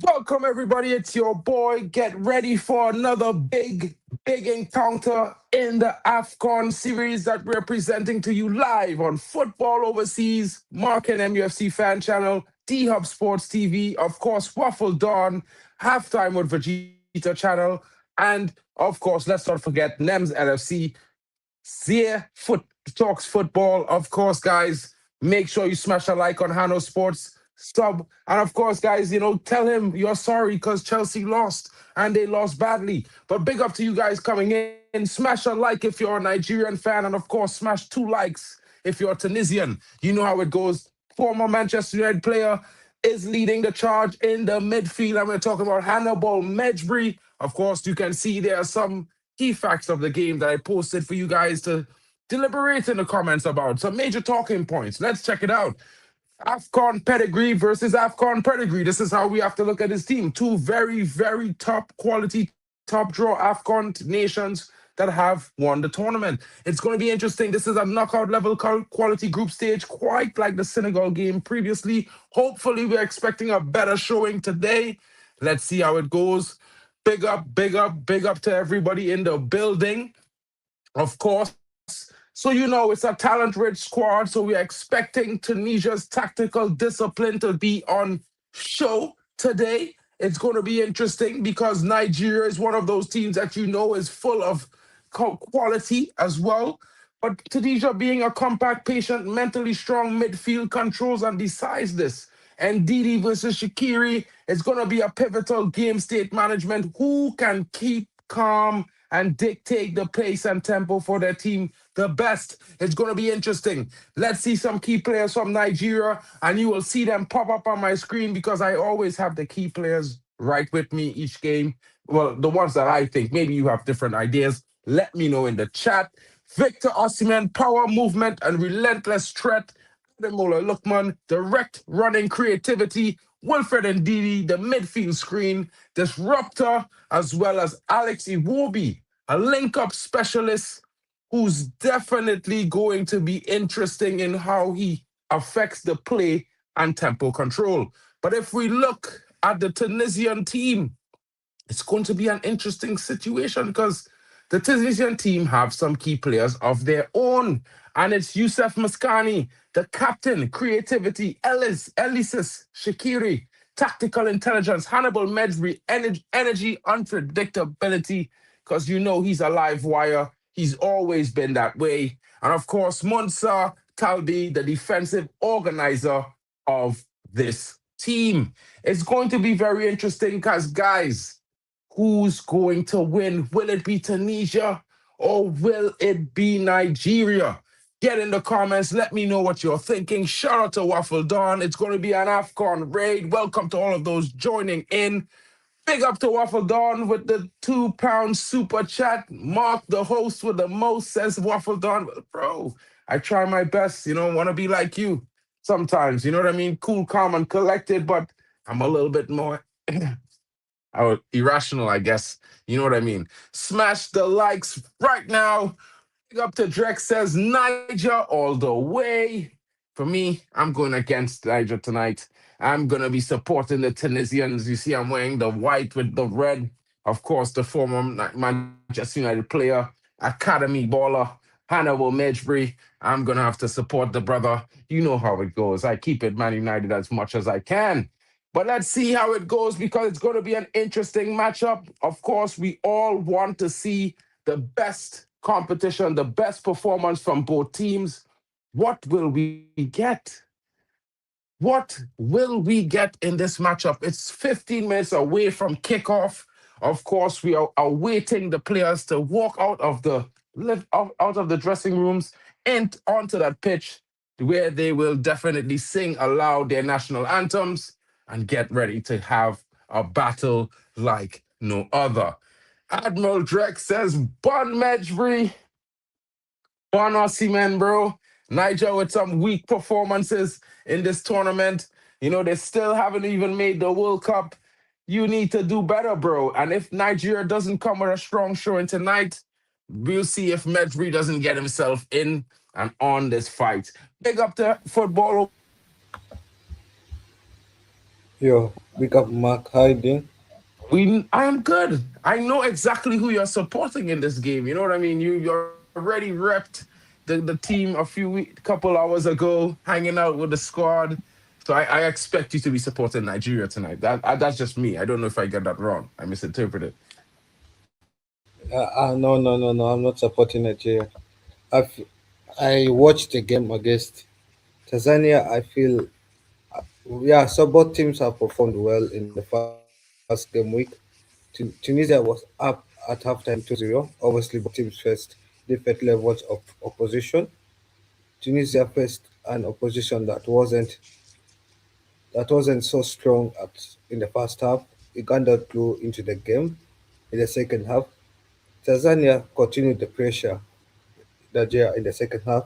Welcome, everybody. It's your boy. Get ready for another big encounter in the AFCON series that we're presenting to you live on Football Overseas, Mark and MUFC Fan Channel, D-Hub Sports TV, of course, Waffle Dawn, Halftime with Vegeta Channel, and, of course, let's not forget NEMS LFC, Zia Talks Football. Of course, guys, make sure you smash a like on Hanno Sports sub. And of course, guys, tell him you're sorry because Chelsea lost and they lost badly. But big up to you guys coming in. Smash a like if you're a Nigerian fan. And of course, smash 2 likes if you're Tunisian. You know how it goes. Former Manchester United player is leading the charge in the midfield. And we're talking about Hannibal Mejbri. Of course, you can see there are some key facts of the game that I posted for you guys to deliberate in the comments about. Some major talking points. Let's check it out. AFCON pedigree versus AFCON pedigree. This is how we have to look at this team. Two very top quality, top draw AFCON nations that have won the tournament. It's going to be interesting. This is a knockout level quality group stage, quite like the Senegal game previously. Hopefully, we're expecting a better showing today. Let's see how it goes. Big up to everybody in the building. Of course, so it's a talent-rich squad, so we're expecting Tunisia's tactical discipline to be on show today. It's going to be interesting because Nigeria is one of those teams that is full of quality as well. But Tunisia being a compact, patient, mentally strong midfield controls and decides this. And Didi versus Skhiri is going to be a pivotal game state management. Who can keep calm and dictate the pace and tempo for their team the best? It's going to be interesting. Let's see some key players from Nigeria, and you will see them pop up on my screen because I always have the key players right with me each game. Well, the ones that I think. Maybe you have different ideas. Let me know in the chat. Victor Osimhen, power, movement, and relentless threat. Admiral Lookman, direct running creativity. Wilfred and Didi, the midfield screen, disruptor, as well as Alex Iwobi, a link-up specialist who's definitely going to be interesting in how he affects the play and tempo control. But if we look at the Tunisian team, it's going to be an interesting situation because the Tunisian team have some key players of their own. And it's Youssef Msakni, the captain, creativity, Elisis Skhiri, tactical intelligence, Hannibal Mejbri, energy, unpredictability, because he's a live wire. He's always been that way. And of course, Monsa Talbi, the defensive organizer of this team. It's going to be very interesting because, guys, who's going to win? Will it be Tunisia or will it be Nigeria? Get in the comments. Let me know what you're thinking. Shout out to Waffle Dawn. It's going to be an AFCON raid. Welcome to all of those joining in. Big up to Waffle Dawn with the £2 super chat. Mark, the host with the most, says Waffle Dawn. Bro, I try my best. Want to be like you sometimes. You know what I mean? Cool, calm, and collected, but I'm a little bit more irrational, I guess. You know what I mean? Smash the likes right now. Big up to Drex, says Niger all the way. For me, I'm going against Niger tonight. I'm going to be supporting the Tunisians. You see, I'm wearing the white with the red. Of course, the former Manchester United player, academy baller, Hannibal Mejbri. I'm going to have to support the brother. You know how it goes. I keep it Man United as much as I can. But let's see how it goes because it's going to be an interesting matchup. Of course, we all want to see the best competition, the best performance from both teams. What will we get? What will we get in this matchup? It's 15 minutes away from kickoff. Of course, we are awaiting the players to walk out of the dressing rooms and onto that pitch where they will definitely sing aloud their national anthems and get ready to have a battle like no other. Admiral Drex says, Bon Mejbri, Bon Osimhen, bro. Niger with some weak performances in this tournament. They still haven't even made the World Cup. You need to do better, bro. And if Nigeria doesn't come with a strong showing tonight, we'll see if Mejbri doesn't get himself in and on this fight. Big up to Football Yo, big up Mark. How you doing? I am good. I know exactly who you're supporting in this game. You know what I mean? You already repped the team a couple hours ago, hanging out with the squad. So I expect you to be supporting Nigeria tonight. That's just me. I don't know if I got that wrong. I misinterpreted. No, no, no, no. I'm not supporting Nigeria. I've, I watched the game against Tanzania. I feel, yeah, so both teams have performed well in the first game week. Tunisia was up at halftime 2-0. Obviously, both teams faced different levels of opposition. Tunisia faced an opposition that wasn't so strong in the first half. Uganda grew into the game in the second half. Tanzania continued the pressure Nigeria in the second half.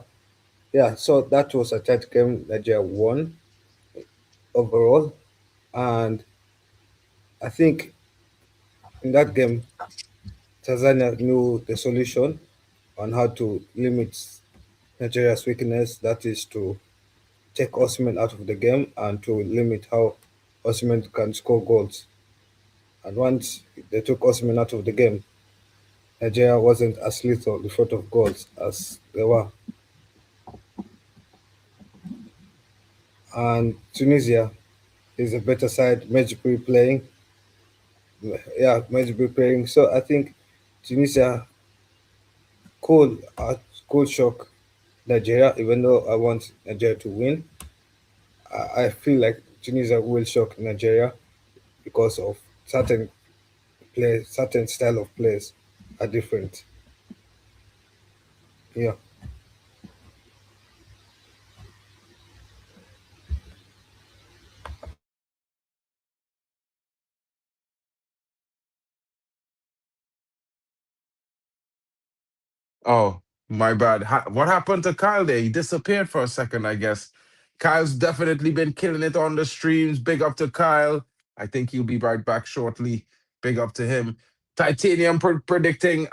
Yeah, so that was a tight game. Nigeria won overall, and I think in that game, Tanzania knew the solution on how to limit Nigeria's weakness. That is to take Osimhen out of the game and to limit how Osimhen can score goals. And once they took Osimhen out of the game, Nigeria wasn't as lethal in front of goals as they were. And Tunisia is a better side, Majburi playing. Yeah, Majburi playing. So I think Tunisia could, could shock Nigeria, even though I want Nigeria to win. I feel like Tunisia will shock Nigeria because of certain style of plays are different. Yeah. Oh, my bad. What happened to Kyle there? He disappeared for a second, I guess. Kyle's definitely been killing it on the streams. Big up to Kyle. I think he'll be right back shortly. Big up to him. Titanium predicting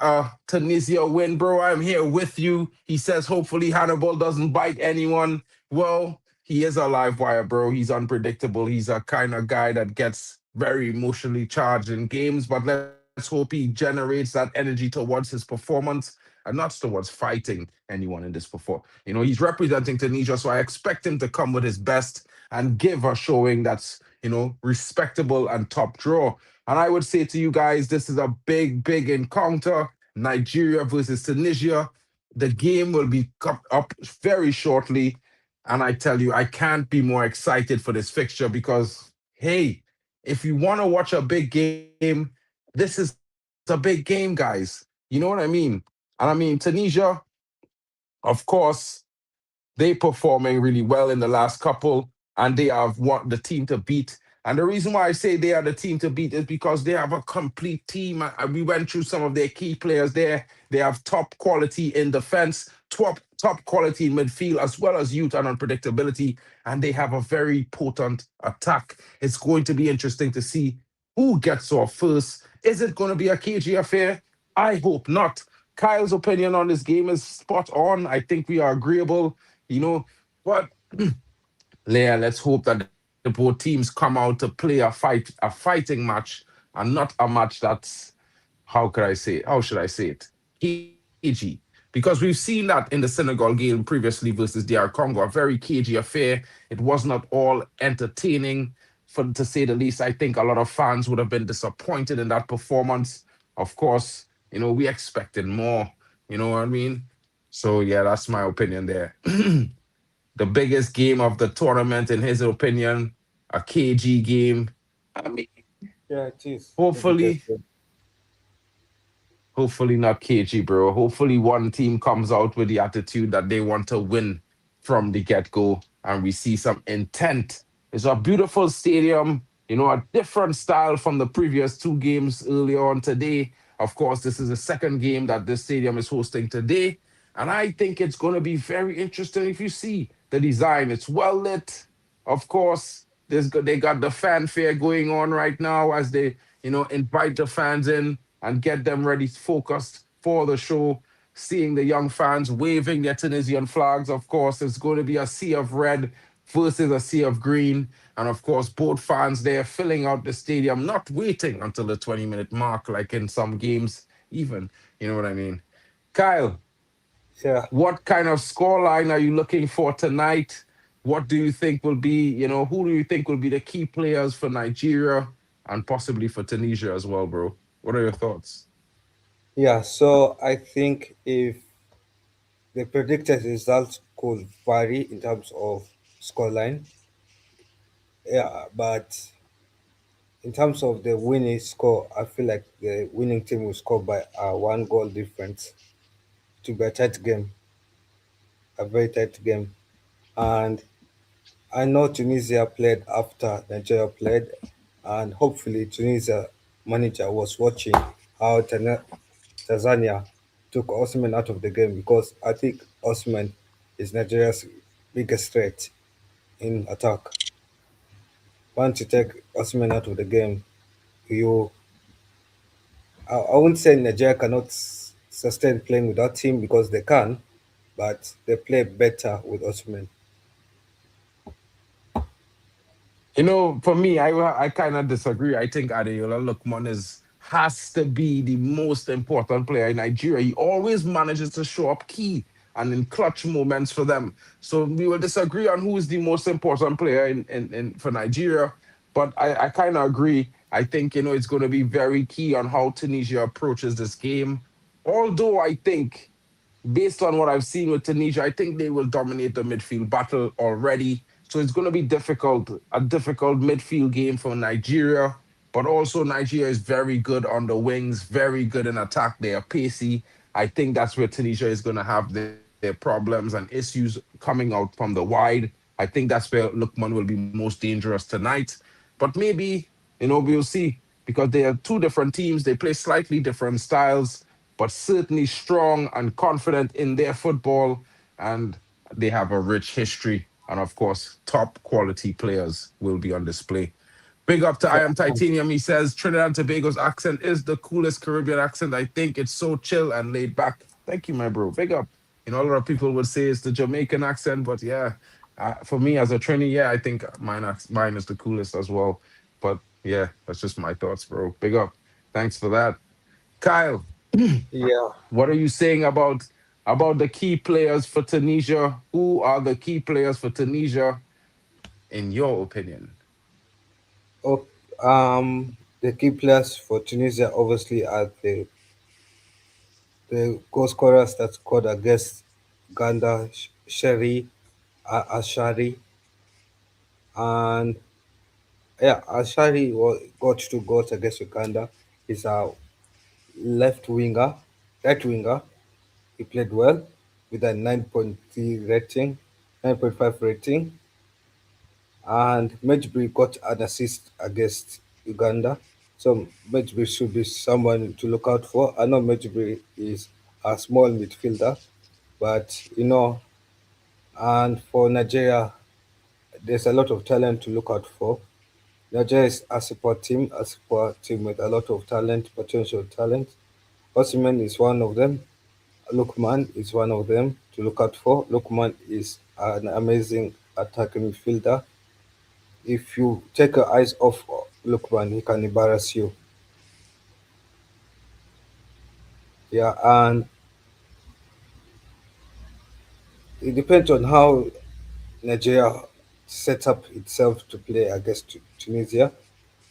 Tunisia win, bro. I'm here with you. He says hopefully Hannibal doesn't bite anyone. Well, he is a live wire, bro. He's unpredictable. He's a kind of guy that gets very emotionally charged in games, but let's hope he generates that energy towards his performance and not towards fighting anyone in this before. He's representing Tunisia, so I expect him to come with his best and give a showing that's, respectable and top draw. And I would say to you guys, this is a big, big encounter. Nigeria versus Tunisia. The game will be up very shortly. And I tell you, I can't be more excited for this fixture because, hey, if you want to watch a big game, this is a big game, guys. You know what I mean? And I mean, Tunisia, of course, they performing really well in the last couple, and they have the team to beat. And the reason why I say they are the team to beat is because they have a complete team. We went through some of their key players there. They have top quality in defense, top quality in midfield, as well as youth and unpredictability. And they have a very potent attack. It's going to be interesting to see who gets off first. Is it going to be a KG affair? I hope not. Kyle's opinion on this game is spot on. I think we are agreeable, you know. But Leah, let's hope that the both teams come out to play a fighting match, and not a match that's, how could I say it? How should I say it? Cagey. Because we've seen that in the Senegal game previously versus DR Congo, a very cagey affair. It was not all entertaining, to say the least. I think a lot of fans would have been disappointed in that performance. Of course, we expected more. You know what I mean? So yeah, that's my opinion there. The biggest game of the tournament, in his opinion, a KG game. I mean, Yeah, it is the biggest hopefully, game. hopefully not KG, bro. Hopefully, one team comes out with the attitude that they want to win from the get go, and we see some intent. It's a beautiful stadium, a different style from the previous two games earlier on today. Of course, this is the second game that this stadium is hosting today. And I think it's going to be very interesting if you see the design. It's well lit. Of course, they got the fanfare going on right now as they, invite the fans in and get them ready, focused for the show. Seeing the young fans waving their Tunisian flags, of course, it's going to be a sea of red versus a sea of green. And of course, both fans there filling out the stadium, not waiting until the 20-minute mark, like in some games, even. You know what I mean? Kyle, Yeah, what kind of scoreline are you looking for tonight? What do you think will be, who do you think will be the key players for Nigeria and possibly for Tunisia as well, bro? What are your thoughts? yeah. So I think if the predicted results could vary in terms of scoreline, yeah, but in terms of the winning score, I feel like the winning team will score by a one goal difference to be a tight game, a very tight game. And I know Tunisia played after Nigeria played, and hopefully Tunisia manager was watching how Tanzania took Osimhen out of the game because I think Osimhen is Nigeria's biggest threat in attack. Once you take Osimhen out of the game, you I wouldn't say Nigeria cannot sustain playing without him because they can, but they play better with Osimhen. For me, I kind of disagree. I think Adeola Lookman has to be the most important player in Nigeria. He always manages to show up key and in clutch moments for them. So we will disagree on who is the most important player in for Nigeria. But I kind of agree. I think, it's going to be very key on how Tunisia approaches this game. Although I think based on what I've seen with Tunisia, I think they will dominate the midfield battle already. So it's going to be a difficult midfield game for Nigeria. But also, Nigeria is very good on the wings, very good in attack. They are pacey. I think that's where Tunisia is going to have their problems and issues coming out from the wide. I think that's where Lookman will be most dangerous tonight. But maybe, we'll see because they are two different teams. They play slightly different styles, but certainly strong and confident in their football. And they have a rich history. And of course, top quality players will be on display. Big up to I Yeah, Am Titanium. He says Trinidad and Tobago's accent is the coolest Caribbean accent. I think it's so chill and laid back. Thank you, my bro. Big up. A lot of people would say it's the Jamaican accent, but yeah, for me as a Trini, yeah, I think mine is the coolest as well. But yeah, that's just my thoughts, bro. Big up. Thanks for that. Kyle, yeah. what are you saying about the key players for Tunisia? Who are the key players for Tunisia in your opinion? Oh, the key players for Tunisia obviously are the goal scorers that scored against Uganda, Sherry, Ashari, and yeah, Ashari got 2 goals against Uganda. He's a left winger, right winger. He played well with a 9.3 rating, 9.5 rating, and Medjugorje got an assist against Uganda. So Medjugorje should be someone to look out for. I know Medjugorje is a small midfielder, but and for Nigeria, there's a lot of talent to look out for. Nigeria is a support team with a lot of talent, potential talent. Osimhen is one of them. Lookman is one of them to look out for. Lookman is an amazing attacking midfielder. If you take your eyes off Lookman, he can embarrass you. Yeah, and it depends on how Nigeria set up itself to play against Tunisia.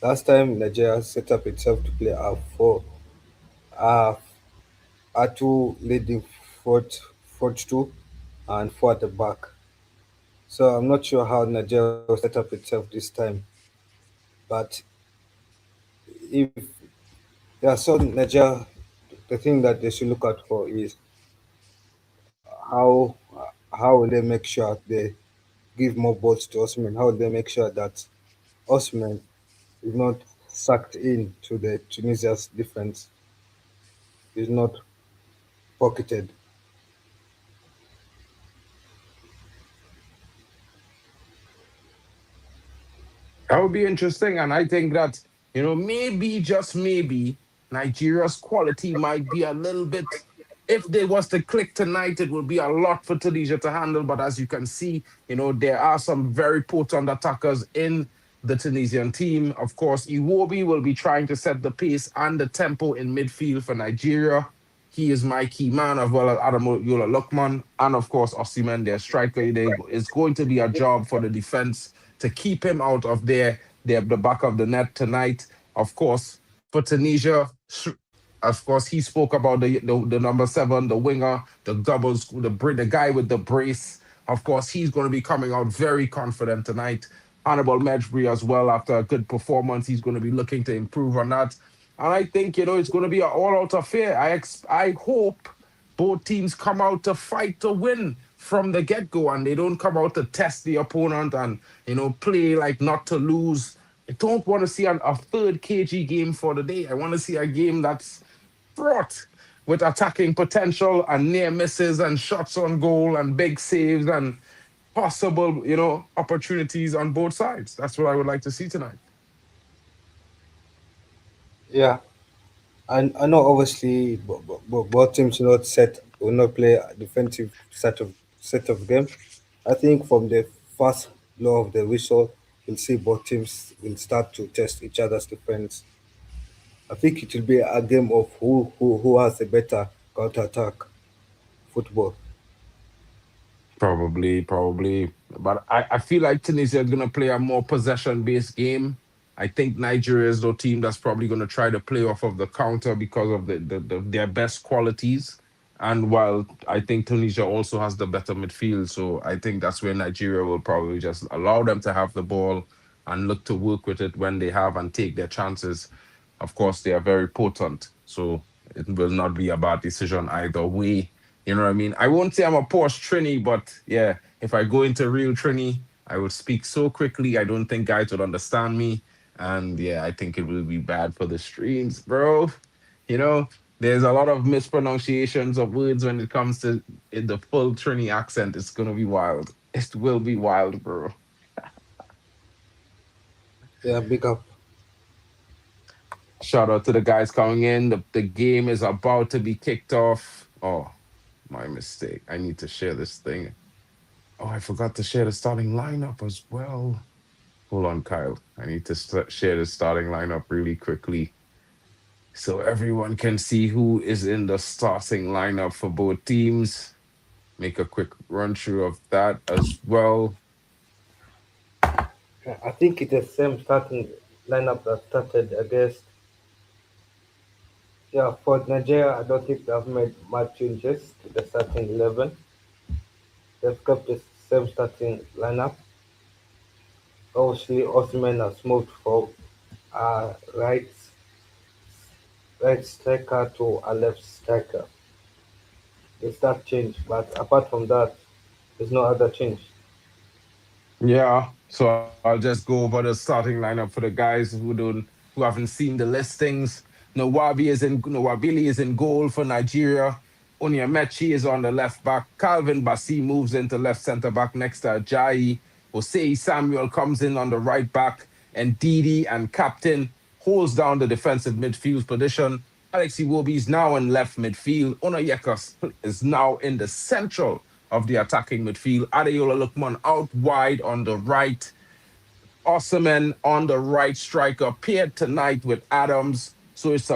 Last time Nigeria set up itself to play uh, a two leading fourth two and four at the back. So I'm not sure how Nigeria will set up itself this time. But if there are some Nigeria, the thing that they should look out for is how how will they make sure they give more balls to Osimhen? How will they make sure that Osimhen is not sucked in to the Tunisia's defense, is not pocketed? That would be interesting. And I think that, maybe, just maybe, Nigeria's quality might be a little bit. if they was to click tonight, it would be a lot for Tunisia to handle. But as you can see, there are some very potent attackers in the Tunisian team. Of course, Iwobi will be trying to set the pace and the tempo in midfield for Nigeria. He is my key man, as well as Admiral Lookman, and of course Osimhen, their striker. It's going to be a job for the defense to keep him out of the back of the net tonight. Of course, for Tunisia, of course, he spoke about the number seven, the winger, the doubles, the guy with the brace. Of course, he's going to be coming out very confident tonight. Hannibal Mejbri as well, after a good performance, he's going to be looking to improve on that. And I think it's going to be an all-out affair. I hope both teams come out to fight to win from the get-go, and they don't come out to test the opponent and play like not to lose. I don't want to see a third KG game for the day. I want to see a game that's fraught with attacking potential and near misses and shots on goal and big saves and possible, opportunities on both sides. That's what I would like to see tonight. Yeah, and I know obviously both teams will not play a defensive set of game. I think from the first blow of the whistle, we'll see both teams will start to test each other's defense. I think it will be a game of who has a better counter attack football. Probably. But I feel like Tunisia is going to play a more possession based game. I think Nigeria is the team that's probably going to try to play off of the counter because of their best qualities. And while I think Tunisia also has the better midfield, so I think that's where Nigeria will probably just allow them to have the ball and look to work with it when they have and take their chances. Of course, they are very potent, so it will not be a bad decision either way. You know what I mean? I won't say I'm a Porsche Trini, but yeah, if I go into real Trini, I would speak so quickly. I don't think guys would understand me. And yeah, I think it will be bad for the streams, bro. You know, there's a lot of mispronunciations of words when it comes to in the full Trini accent. It's gonna be wild. It will be wild, bro. Yeah, big up. Shout out to the guys coming in. The game is about to be kicked off. Oh, my mistake. I need to share this thing. Oh, I forgot to share the starting lineup as well. Hold on, Kyle. I need to share the starting lineup really quickly so everyone can see who is in the starting lineup for both teams. Make a quick run through of that as well. Yeah, I think it's the same starting lineup that started against. Yeah, for Nigeria, I don't think they've made much changes to the starting 11. They've kept the same starting lineup. Obviously, Osimhen has moved from a right striker to a left striker. It's that change, but apart from that, there's no other change. Yeah, so I'll just go over the starting lineup for the guys who haven't seen the listings. Nwabili is in goal for Nigeria. Onyemaechi is on the left back. Calvin Bassi moves into left centre back next to Ajayi. Osei Samuel comes in on the right back, and Didi and Captain holds down the defensive midfield position. Alex Iwobi is now in left midfield. Onayeka is now in the central of the attacking midfield. Adeyola Lookman out wide on the right. Osimhen on the right striker paired tonight with Adams. So it's a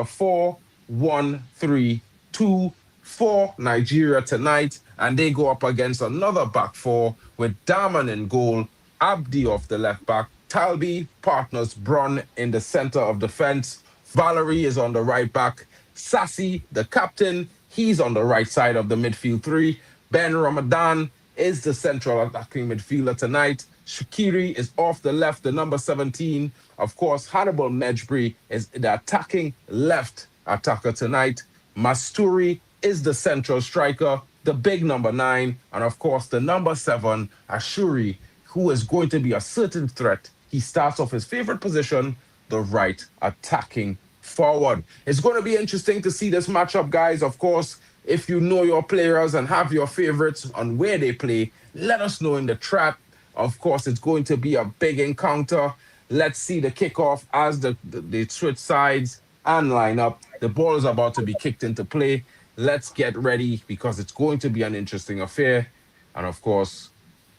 4-1-3-2 for Nigeria tonight. And they go up against another back four with Daman in goal, Abdi off the left back, Talbi partners Bron in the center of defense. Valerie is on the right back. Sassy, the captain, he's on the right side of the midfield three. Ben Ramadan is the central attacking midfielder tonight. Skhiri is off the left, the number 17. Of course, Hannibal Mejbri is the attacking left attacker tonight. Masturi is the central striker, the big number 9. And of course, the number 7, Ashuri, who is going to be a certain threat. He starts off his favorite position, the right attacking forward. It's going to be interesting to see this matchup, guys. Of course, if you know your players and have your favorites on where they play, let us know in the chat. Of course, it's going to be a big encounter. Let's see the kickoff as the switch sides and line up. The ball is about to be kicked into play. Let's get ready because it's going to be an interesting affair. And of course,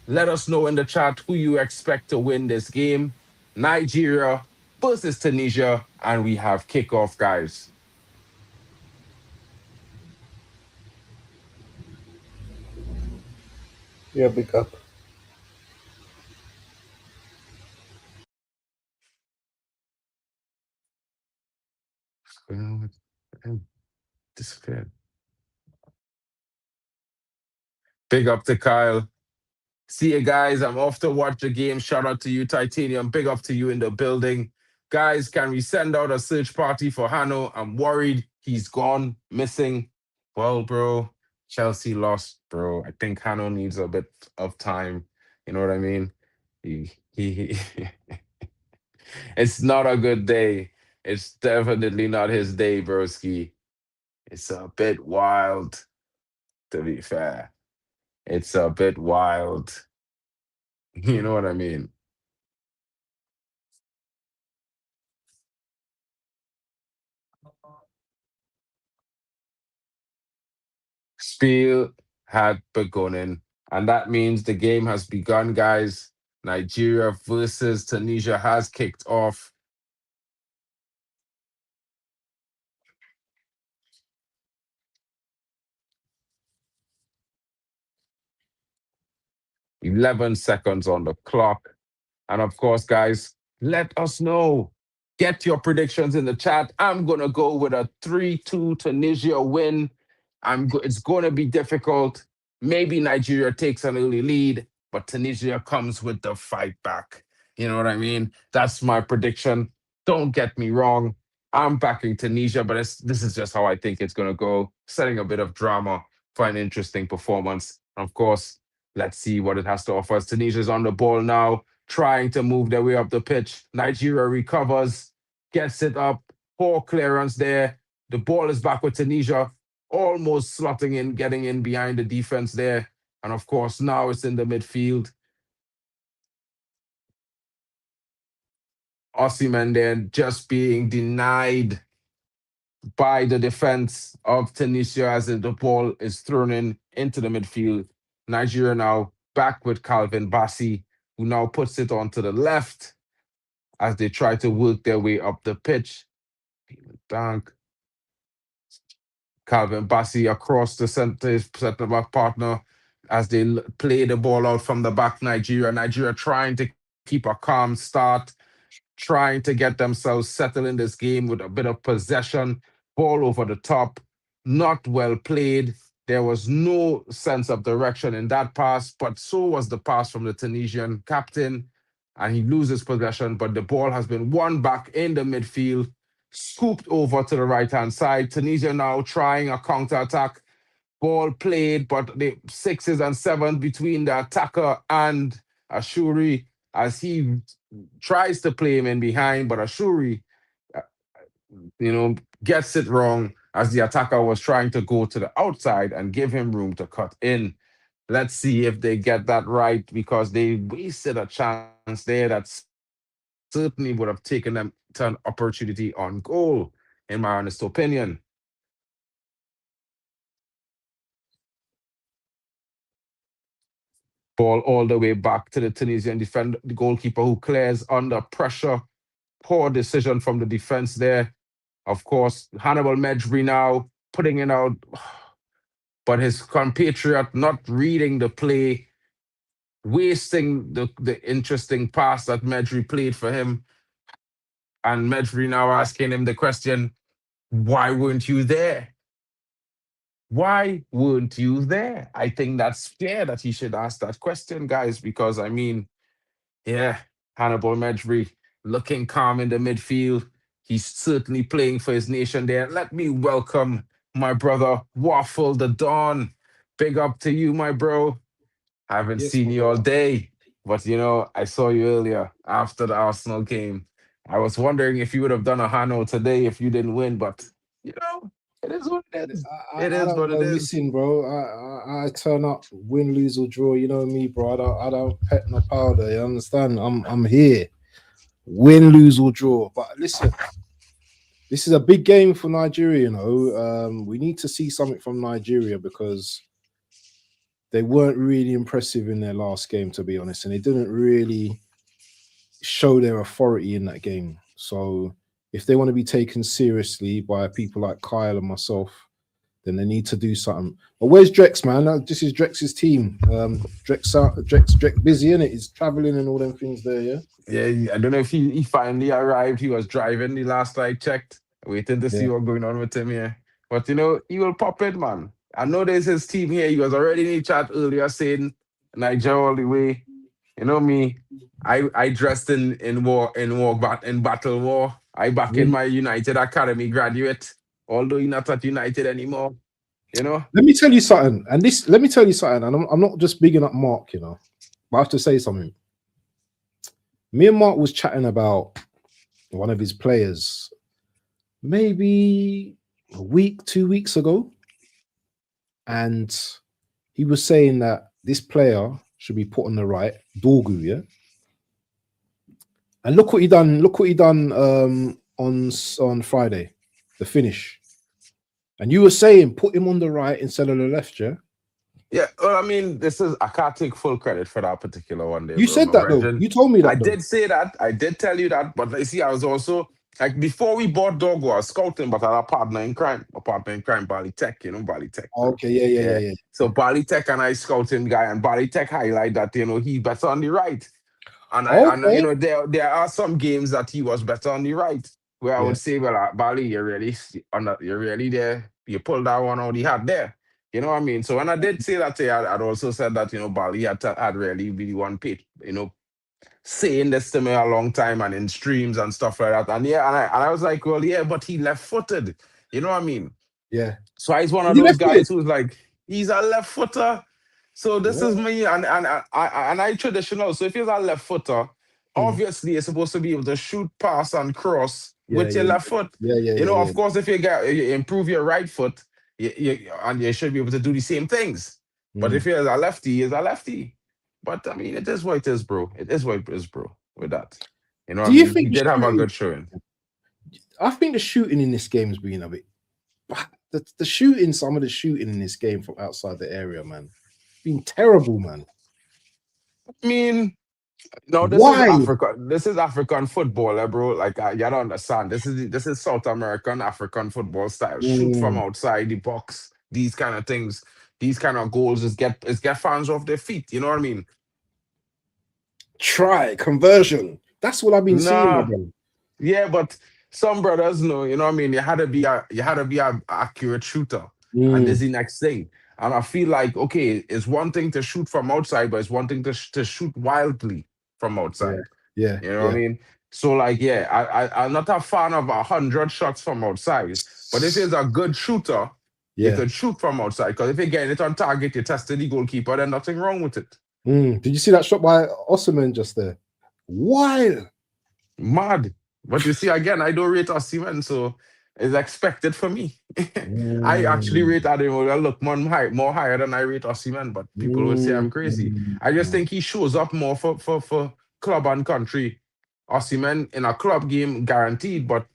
let us know in the chat who you expect to win this game. Nigeria versus Tunisia. And we have kickoff, guys. Yeah, big up. Disappeared. Big up to Kyle. See you guys. I'm off to watch the game. Shout out to you, Titanium. Big up to you in the building. Guys, can we send out a search party for Hanno? I'm worried he's gone, missing. Well, bro, Chelsea lost, bro. I think Hanno needs a bit of time. You know what I mean? He it's not a good day. It's definitely not his day, broski. It's a bit wild, to be fair. It's a bit wild. You know what I mean? Spiel had begonnen, and that means the game has begun, guys. Nigeria versus Tunisia has kicked off. 11 seconds on the clock. And of course, guys, let us know. Get your predictions in the chat. I'm going to go with a 3-2 Tunisia win. It's going to be difficult. Maybe Nigeria takes an early lead, but Tunisia comes with the fight back. You know what I mean? That's my prediction. Don't get me wrong. I'm backing Tunisia, but this is just how I think it's going to go. Setting a bit of drama for an interesting performance. Of course, let's see what it has to offer. Tunisia's on the ball now, trying to move their way up the pitch. Nigeria recovers, gets it up. Poor clearance there. The ball is back with Tunisia, almost slotting in, getting in behind the defense there. And of course, now it's in the midfield. Osimhen then just being denied by the defense of Tunisia as the ball is thrown into the midfield. Nigeria now back with Calvin Bassey, who now puts it onto the left as they try to work their way up the pitch. Dunk. Calvin Bassey across the center back partner as they play the ball out from the back. Nigeria trying to keep a calm start, trying to get themselves settled in this game with a bit of possession, ball over the top, not well played. There was no sense of direction in that pass, but so was the pass from the Tunisian captain, and he loses possession, but the ball has been won back in the midfield, scooped over to the right-hand side. Tunisia now trying a counter-attack. Ball played, but the sixes and sevens between the attacker and Ashuri as he tries to play him in behind, but Ashuri, uh, gets it wrong as the attacker was trying to go to the outside and give him room to cut in. Let's see if they get that right because they wasted a chance there that certainly would have taken them to an opportunity on goal, in my honest opinion. Ball all the way back to the Tunisian defender, the goalkeeper who clears under pressure. Poor decision from the defense there. Of course, Hannibal Medjri now putting it out, but his compatriot not reading the play, wasting the interesting pass that Medjri played for him. And Medjri now asking him the question, why weren't you there? Why weren't you there? I think that's fair that he should ask that question, guys, because I mean, yeah, Hannibal Medjri looking calm in the midfield. He's certainly playing for his nation there. Let me welcome my brother, Waffle the Dawn. Big up to you, my bro. Haven't Yes, seen my you all brother. day, but I saw you earlier after the Arsenal game. I was wondering if you would have done a Hanno today if you didn't win, but you know, it is what it is. It I is don't what it go is. missing, bro. I turn up, win, lose or draw. You know me, bro. I don't pet no powder. You understand? I'm here. Win, lose or draw. But listen, this is a big game for Nigeria, you know. We need to see something from Nigeria because they weren't really impressive in their last game, to be honest, and they didn't really show their authority in that game. So if they want to be taken seriously by people like Kyle and myself, then they need to do something. But where's Drex, man? This is Drex's team. Drex busy, innit? He's traveling and all them things there, yeah? Yeah, I don't know if he finally arrived. He was driving the last I checked, waiting to see what going on with him here. But you know, he will pop in, man. I know there's his team here. He was already in the chat earlier saying Niger all the way. You know me. I dressed in battle war. I back in my United Academy graduate, although he's not at United anymore. You know. Let me tell you something, and I'm not just bigging up Mark, you know, but I have to say something. Me and Mark was chatting about one of his players maybe a week, 2 weeks ago, and he was saying that this player should be put on the right, Dorgu, yeah. And look what he done. Look what he done on Friday, the finish. And you were saying put him on the right instead of the left, yeah? Yeah, well, I mean, I can't take full credit for that particular one day. You said that though. You told me that. I did say that. I did tell you that. But you see, I was also like before we bought Doggo, I was scouting, but I had a partner in crime, Bally Tech, you know, Bally Tech. Okay, yeah. So Bally Tech and I scouting guy, and Bally Tech highlight that, you know, he's better on the right. And you know, there are some games that he was better on the right, where I would say, well, Bally, you're really there. You pulled that one out he had there. You know what I mean? So when I did say that, I'd also said that, you know, Bally had really been one pit, you know, saying this to me a long time and in streams and stuff like that. And I was like, well, yeah, but he left-footed. You know what I mean? Yeah. So he's one of those guys who's like, he's a left-footer. So this is me, and I traditional. So if you're a left-footer, obviously you're supposed to be able to shoot, pass, and cross with your left foot. You know, of course, if you improve your right foot, you should be able to do the same things. But if you're a lefty, he's a lefty. But I mean, it is what it is, bro. It is what it is, bro. With that, you know, he did have a good showing. I think the shooting in this game has been a bit. Some of the shooting in this game from outside the area, man, been terrible, man. I mean, no, this is Africa. This is African football, bro. Like you don't understand. This is South American African football style. Shoot from outside the box. These kind of things. These kind of goals is get fans off their feet. You know what I mean? Try conversion. That's what I've been seeing, bro. Yeah, but some brothers know. You know what I mean? You had to be a accurate shooter, and this is the next thing. And I feel like, okay, it's one thing to shoot from outside, but it's one thing to shoot wildly from outside. Yeah. You know what I mean? So like, I'm not a fan of 100 shots from outside, but if he's a good shooter, you could shoot from outside. Because if you're getting it on target, you tested the goalkeeper, then nothing wrong with it. Did you see that shot by Osimhen just there? Wild. Mad. But you see, again, I don't rate Osimhen, so it's expected for me. I actually rate Admiral Lookman more higher than I rate Osimhen, but people would say I'm crazy. I just think he shows up more for club and country. Osimhen in a club game, guaranteed, but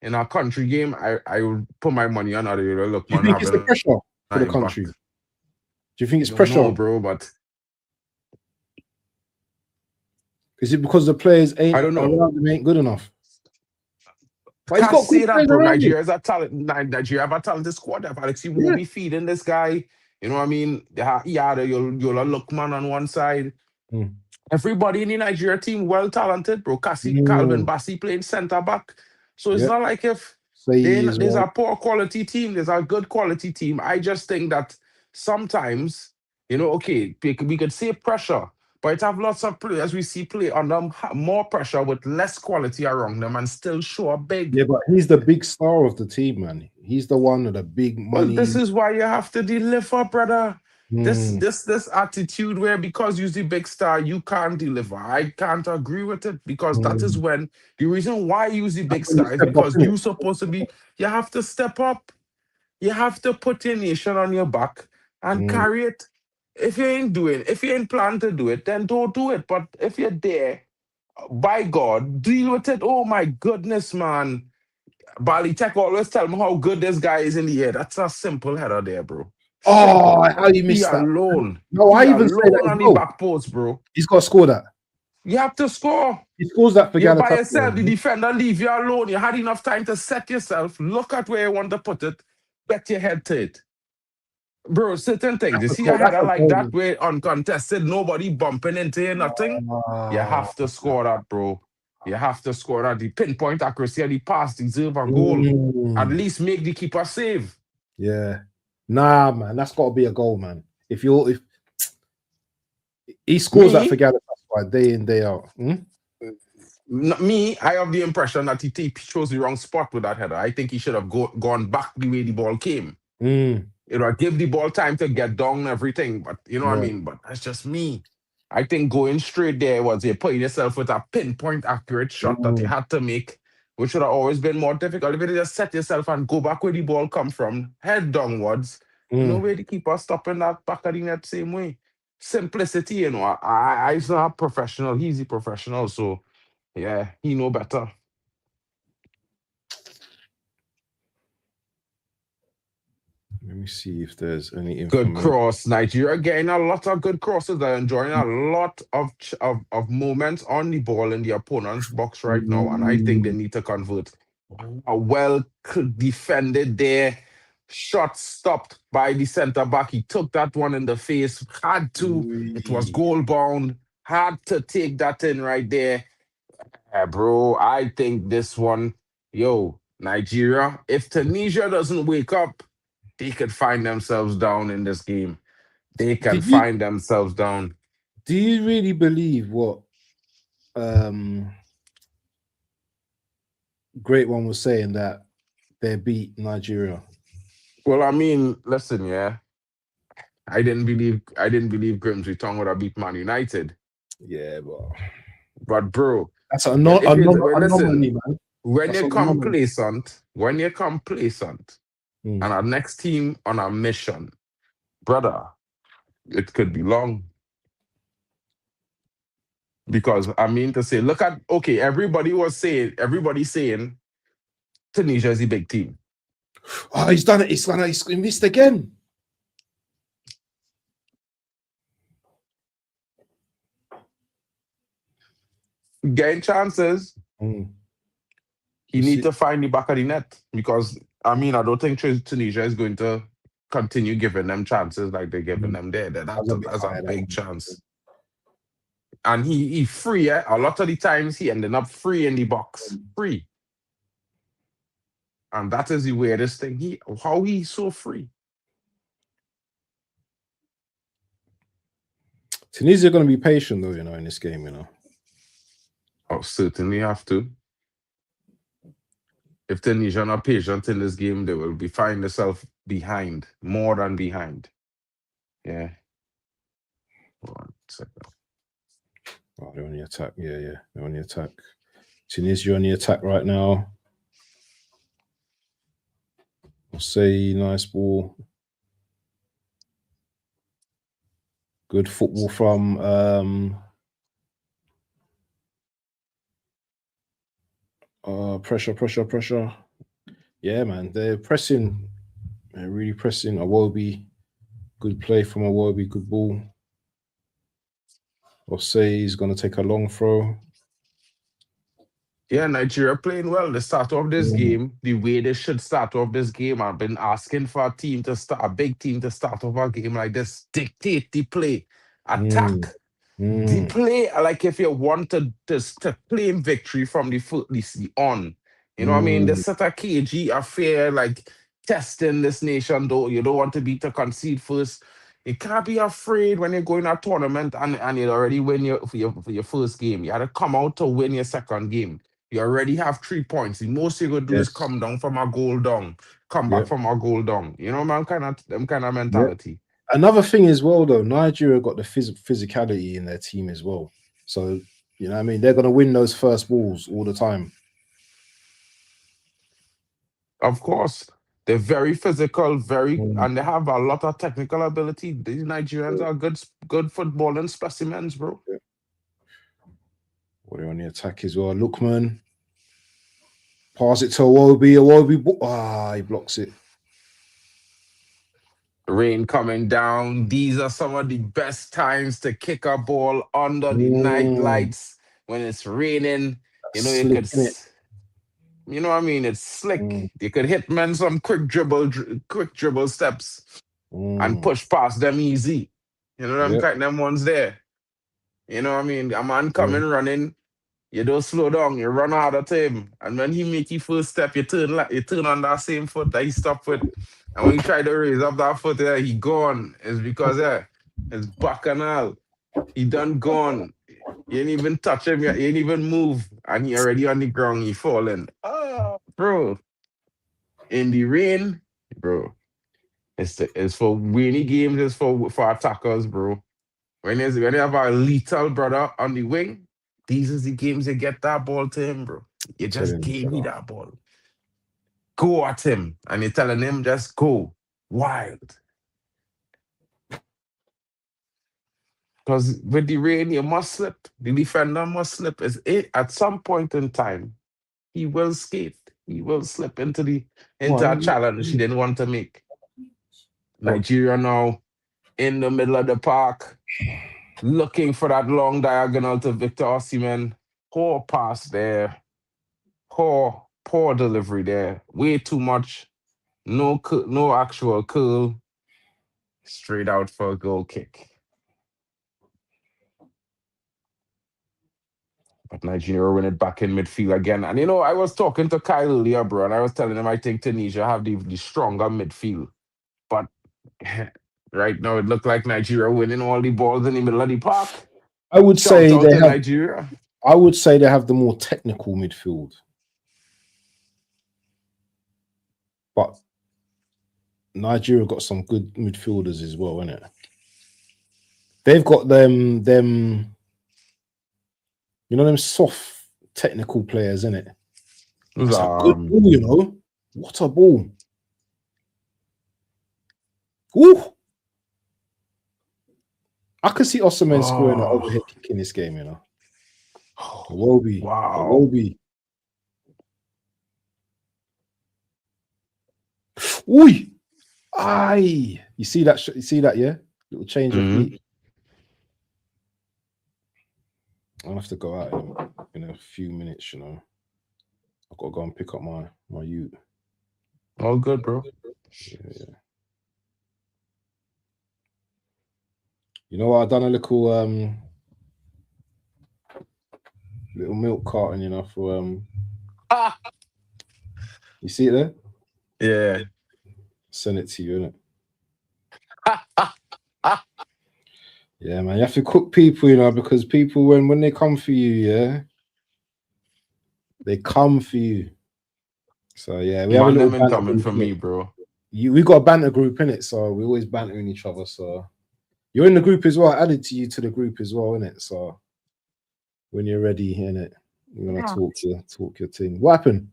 in a country game, I would put my money on Admiral Lookman. Do you think it's the pressure for the country? Do you think it's pressure? No, bro, but... Is it because the players ain't good enough? I can't say that, bro. Nigeria has a talent. Nigeria have a talented squad. If Alex, you will be feeding this guy. You know what I mean? You'll Lookman on one side. Everybody in the Nigeria team well talented, bro. Calvin Bassey playing centre back. So it's not like if there's a poor quality team, there's a good quality team. I just think that sometimes, you know, okay, we could say pressure, but it have lots of players we see play under more pressure with less quality around them and still show up big. Yeah, but he's the big star of the team, man. He's the one with the big money. Well, this is why you have to deliver, brother. This attitude where because you're the big star, you can't deliver. I can't agree with it because that is when the reason why you're the big star is because you're supposed to be, you have to step up. You have to put your nation on your back and carry it. If you ain't plan to do it, then don't do it. But if you're there, by God, deal with it. Oh my goodness, man. Bally Tech always tell me how good this guy is in the air. That's a simple header there, bro. Oh, Simple. how you He missed that? alone. No, I He even say that alone as on the well. back post, bro. He's got to score that. You have to score. He scores that for You're by Galatasaray. yourself. The defender leave you alone. You had enough time to set yourself. Look at where you want to put it. Bet your head to it. Bro, certain things. You That's a see goal. a header That's a like goal. that where uncontested, nobody bumping into you, nothing. You have to score that, bro. You have to score that. The pinpoint accuracy of the pass deserve a goal. At least make the keeper save. Yeah. Nah, man. That's got to be a goal, man. If he scores that for Galatasaray day in, day out. Me, I have the impression that he chose the wrong spot with that header. I think he should have gone back the way the ball came. You know, give the ball time to get down and everything. But you know what I mean? But that's just me. I think going straight there was you putting yourself with a pinpoint accurate shot that you had to make, which would have always been more difficult. If you just set yourself and go back where the ball come from, head downwards, no way the keeper stopping that back of the net same way. Simplicity, you know. I's not a professional. He's a professional. So, yeah, he know better. Let me see if there's any information. Good cross. Nigeria getting a lot of good crosses. They're enjoying a lot of moments on the ball in the opponent's box right now. And I think they need to convert. A well defended there. Shot stopped by the centre back. He took that one in the face. Had to. It was goal bound. Had to take that in right there. Yeah, bro, I think this one, Nigeria, if Tunisia doesn't wake up, they could find themselves down in this game. They can find themselves down. Do you really believe what Great One was saying, that they beat Nigeria? Well, I mean, listen, yeah. I didn't believe Grimsby Town would have beat Man United. Yeah, but bro, that's anomaly, man. When you come complacent, and our next team on a mission, brother, it could be long. Because I mean to say, look at everybody's saying Tunisia is a big team. Oh, he's done it. He's missed again. Getting chances. He needs to find the back of the net, because I mean, I don't think Tunisia is going to continue giving them chances like they're giving them there. That's a big chance. And he free, a lot of the times he ended up free in the box. Free. And that is the weirdest thing. How he's so free. Tunisia are going to be patient though, in this game, Oh, certainly have to. If Tunisia are not patient in this game, they will find themselves behind, more than behind. Yeah. 1 second. Oh, they're on the attack. Yeah, they're on the attack. Tunisia on the attack right now. I'll say nice ball. Good football from pressure. Yeah, man, they're pressing. They're really pressing. Awobi, good play from Awobi, good ball. I'll say he's going to take a long throw. Yeah, Nigeria playing well. The start of this game, the way they should start off this game, I've been asking for a big team to start off a game like this. Dictate the play, attack the play. Like if you want to claim victory from the on, you know what I mean. This such a cagey affair, like testing this nation. Though you don't want to be to concede first. You can't be afraid when you're going to a tournament and you already win for your first game. You had to come out to win your second game. You already have 3 points. The most you're gonna do is come down from a goal down, come back from a goal down. You know, man, kind of mentality. Another thing as well, though, Nigeria got the physicality in their team as well. So, you know what I mean? They're gonna win those first balls all the time. Of course. They're very physical, and they have a lot of technical ability. These Nigerians are good footballing specimens, bro. Well, they're on the attack as well. Lookman Pass it to Iwobi. He blocks it. Rain coming down. These are some of the best times to kick a ball under the night lights when it's raining. You know, you Slick, could, innit? you know what I mean? It's slick. You could hit men some quick dribble steps and push past them easy. You know, them ones there. You know what I mean? A man coming running, you don't slow down, you run out of time. And when he make your first step, you turn on that same foot that he stopped with. And when you try to raise up that foot there, he gone. It's because it's bacchanal. He done gone. You ain't even touch him, you ain't even move. And he already on the ground, he falling. Oh, bro. In the rain, bro. It's for winning games, it's for attackers, bro. When you have a lethal brother on the wing, these is the games you get that ball to him, bro. You just gave me that ball. Go at him. And you're telling him, just go. Wild. Because with the rain, you must slip. The defender must slip. At some point in time, he will skate. He will slip into a challenge he didn't want to make. Nigeria now in the middle of the park, looking for that long diagonal to Victor Osimhen. Poor pass there. Poor delivery there. Way too much. No actual curl. Straight out for a goal kick. But Nigeria win it back in midfield again. And I was talking to Kyle earlier, bro, and I was telling him I think Tunisia have the stronger midfield. But right now it looked like Nigeria winning all the balls in the middle of the park. I would say Nigeria. I would say they have the more technical midfield. But Nigeria got some good midfielders as well, innit? They've got them soft technical players, innit? It's a good ball, What a ball. Ooh. I could see Osimhen scoring an overhead kick in this game, Iwobi. Wow. Iwobi. Oi. Aye. You see that, yeah? Little change of feet. I'll have to go out in a few minutes, I've got to go and pick up my ute. All good, bro. Yeah. You know what? I've done a little milk carton, for You see it there? Yeah. Send it to you, innit? Yeah, man. You have to cook people, because people when they come for you, yeah, they come for you. So yeah, we have a little banter coming for me, bro. We got a banter group in it, so we always bantering each other. So you're in the group as well. I added you to the group as well, innit? So when you're ready, innit, we're gonna talk your thing. What happened?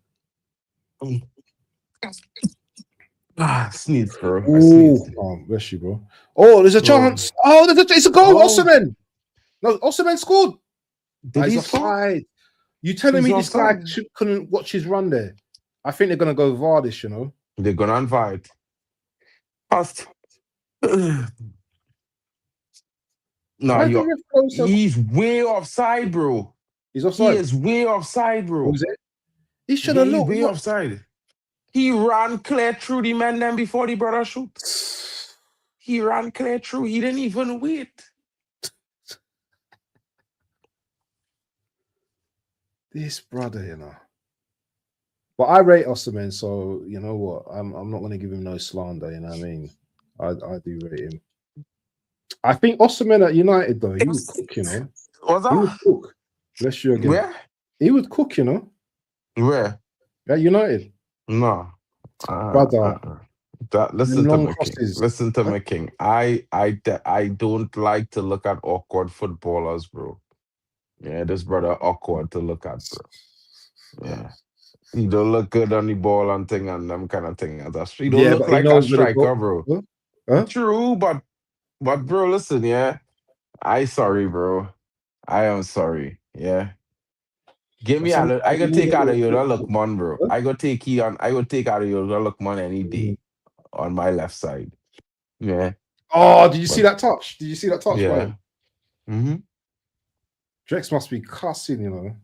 Sneeze, bro. Oh, bless you, bro. Oh, there's a chance. Oh, it's a goal. Osimhen. No, Osimhen scored. Did he score? You telling me this guy couldn't watch his run there? I think they're gonna go VAR this, They're gonna invite. No, he's way offside, bro. He's offside. He is way offside, bro. Was it? He should have looked. Way offside. He ran clear through the men then before the brother shoot. He ran clear through. He didn't even wait. This brother, But I rate Osimhen, so you know what? I'm not gonna give him no slander, you know what I mean? I do rate him. I think Osimhen at United though, he would cook, What's that? He would cook. Bless you again. Where? He would cook, Where? At United. No. Brother. Listen to me, King. I don't like to look at awkward footballers, bro. Yeah, this brother awkward to look at, bro. Yeah. He don't look good on the ball and thing and them kind of thing. He don't look like a striker, bro. Huh? True, but bro, listen, yeah. I sorry, bro. I am sorry. Yeah. Give But me sometimes I you could need take a out little of your football. Lookman, bro. Huh? I could take you on. I would take out of your Lookman any Mhm. day on my left side. Yeah, Oh, did you see but that touch? Did you see that touch by yeah. him? hmm Drex must be cussing, you know.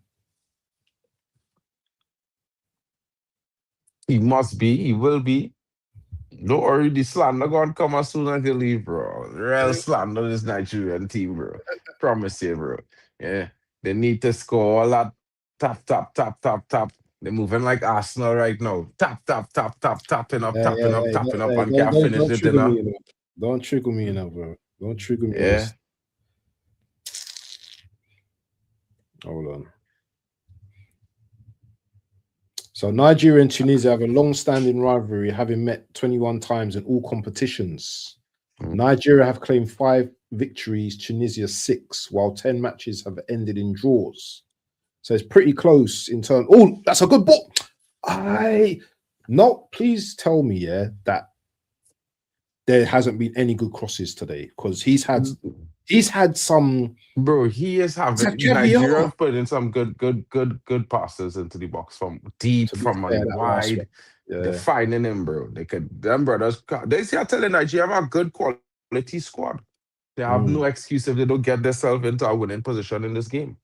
He must be. He will be. Don't worry, the slander gonna come as soon as you leave, bro. Real slander this Nigerian team, bro. Promise you, bro. Yeah. They need to score all that tap, tap, tap, tap, tap. They're moving like Arsenal right now. Tap, tap, tap, tap, Hey, hey, hey, tapping up, and can't finish don't it, you trigger me, know? you know. Don't trigger me, you know, bro. Don't trigger me on Yeah. this. Hold on. So Nigeria and Tunisia have a long-standing rivalry, having met 21 times in all competitions. Mm. Nigeria have claimed 5 victories, Tunisia 6, while 10 matches have ended in draws. So it's pretty close in terms. Oh, that's a good ball. Please tell me, yeah, that there hasn't been any good crosses today, because he's had some. Bro, he is He's had having caviar. Nigeria put in some good passes into the box from deep, To be from fair, on that last one, wide. They're yeah. finding him, bro. They could them brothers. They see I telling Nigeria have a good quality squad. They have no Mm, excuse if they don't get themselves into a winning position in this game.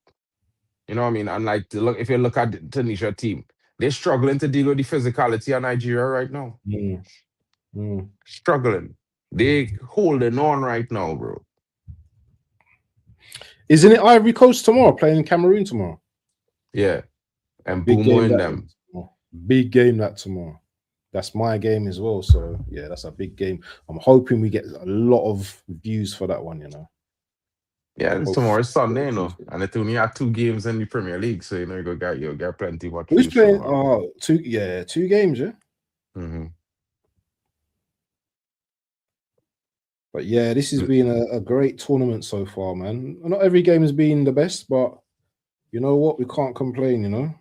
You know what I mean? And like look, if you look at the Tunisia team, they're struggling to deal with the physicality of Nigeria right now. mm, mm. Struggling. They holding on right now, bro. Isn't it Ivory Coast tomorrow? Playing in Cameroon tomorrow. Yeah. A And big Boomo game in that them. is tomorrow. Big game that tomorrow. That's my game as well. So yeah, that's a big game. I'm hoping we get a lot of views for that one. You know. Yeah, and Hope tomorrow is Sunday, you know, and it only had 2 games in the Premier League, so you know you get plenty what Who's choose from. playing? Oh, two games. Yeah. Mm-hmm. But yeah, this has been a great tournament so far, man. Not every game has been the best, but you know what? We can't complain, you know?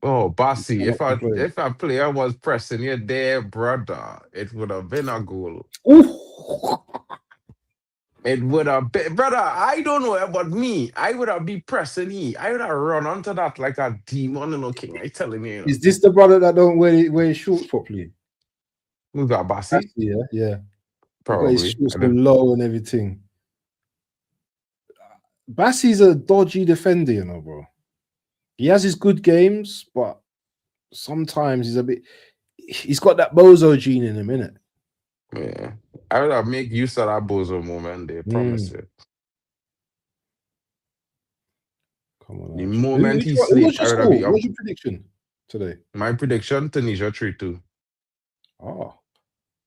Oh, We Bossy, cannot complain. if a player was pressing you there, brother, it would have been a goal. Ooh. It would have been, brother. I don't know about me. I would have been pressing he. I would have run onto that like a demon, you know, king. I telling you, you know. Is this the brother that don't wear his shorts properly? We got Bossy, Yeah, yeah. He got his probably. shorts I all don't, low and everything. Bassie's a dodgy defender, you know, bro. He has his good games, but sometimes he's got that bozo gene in him, innit? yeah. I would have make use of that bozo moment. They promise Mm. it. Come on, The Archie. moment he Who sleep, was your I would have score? be up. What's your prediction today? My prediction: Tunisia 3-2. Oh,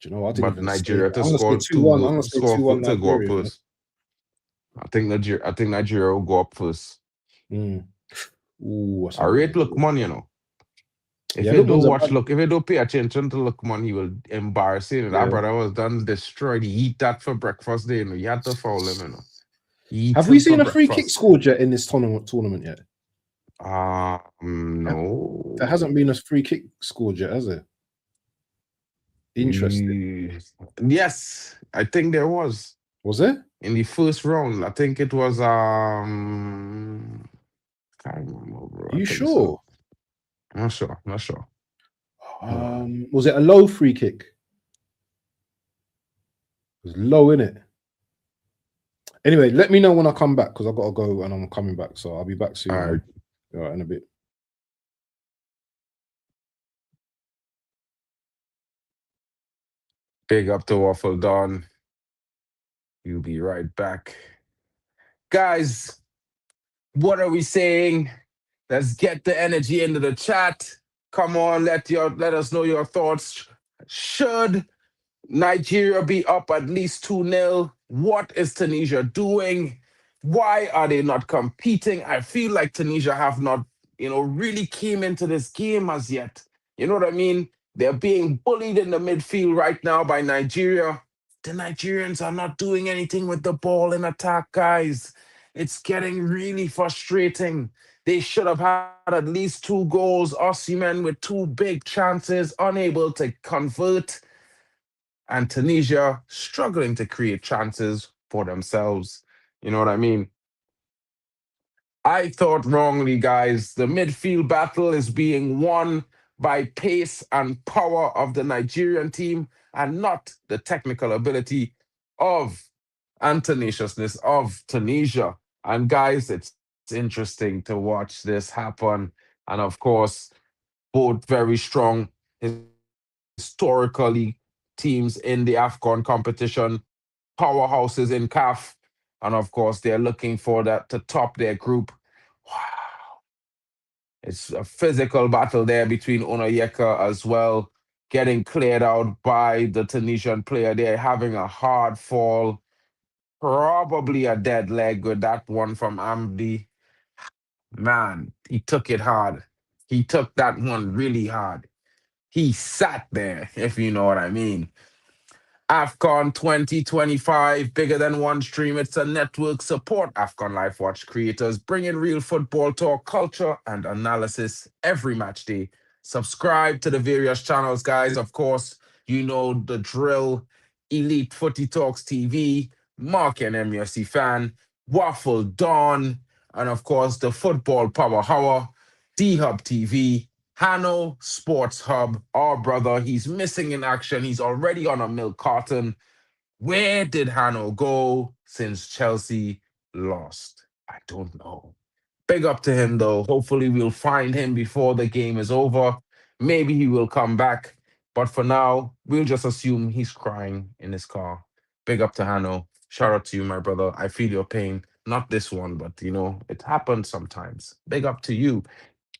do you know? I didn't But even say Nigeria that. to I'm gonna say score 2-1. I'm gonna say score 2-1 to go up Nigeria. first. I think Nigeria will go up first. Mm. Ooh, that's I a good rate ball. Lookman, you know. Yeah, Lookman's a bad. If you don't pay attention to Lookman, he will embarrass you. That Yeah. brother was done destroyed. He eat that for breakfast day, you know. You had to foul him, you know. He eat Have we him for seen a free kick breakfast. scored yet in this tournament yet? There No. hasn't been a free kick scored yet, has there? Interesting. Yes, I think there was. Was there? In the first round, I think it was can't remember, bro. I You think so. sure? Not sure. Not sure. Was it a low free kick? It was low, in it. Anyway, let me know when I come back because I gotta go and I'm coming back. So I'll be back soon. All right. All right, in a bit. Big up to Waffle Don. You'll be right back. Guys, what are we saying? Let's get the energy into the chat. Come on, let us know your thoughts. Should Nigeria be up at least 2-0? What is Tunisia doing? Why are they not competing? I feel like Tunisia have not, really came into this game as yet. You know what I mean? They're being bullied in the midfield right now by Nigeria. The Nigerians are not doing anything with the ball in attack, guys. It's getting really frustrating. They should have had at least 2 goals. Osimhen with 2 big chances, unable to convert, and Tunisia struggling to create chances for themselves. You know what I mean? I thought wrongly, guys. The midfield battle is being won by pace and power of the Nigerian team and not the technical ability of and tenaciousness of Tunisia. And guys, it's interesting to watch this happen. And of course, both very strong historically teams in the AFCON competition, powerhouses in CAF. And of course, they're looking for that to top their group. Wow. It's a physical battle there between Onayeka as well, getting cleared out by the Tunisian player. They're having a hard fall, probably a dead leg with that one from Amdi. Man, he took it hard. He took that one really hard. He sat there, if you know what I mean. AFCON 2025, bigger than one stream. It's a network. Support AFCON Live Watch creators, bringing real football talk, culture, and analysis every match day. Subscribe to the various channels, guys. Of course, you know the drill. Elite Footy Talks TV, Mark and MUFC fan, Waffle Dawn, and of course the Football Power Hour, D Hub TV, Hanno Sports Hub, our brother, he's missing in action. He's already on a milk carton. Where did Hanno go since Chelsea lost? I don't know. Big up to him, though. Hopefully, we'll find him before the game is over. Maybe he will come back. But for now, we'll just assume he's crying in his car. Big up to Hanno. Shout out to you, my brother. I feel your pain. Not this one, but it happens sometimes. Big up to you.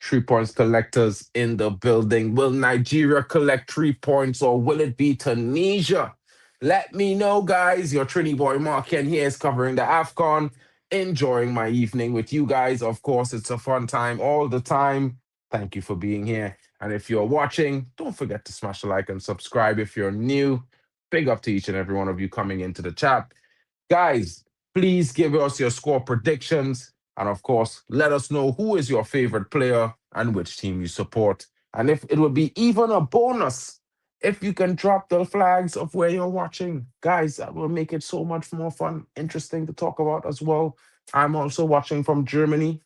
3 points collectors in the building. Will Nigeria collect 3 points or will it be Tunisia? Let me know, guys. Your Trini boy Mark Ken here is covering the AFCON. Enjoying my evening with you guys. Of course, it's a fun time all the time. Thank you for being here. And if you're watching, don't forget to smash the like and subscribe if you're new. Big up to each and every one of you coming into the chat. Guys, please give us your score predictions. And of course, let us know who is your favorite player and which team you support. And if it would be even a bonus if you can drop the flags of where you're watching. Guys, that will make it so much more fun, interesting to talk about as well. I'm also watching from Germany,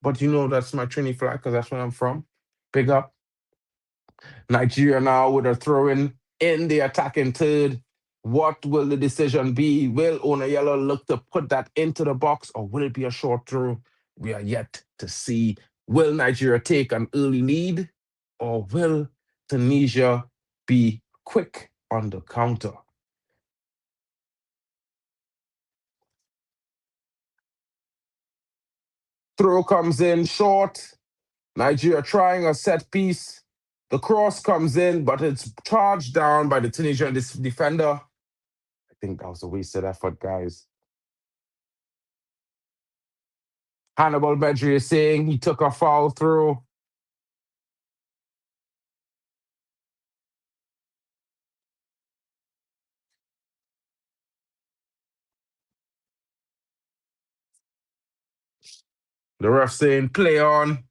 but that's my Trini flag because that's where I'm from. Big up. Nigeria now with a throw in the attacking third. What will the decision be? Will Onayela look to put that into the box or will it be a short throw? We are yet to see. Will Nigeria take an early lead or will Tunisia be quick on the counter? Throw comes in short. Nigeria trying a set piece. The cross comes in, but it's charged down by the Tunisian defender. I think that was a wasted effort, guys. Hannibal Bedri is saying he took a foul through. The ref saying play on.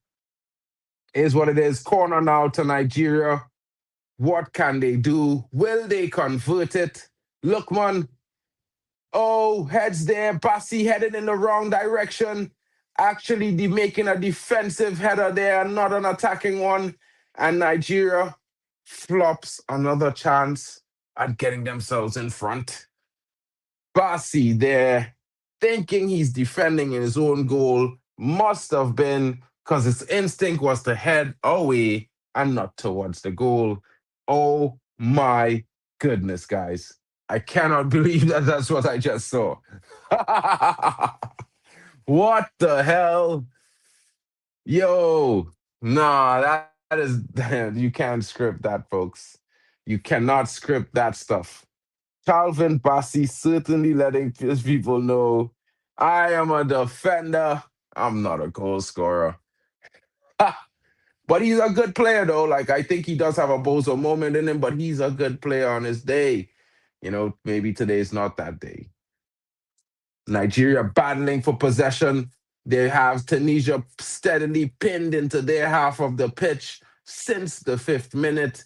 Is what it is. Corner now to Nigeria. What can they do? Will they convert it? Lookman. Oh, heads there. Bally headed in the wrong direction. Actually, making a defensive header there, not an attacking one. And Nigeria flops another chance at getting themselves in front. Bally there, thinking he's defending in his own goal, must have been because his instinct was to head away and not towards the goal. Oh my goodness, guys. I cannot believe that that's what I just saw. What the hell? Yo, nah, that is, you can't script that, folks. You cannot script that stuff. Calvin Bassey certainly letting his people know I am a defender. I'm not a goal scorer. But he's a good player, though. Like, I think he does have a bozo moment in him, but he's a good player on his day. Maybe today's not that day. Nigeria battling for possession. They have Tunisia steadily pinned into their half of the pitch since the 5th minute.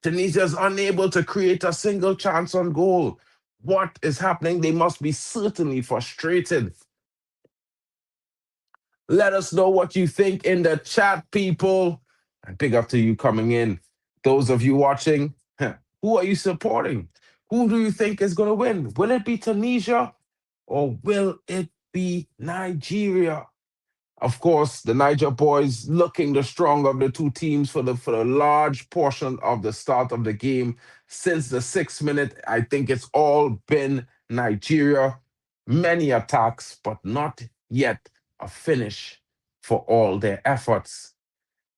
Tunisia's unable to create a single chance on goal. What is happening? They must be certainly frustrated. Let us know what you think in the chat, people. And big up to you coming in. Those of you watching, who are you supporting? Who do you think is going to win? Will it be Tunisia or will it be Nigeria? Of course, the Niger boys looking the stronger of the two teams for the large portion of the start of the game. Since the 6th minute, I think it's all been Nigeria. Many attacks, but not yet a finish for all their efforts.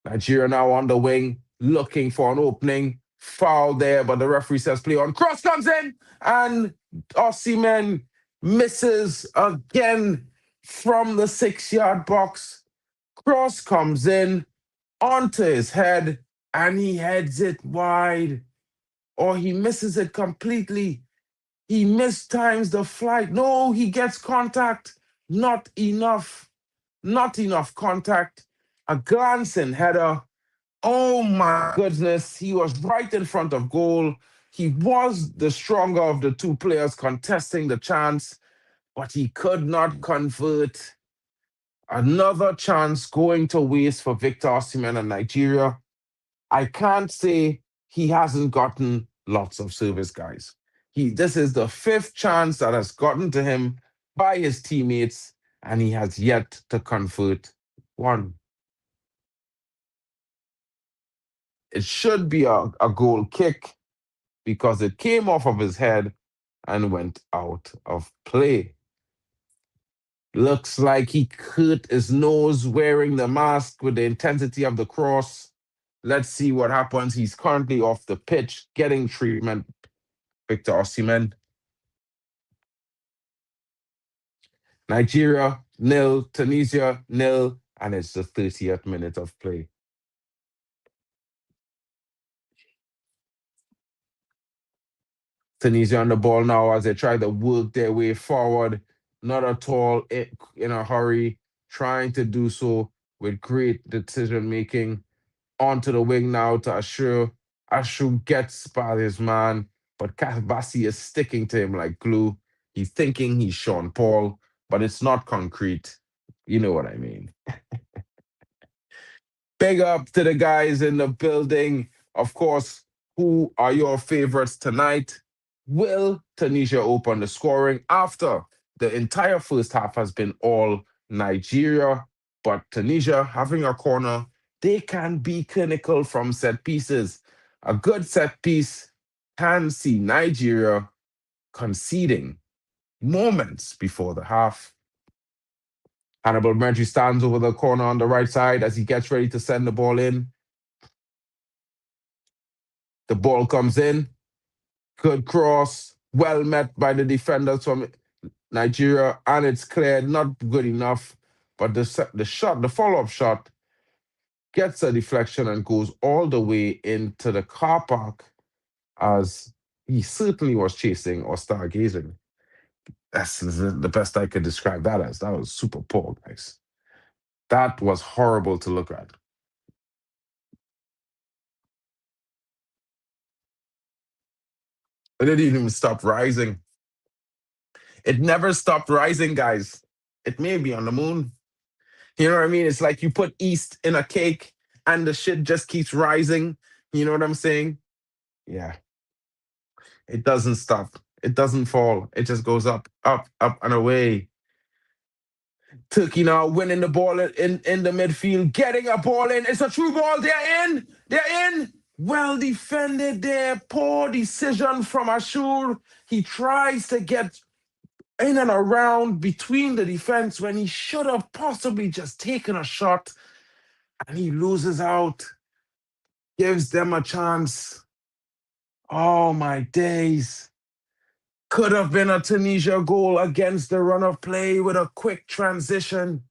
Nigeria now on the wing, looking for an opening. Foul there, but the referee says play on. Cross comes in, and Osimhen misses again from the 6-yard box. Cross comes in onto his head, and he heads it wide. Or he misses it completely. He mistimes the flight. No, he gets contact. Not enough. Not enough contact. A glancing header. Oh my goodness. He was right in front of goal. He was the stronger of the two players contesting the chance, but he could not convert. Another chance going to waste for Victor Osimhen and Nigeria. I can't say he hasn't gotten lots of service, guys. This is the 5th chance that has gotten to him by his teammates, and he has yet to convert one. It should be a goal kick because it came off of his head and went out of play. Looks like he hurt his nose wearing the mask with the intensity of the cross. Let's see what happens. He's currently off the pitch, getting treatment. Victor Osimhen. Nigeria, 0. Tunisia, 0. And it's the 30th minute of play. Tunisia on the ball now as they try to work their way forward. Not at all in a hurry, trying to do so with great decision-making. Onto the wing now to Ashu. Ashu gets by his man, but Bally is sticking to him like glue. He's thinking he's Sean Paul, but it's not concrete. You know what I mean. Big up to the guys in the building. Of course, who are your favorites tonight? Will Tunisia open the scoring after the entire first half has been all Nigeria? But Tunisia having a corner, they can be clinical from set pieces. A good set piece can see Nigeria conceding moments before the half. Hannibal Mergy stands over the corner on the right side as he gets ready to send the ball in. The ball comes in. Good cross. Well met by the defenders from Nigeria. And it's cleared. Not good enough. But the follow-up shot, gets a deflection and goes all the way into the car park as he certainly was chasing or stargazing. That's the best I could describe that as. That was super poor, guys. That was horrible to look at. It didn't even stop rising. It never stopped rising, guys. It may be on the moon. You know what I mean? It's like you put yeast in a cake and the shit just keeps rising. You know what I'm saying? Yeah. It doesn't stop. It doesn't fall. It just goes up, up, up, and away. Turkey now winning the ball in the midfield, getting a ball in. It's a true ball. They're in. They're in. Well defended there. Poor decision from Ashur. He tries to get in and around between the defense when he should have possibly just taken a shot, and he loses out. Gives them a chance. Oh, my days. Could have been a Tunisia goal against the run of play with a quick transition.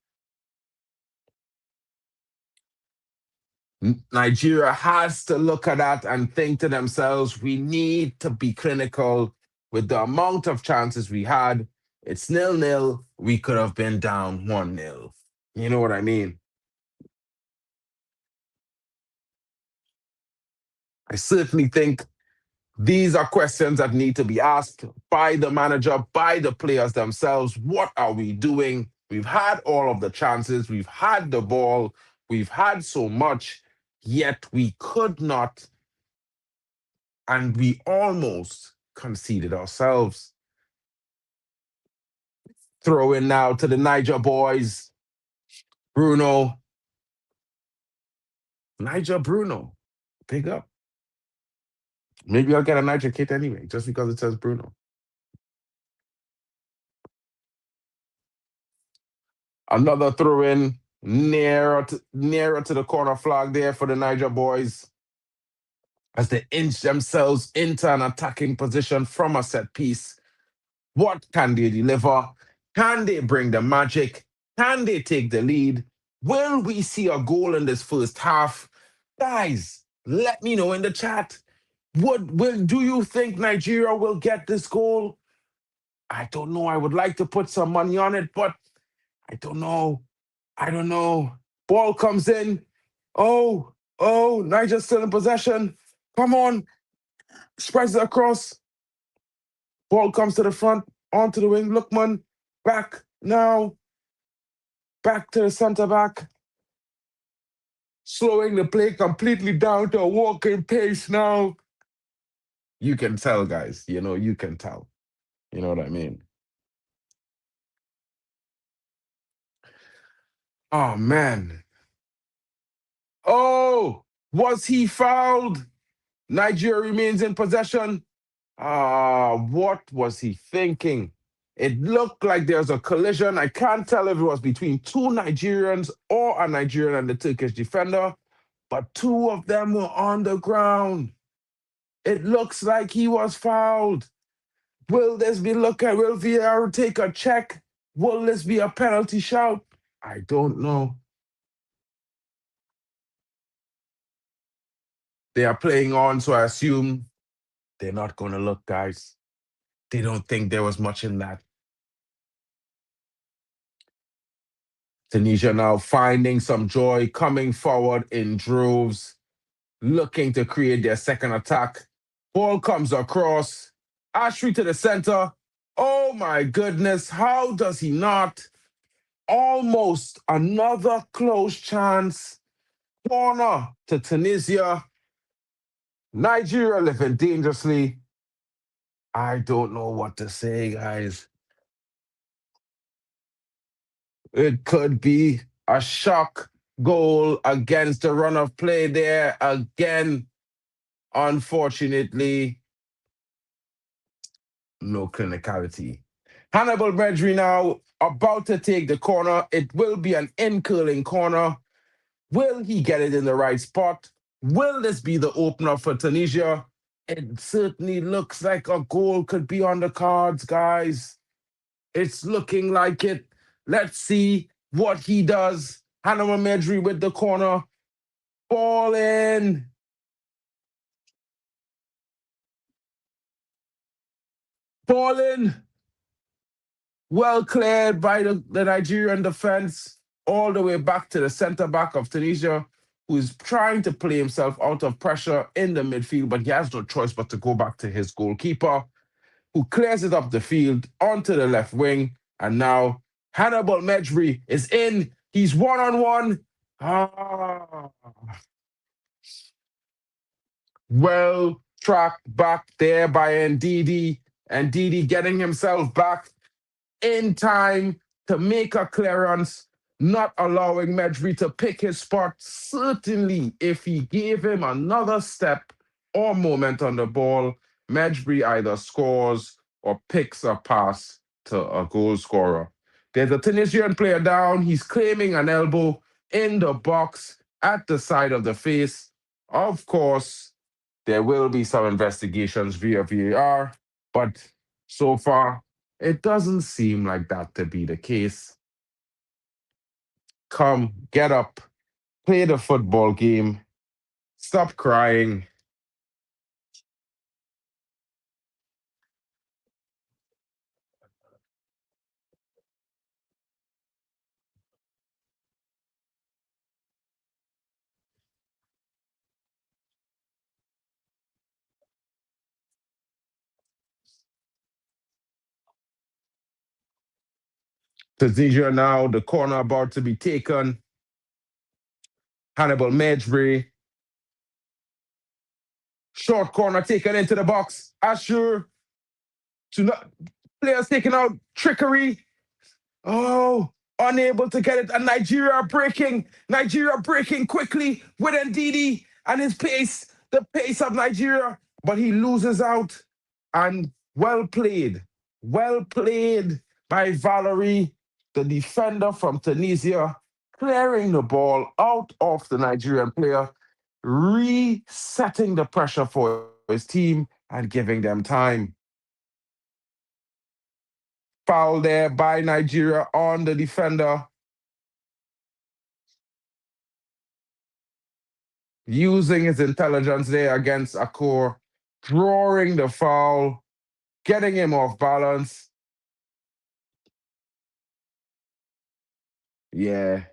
Nigeria has to look at that and think to themselves, we need to be clinical with the amount of chances we had. It's 0-0. We could have been down 1-0. You know what I mean? I certainly think these are questions that need to be asked by the manager, by the players themselves. What are we doing? We've had all of the chances. We've had the ball. We've had so much, yet we could not, and we almost conceded ourselves. Throw in now to the Niger boys. Bruno. Niger Bruno. Big up. Maybe I'll get a Niger kit anyway, just because it says Bruno. Another throw in nearer to the corner flag there for the Niger boys as they inch themselves into an attacking position from a set piece. What can they deliver? Can they bring the magic? Can they take the lead? Will we see a goal in this first half? Guys, let me know in the chat. Do you think Nigeria will get this goal? I don't know. I would like to put some money on it, but I don't know. I don't know. Ball comes in. Oh, Niger's still in possession. Come on. Spreads it across. Ball comes to the front, onto the wing. Lookman, back now. Back to the center back. Slowing the play completely down to a walking pace now. You can tell, guys. You can tell. You know what I mean? Oh, man. Oh, was he fouled? Nigeria remains in possession. What was he thinking? It looked like there's a collision. I can't tell if it was between two Nigerians or a Nigerian and the Turkish defender, but two of them were on the ground. It looks like he was fouled. Will this be looked at? Will VAR take a check? Will this be a penalty shout? I don't know. They are playing on, so I assume they're not going to look, guys. They don't think there was much in that. Tunisia now finding some joy, coming forward in droves, looking to create their second attack. Ball comes across. Ashri to the center. Oh my goodness, how does he not? Almost another close chance. Corner to Tunisia. Nigeria living dangerously. I don't know what to say, guys. It could be a shock goal against the run of play there again. Unfortunately, no clinicality. Hannibal Medri now about to take the corner. It will be an in-curling corner. Will he get it in the right spot? Will this be the opener for Tunisia? It certainly looks like a goal could be on the cards, guys. It's looking like it. Let's see what he does. Hannibal Medri with the corner. Ball in. Ball in. Well cleared by the Nigerian defense, all the way back to the center back of Tunisia, who is trying to play himself out of pressure in the midfield, but he has no choice but to go back to his goalkeeper, who clears it up the field onto the left wing. And now Hannibal Medri is in. He's one-on-one. Well tracked back there by Ndidi. Ndidi getting himself back in time to make a clearance, not allowing Medri to pick his spot. Certainly, if he gave him another step or moment on the ball, Medri either scores or picks a pass to a goal scorer. There's a Tunisian player down. He's claiming an elbow in the box at the side of the face. Of course, there will be some investigations via VAR, but so far, it doesn't seem like that to be the case. Come, get up, play the football game, stop crying. Tunisia now, the corner about to be taken. Hannibal Mejbri. Short corner taken into the box. Ashur. Players taking out trickery. Oh, unable to get it. And Nigeria breaking quickly with Ndidi and his pace, the pace of Nigeria. But he loses out. And well played by Valerie, the defender from Tunisia, clearing the ball out of the Nigerian player, resetting the pressure for his team and giving them time. Foul there by Nigeria on the defender. Using his intelligence there against Akor, drawing the foul, getting him off balance. Yeah,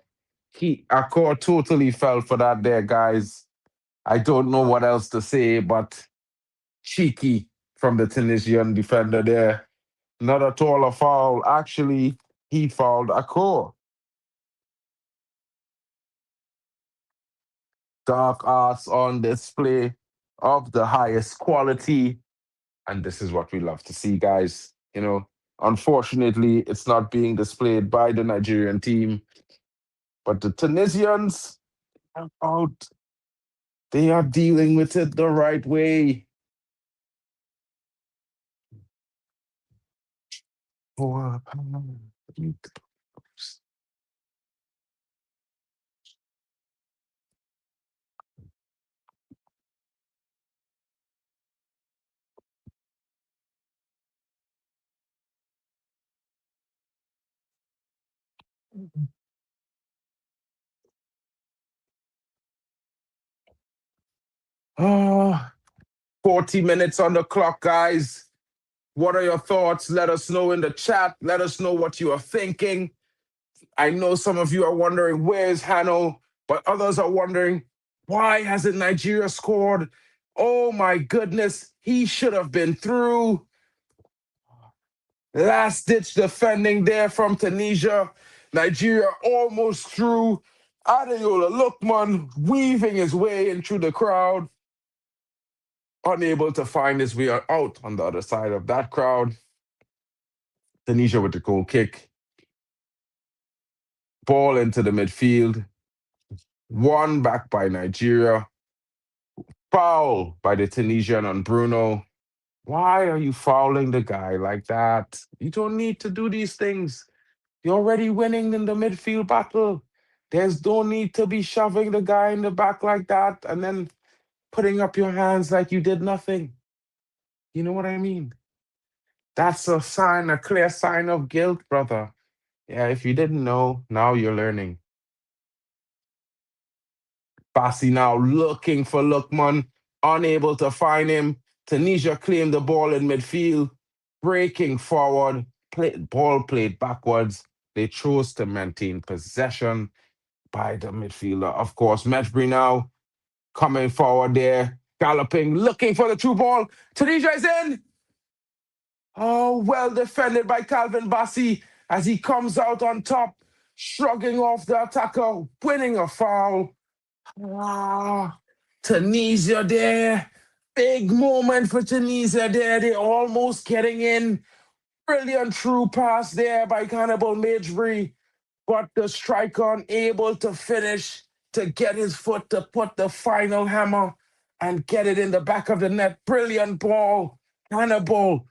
Akor totally fell for that there, guys. I don't know what else to say, but cheeky from the Tunisian defender there. Not at all a foul. Actually, he fouled Akor. Dark arts on display of the highest quality. And this is what we love to see, guys. Unfortunately, it's not being displayed by the Nigerian team. But the Tunisians are out. They are dealing with it the right way. Oh, 40 minutes on the clock, guys. What are your thoughts? Let us know in the chat. Let us know what you are thinking. I know some of you are wondering, where's Hanno? But others are wondering, why hasn't Nigeria scored? Oh my goodness, he should have been through. Last-ditch defending there from Tunisia. Nigeria almost through. Adeola Lookman weaving his way in through the crowd. Unable to find his way out on the other side of that crowd. Tunisia with the goal kick. Ball into the midfield. Won back by Nigeria. Foul by the Tunisian on Bruno. Why are you fouling the guy like that? You don't need to do these things. You're already winning in the midfield battle. There's no need to be shoving the guy in the back like that and then putting up your hands like you did nothing. You know what I mean? That's a clear sign of guilt, brother. Yeah, if you didn't know, now you're learning. Bally now looking for Lookman, unable to find him. Tunisia claimed the ball in midfield, breaking forward, ball played backwards. They chose to maintain possession by the midfielder. Of course, Mejbri now coming forward there, galloping, looking for the true ball. Tunisia is in. Oh, well defended by Calvin Bally as he comes out on top, shrugging off the attacker, winning a foul. Tunisia there. Big moment for Tunisia there. They're almost getting in. Brilliant true pass there by Hannibal Mejbri. But the striker unable to finish, to get his foot to put the final hammer and get it in the back of the net. Brilliant ball. Hannibal,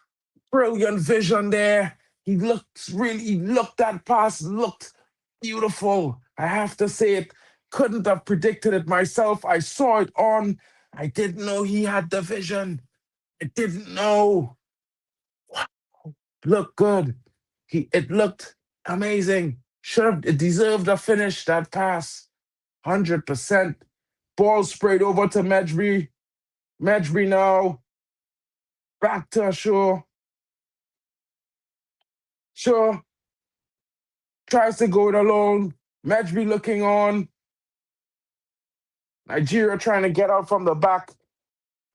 brilliant vision there. That pass looked beautiful. I have to say it. Couldn't have predicted it myself. I saw it on. I didn't know he had the vision. I didn't know. Wow. Looked good. It looked amazing. It deserved a finish, that pass. 100%. Ball sprayed over to Mejbri. Mejbri now. Back to Ashur. Sure. Tries to go it alone. Mejbri looking on. Nigeria trying to get out from the back.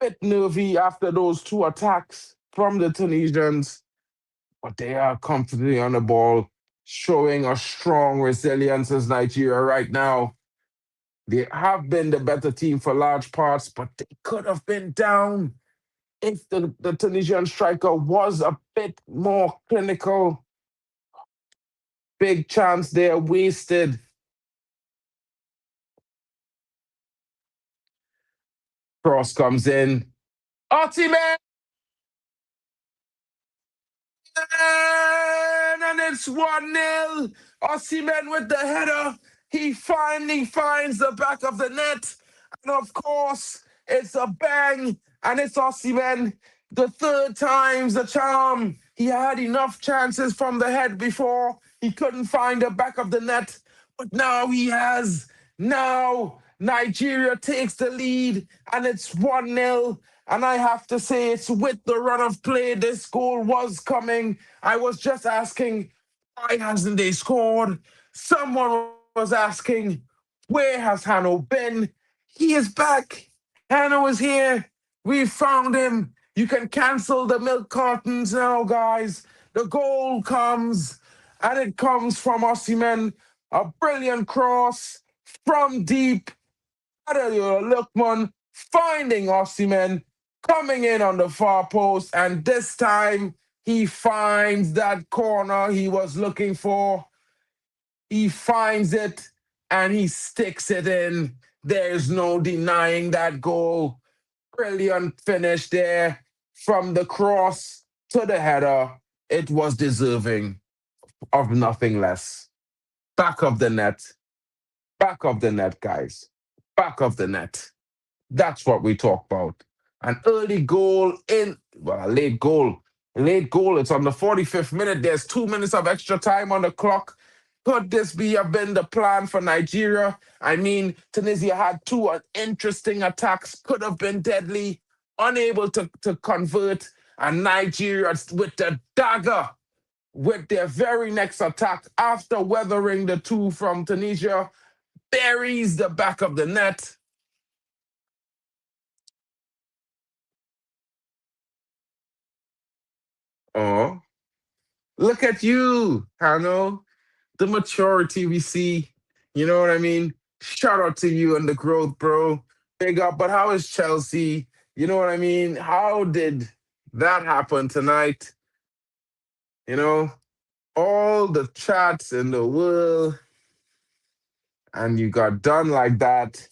Bit nervy after those two attacks from the Tunisians. But they are comfortably on the ball. showing a strong resilience as Nigeria right now. They have been the better team for large parts, but they could have been down if the Tunisian striker was a bit more clinical. Big chance there wasted. Cross comes in. Osimhen! And it's 1-0. Osimhen with the header. He finally finds the back of the net. And of course, it's a bang. And it's Osimhen. The third time's the charm. He had enough chances from the head before. He couldn't find the back of the net. But now he has. Now Nigeria takes the lead. And it's 1-0. And I have to say, it's with the run of play, this goal was coming. I was just asking, why hasn't they scored? Someone was asking, where has Hanno been? He is back. Hanno is here. We found him. You can cancel the milk cartons now, guys. The goal comes, and it comes from Osimhen. A brilliant cross from deep. Lookman finding Osimhen, coming in on the far post, and this time he finds that corner he was looking for. He finds it and he sticks it in. There's no denying that goal. Brilliant finish there from the cross to the header. It was deserving of nothing less. Back of the net. Back of the net, guys. Back of the net. That's what we talk about. An early goal a late goal. Late goal, it's on the 45th minute. There's 2 minutes of extra time on the clock. Could this have been the plan for Nigeria? I mean, Tunisia had two interesting attacks, could have been deadly, unable to convert. And Nigeria, with the dagger, with their very next attack, after weathering the two from Tunisia, buries the back of the net. Oh, look at you, Hanno. The maturity we see. You know what I mean? Shout out to you and the growth, bro. Big up. But how is Chelsea? You know what I mean? How did that happen tonight? You know, all the chats in the world, and you got done like that.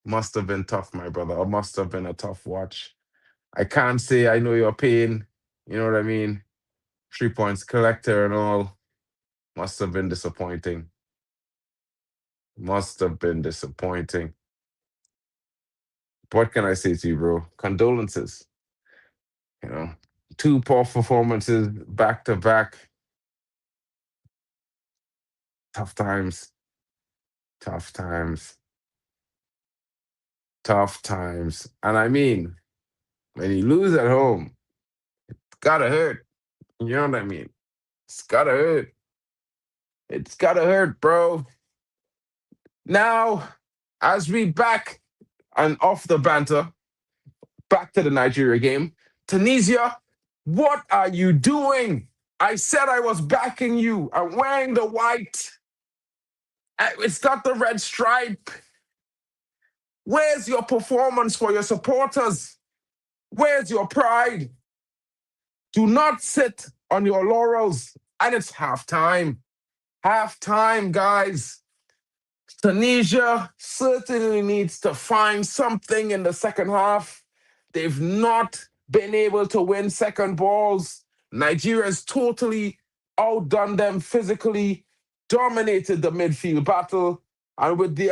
Must have been tough, my brother. It must have been a tough watch. I can't say I know your pain. You know what I mean? 3 points collector and all. Must have been disappointing. Must have been disappointing. What can I say to you, bro? Condolences. You know, 2 poor performances back to back. Tough times. Tough times. Tough times. And I mean, when you lose at home, it's gotta hurt. You know what I mean? It's gotta hurt. It's gotta hurt, bro. Now, as we back and off the banter, back to the Nigeria game. Tunisia, what are you doing? I said I was backing you. I'm wearing the white. It's got the red stripe. Where's your performance for your supporters? Where's your pride? Do not sit on your laurels. And it's halftime. Halftime, guys. Tunisia certainly needs to find something in the second half. They've not been able to win second balls. Nigeria's totally outdone them physically, dominated the midfield battle, and with the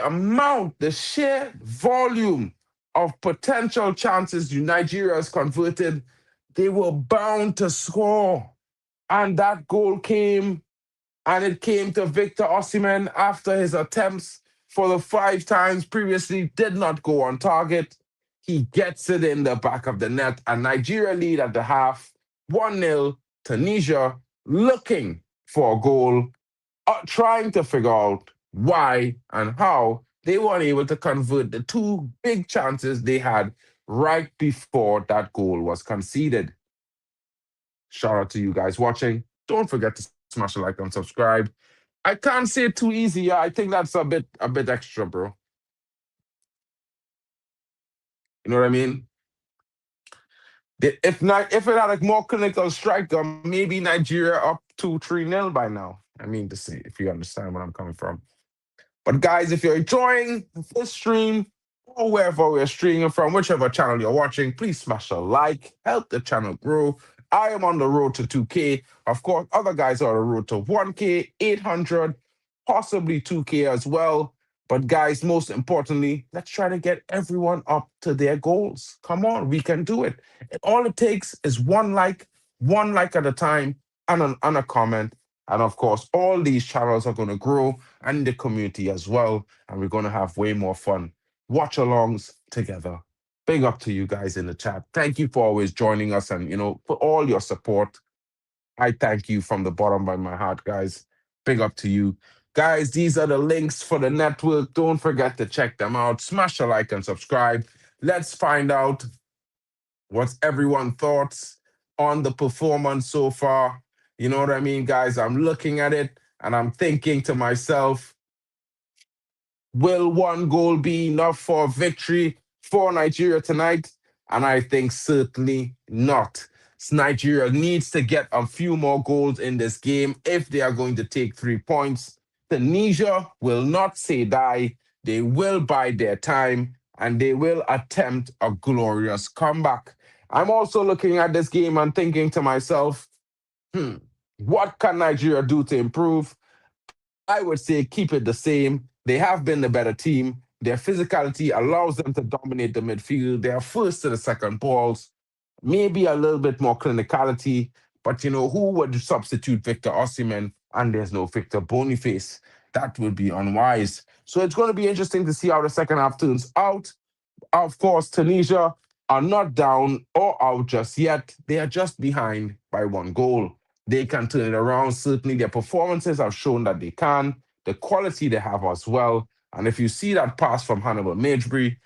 amount, the sheer volume of potential chances Nigeria has converted, they were bound to score. And that goal came, and it came to Victor Osimhen after his attempts for the 5 times previously did not go on target. He gets it in the back of the net, and Nigeria lead at the half, 1-0. Tunisia looking for a goal, trying to figure out why and how they weren't able to convert the 2 big chances they had right before that goal was conceded. Shout out to you guys watching. Don't forget to smash a like and subscribe. I can't say it too easy. Yeah, I think that's a bit extra, bro. You know what I mean? If not, if it had a more clinical striker, maybe Nigeria up 2-3-0 by now. I mean to say, if you understand where I'm coming from. But guys, if you're enjoying this stream or wherever we're streaming from, whichever channel you're watching, please smash a like, help the channel grow. I am on the road to 2K. Of course, other guys are on the road to 1K, 800, possibly 2K as well. But guys, most importantly, let's try to get everyone up to their goals. Come on, we can do it. All it takes is one like at a time, and a comment. And of course, all these channels are going to grow and the community as well. And we're going to have way more fun. Watch alongs together. Big up to you guys in the chat. Thank you for always joining us and, for all your support. I thank you from the bottom of my heart, guys. Big up to you. Guys, these are the links for the network. Don't forget to check them out. Smash a like and subscribe. Let's find out what's everyone's thoughts on the performance so far. You know what I mean, guys? I'm looking at it and I'm thinking to myself, will one goal be enough for victory for Nigeria tonight? And I think certainly not. Nigeria needs to get a few more goals in this game if they are going to take 3 points. Tunisia will not say die. They will bide their time and they will attempt a glorious comeback. I'm also looking at this game and thinking to myself, what can Nigeria do to improve? I would say keep it the same. They have been the better team. Their physicality allows them to dominate the midfield. They are first to the second balls. Maybe a little bit more clinicality, but who would substitute Victor Osimhen and there's no Victor Boniface? That would be unwise. So it's going to be interesting to see how the second half turns out. Of course, Tunisia are not down or out just yet. They are just behind by 1 goal. They can turn it around. Certainly, their performances have shown that they can. The quality they have as well. And if you see that pass from Hannibal Majbury,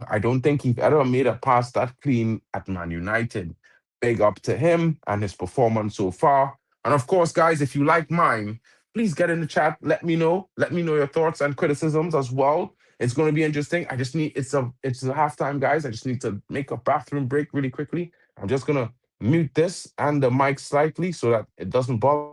I don't think he's ever made a pass that clean at Man United. Big up to him and his performance so far. And of course, guys, if you like mine, please get in the chat. Let me know. Let me know your thoughts and criticisms as well. It's going to be interesting. I just need it's a halftime, guys. I just need to make a bathroom break really quickly. I'm just gonna mute this and the mic slightly so that it doesn't bother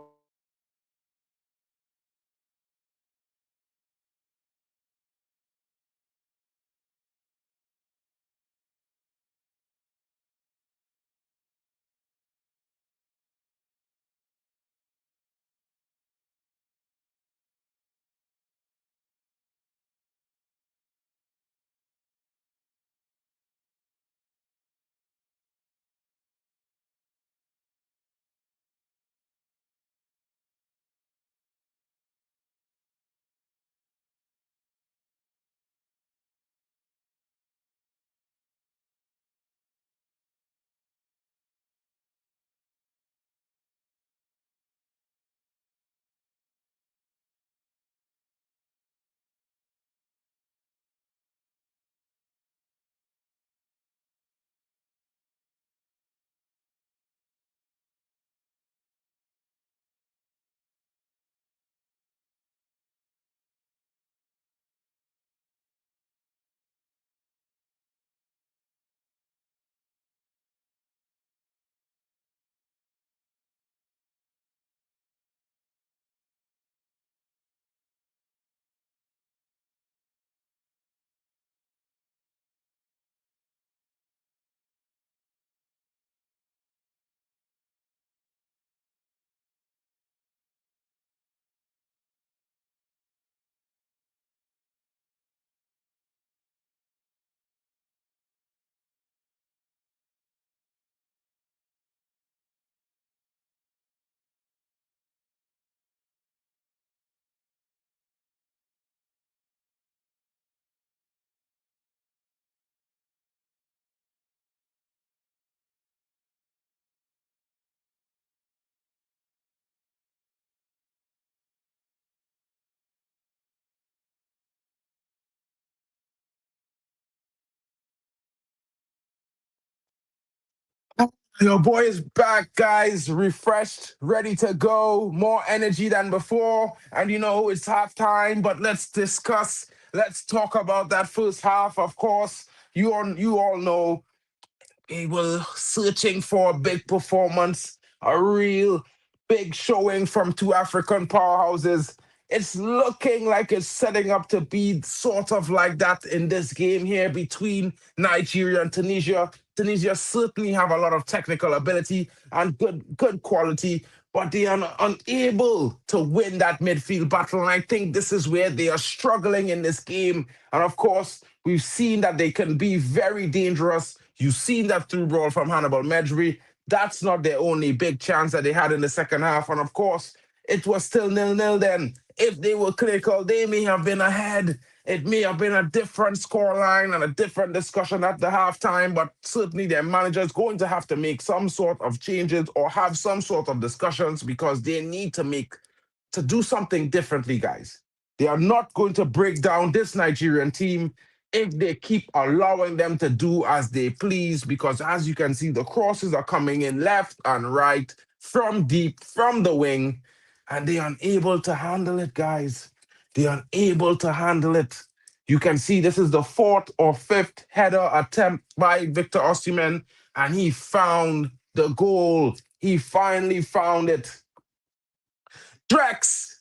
Your boy is back, guys, refreshed, ready to go, more energy than before. And it's halftime, but let's talk about that first half, of course. You all know we were searching for a big performance, a real big showing from two African powerhouses. It's looking like it's setting up to be sort of like that in this game here between Nigeria and Tunisia. Tunisia certainly have a lot of technical ability and good quality, but they are unable to win that midfield battle. And I think this is where they are struggling in this game. And of course, we've seen that they can be very dangerous. You've seen that through ball from Hannibal Medri. That's not their only big chance that they had in the second half. And of course, it was still 0-0 then. If they were clinical, they may have been ahead. It may have been a different scoreline and a different discussion at the halftime, but certainly their manager is going to have to make some sort of changes or have some sort of discussions because they need to do something differently, guys. They are not going to break down this Nigerian team if they keep allowing them to do as they please, because as you can see, the crosses are coming in left and right from deep, from the wing, and they are unable to handle it, guys. They are unable to handle it. You can see this is the fourth or fifth header attempt by Victor Osimhen, and he found the goal. He finally found it. Drex,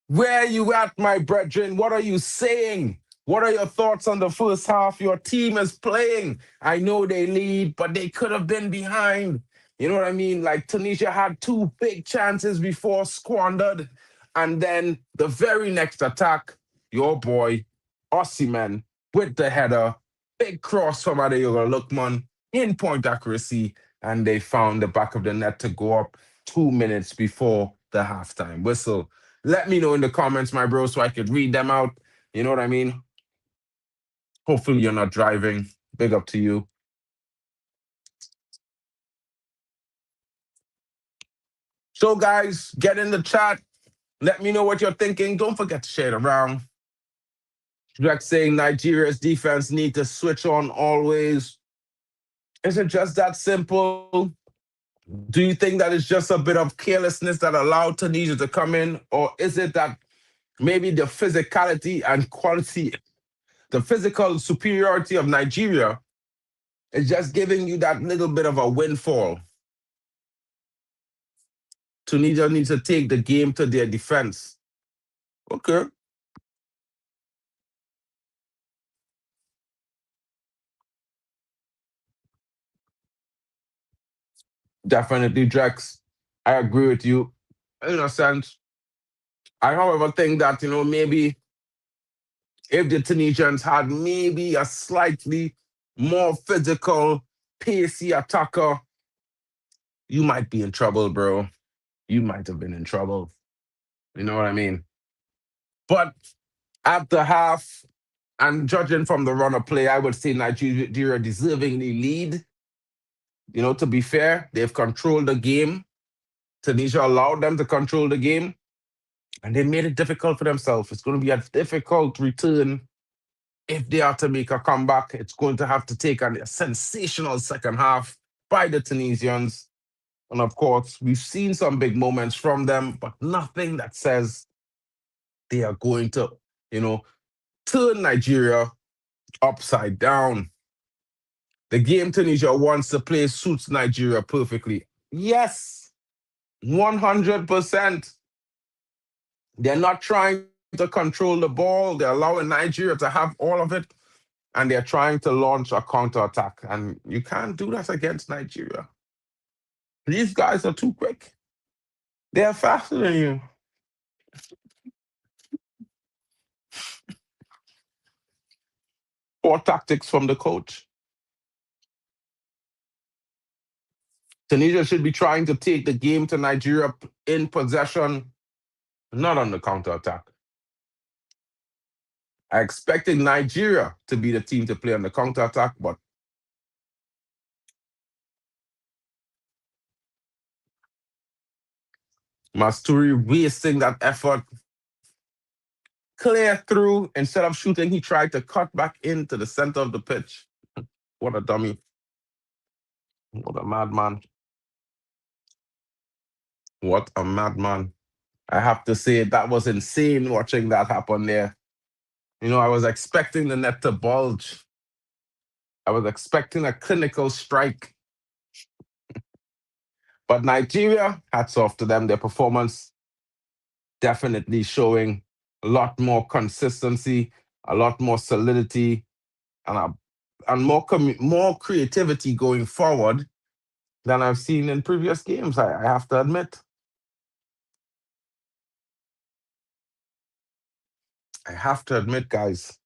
where you at, my brethren? What are you saying? What are your thoughts on the first half? Your team is playing. I know they lead, but they could have been behind. You know what I mean? Like Tunisia had two big chances before squandered. And then the very next attack, your boy, Osimhen, with the header, big cross from Adeyola Lookman, in point accuracy, and they found the back of the net to go up 2 minutes before the halftime whistle. Let me know in the comments, my bro, so I could read them out. You know what I mean? Hopefully you're not driving. Big up to you. So, guys, get in the chat. Let me know what you're thinking. Don't forget to share it around. Drex saying Nigeria's defense need to switch on always. Is it just that simple? Do you think that it's just a bit of carelessness that allowed Tunisia to come in? Or is it that maybe the physicality and quality, the physical superiority of Nigeria is just giving you that little bit of a windfall? Tunisia needs to take the game to their defense. Okay. Definitely, Drex. I agree with you in a sense. I, however, think that, maybe if the Tunisians had maybe a slightly more physical, pacey attacker, you might be in trouble, bro. You might have been in trouble. You know what I mean? But at the half, and judging from the run of play, I would say Nigeria deservingly lead. To be fair, they've controlled the game. Tunisia allowed them to control the game, and they made it difficult for themselves. It's going to be a difficult return if they are to make a comeback. It's going to have to take a sensational second half by the Tunisians. And of course, we've seen some big moments from them, but nothing that says they are going to, turn Nigeria upside down. The game Tunisia wants to play suits Nigeria perfectly. Yes, 100%. They're not trying to control the ball. They're allowing Nigeria to have all of it, and they're trying to launch a counterattack. And you can't do that against Nigeria. These guys are too quick. They're faster than you. Poor tactics from the coach. Tunisia should be trying to take the game to Nigeria in possession, not on the counterattack. I expected Nigeria to be the team to play on the counterattack, but Masturi wasting that effort. Clear through. Instead of shooting, he tried to cut back into the center of the pitch. What a dummy. What a madman. What a madman. I have to say, that was insane watching that happen there. I was expecting the net to bulge. I was expecting a clinical strike. But Nigeria, hats off to them. Their performance definitely showing a lot more consistency, a lot more solidity, and more creativity going forward than I've seen in previous games, I have to admit. I have to admit, guys.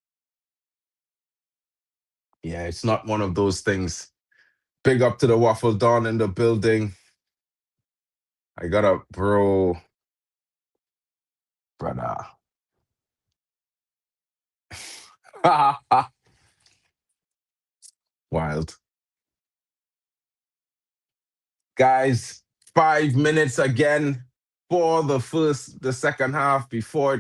Yeah, it's not one of those things. Big up to the Waffle Don in the building. I got a brother. Wild. Guys, 5 minutes again for the second half before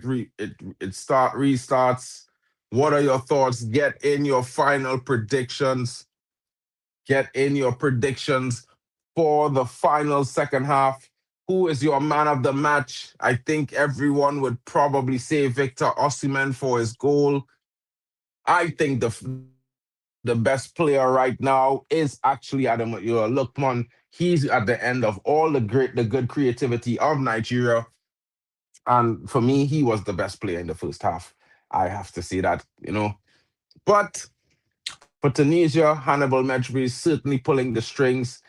restarts. What are your thoughts? Get in your final predictions. Get in your predictions for the final second half. Who is your man of the match? I think everyone would probably say Victor Osimhen for his goal. I think the best player right now is actually Admiral Lookman. He's at the end of all the good creativity of Nigeria. And for me, he was the best player in the first half. I have to say that. But for Tunisia, Hannibal Mejbri is certainly pulling the strings.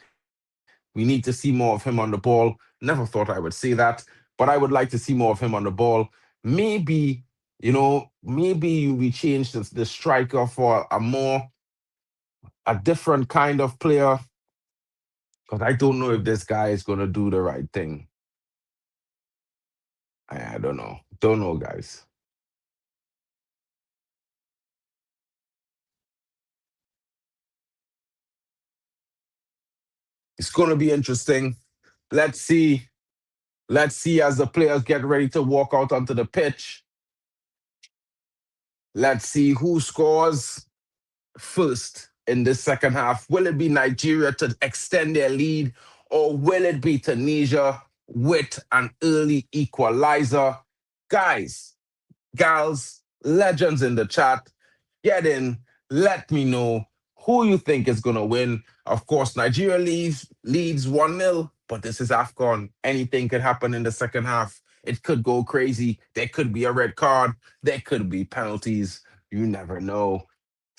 We need to see more of him on the ball. Never thought I would say that, but I would like to see more of him on the ball. Maybe we change the striker for a different kind of player, because I don't know if this guy is going to do the right thing. I don't know. Don't know, guys. It's going to be interesting. Let's see. Let's see as the players get ready to walk out onto the pitch. Let's see who scores first in this second half. Will it be Nigeria to extend their lead, or will it be Tunisia with an early equalizer? Guys, gals, legends in the chat, get in. Let me know who you think is going to win. Of course, Nigeria leads 1-0, but this is AFCON. Anything could happen in the second half. It could go crazy. There could be a red card. There could be penalties. You never know.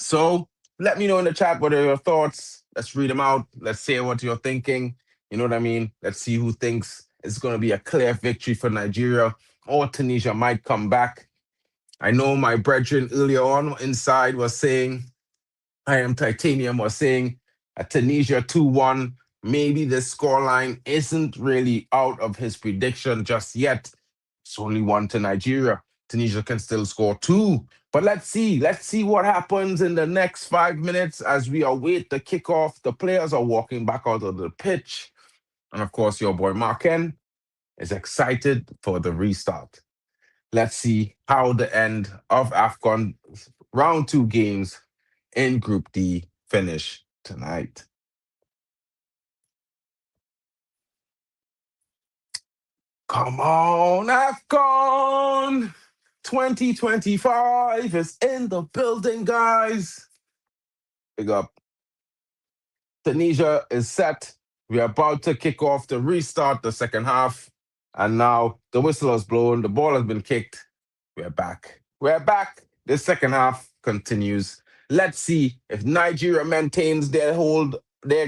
So let me know in the chat what are your thoughts. Let's read them out. Let's say what you're thinking. You know what I mean? Let's see who thinks it's going to be a clear victory for Nigeria, or Tunisia might come back. I know my brethren earlier on inside was saying, I am Titanium was saying, Tunisia 2-1. Maybe the scoreline isn't really out of his prediction just yet. It's only 1 to Nigeria. Tunisia can still score 2. But let's see. Let's see what happens in the next 5 minutes as we await the kickoff. The players are walking back out of the pitch. And of course, your boy Marken is excited for the restart. Let's see how the end of AFCON round 2 games in Group D finish tonight. Come on, AFCON 2025 is in the building, guys. Big up. Tunisia is set. We're about to kick off to restart the second half. And now the whistle has blown. The ball has been kicked. We're back. We're back. The second half continues. Let's see if Nigeria maintains their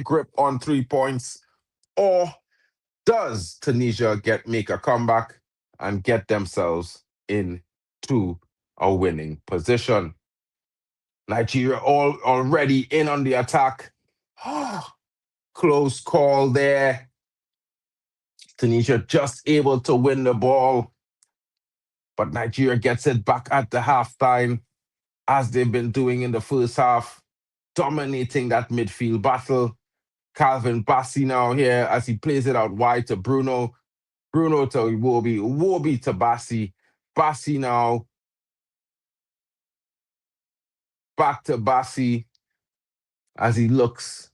grip on 3 points, or does Tunisia make a comeback and get themselves into a winning position. Nigeria already in on the attack. Close call there. Tunisia just able to win the ball, but Nigeria gets it back at the halftime, as they've been doing in the first half, dominating that midfield battle. Calvin Bassi now here as he plays it out wide to Bruno. Bruno to Iwobi. Iwobi to Bassi. Bassi now back to Bassi as he looks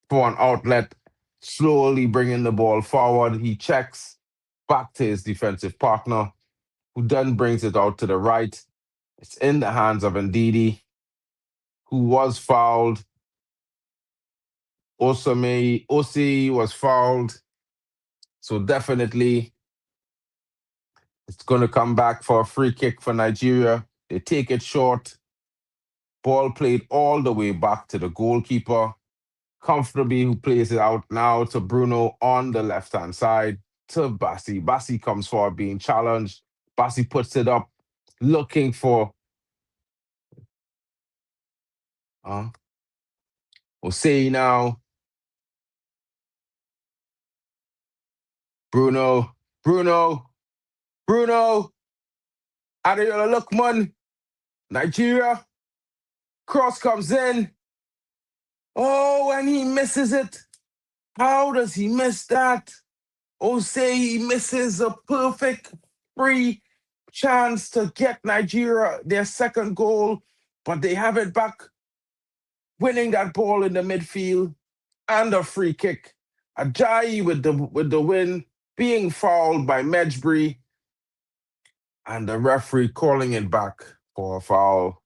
for an outlet, slowly bringing the ball forward. He checks back to his defensive partner, who then brings it out to the right. It's in the hands of Ndidi, who was fouled. Osi was fouled. So definitely it's going to come back for a free kick for Nigeria. They take it short. Ball played all the way back to the goalkeeper, comfortably, who plays it out now to Bruno on the left-hand side to Bassi. Bassi comes forward being challenged. Bassi puts it up, looking for Osei now. Bruno. Admiral Lookman. Nigeria. Cross comes in. Oh, and he misses it. How does he miss that? Osei misses a perfect free chance to get Nigeria their second goal, but they have it back, winning that ball in the midfield and a free kick. Ajayi with the win, being fouled by Medjbury, and the referee calling it back for a foul.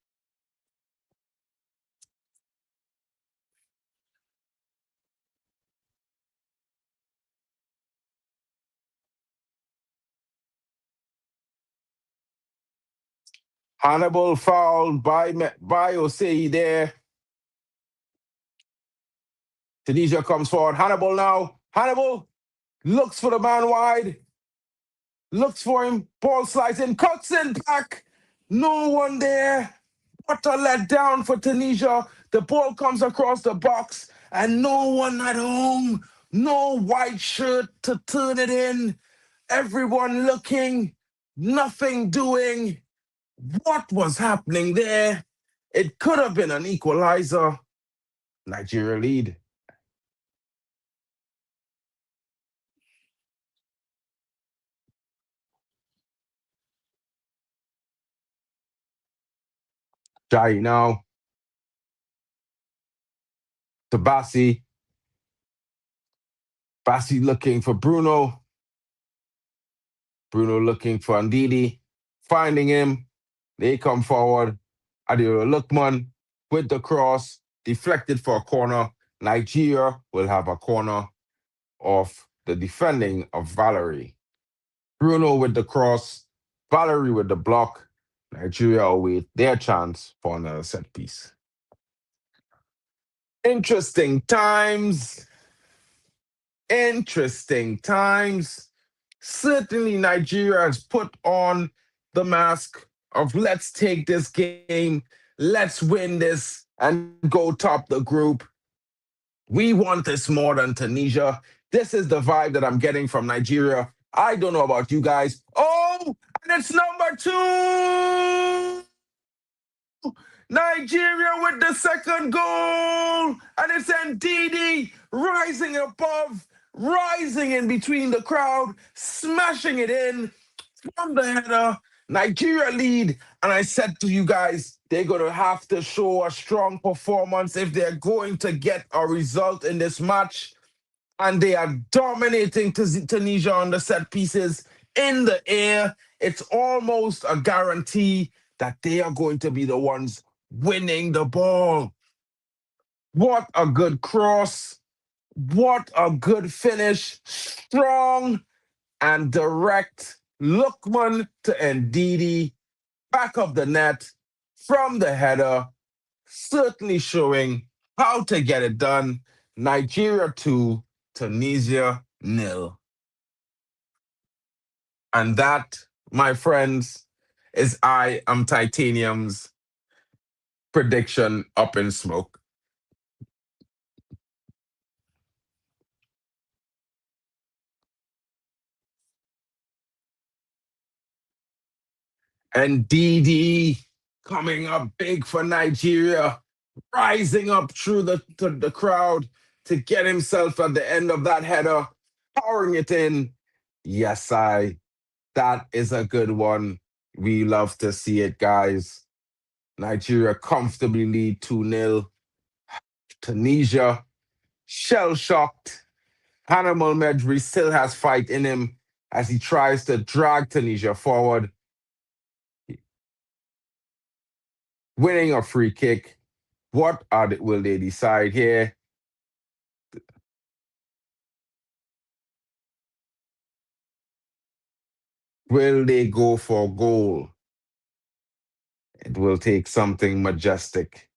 Hannibal fouled by Osei there. Tunisia comes forward. Hannibal now. Hannibal looks for the man wide. Looks for him. Ball slides in. Cuts in back. No one there. What a letdown for Tunisia. The ball comes across the box and no one at home. No white shirt to turn it in. Everyone looking. Nothing doing. What was happening there? It could have been an equalizer. Nigeria lead. Jai now. To Bassi. Bassi looking for Bruno. Bruno looking for Ndidi. Finding him. They come forward. Admiral Lookman with the cross. Deflected for a corner. Nigeria will have a corner off the defending of Valerie. Bruno with the cross. Valerie with the block. Nigeria await their chance for another set piece. Interesting times. Certainly, Nigeria has put on the mask of let's take this game, let's win this, and go top the group. We want this more than Tunisia. This is the vibe that I'm getting from Nigeria. I don't know about you guys. Oh, and it's number 2. Nigeria with the second goal. And it's Ndidi rising above, rising in between the crowd, smashing it in from the header. Nigeria lead. And I said to you guys, they're going to have to show a strong performance if they're going to get a result in this match. And they are dominating Tunisia on the set pieces in the air. It's almost a guarantee that they are going to be the ones winning the ball. What a good cross. What a good finish. Strong and direct. Lookman to Ndidi. Back of the net from the header. Certainly showing how to get it done. Nigeria 2, Tunisia 0. And that, my friends, is I Am Titanium's prediction up in smoke. And DD coming up big for Nigeria, rising up through the crowd to get himself at the end of that header, powering it in. Yes, that is a good one. We love to see it, guys. Nigeria comfortably lead 2-0. Tunisia Shell-shocked, Hannibal Medri still has fight in him as he tries to drag Tunisia forward, winning a free kick. Will they decide here? Will they go for goal? It will take something majestic.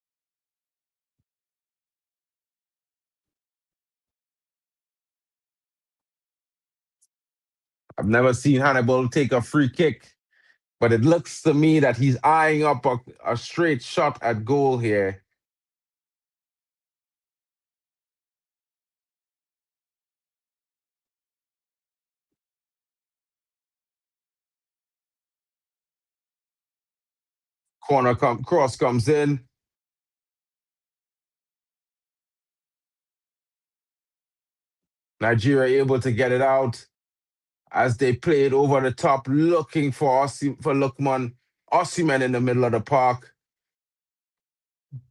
I've never seen Hannibal take a free kick, but it looks to me that he's eyeing up a straight shot at goal here. Cross comes in. Nigeria able to get it out as they played over the top, looking for Lookman. Osimhen in the middle of the park.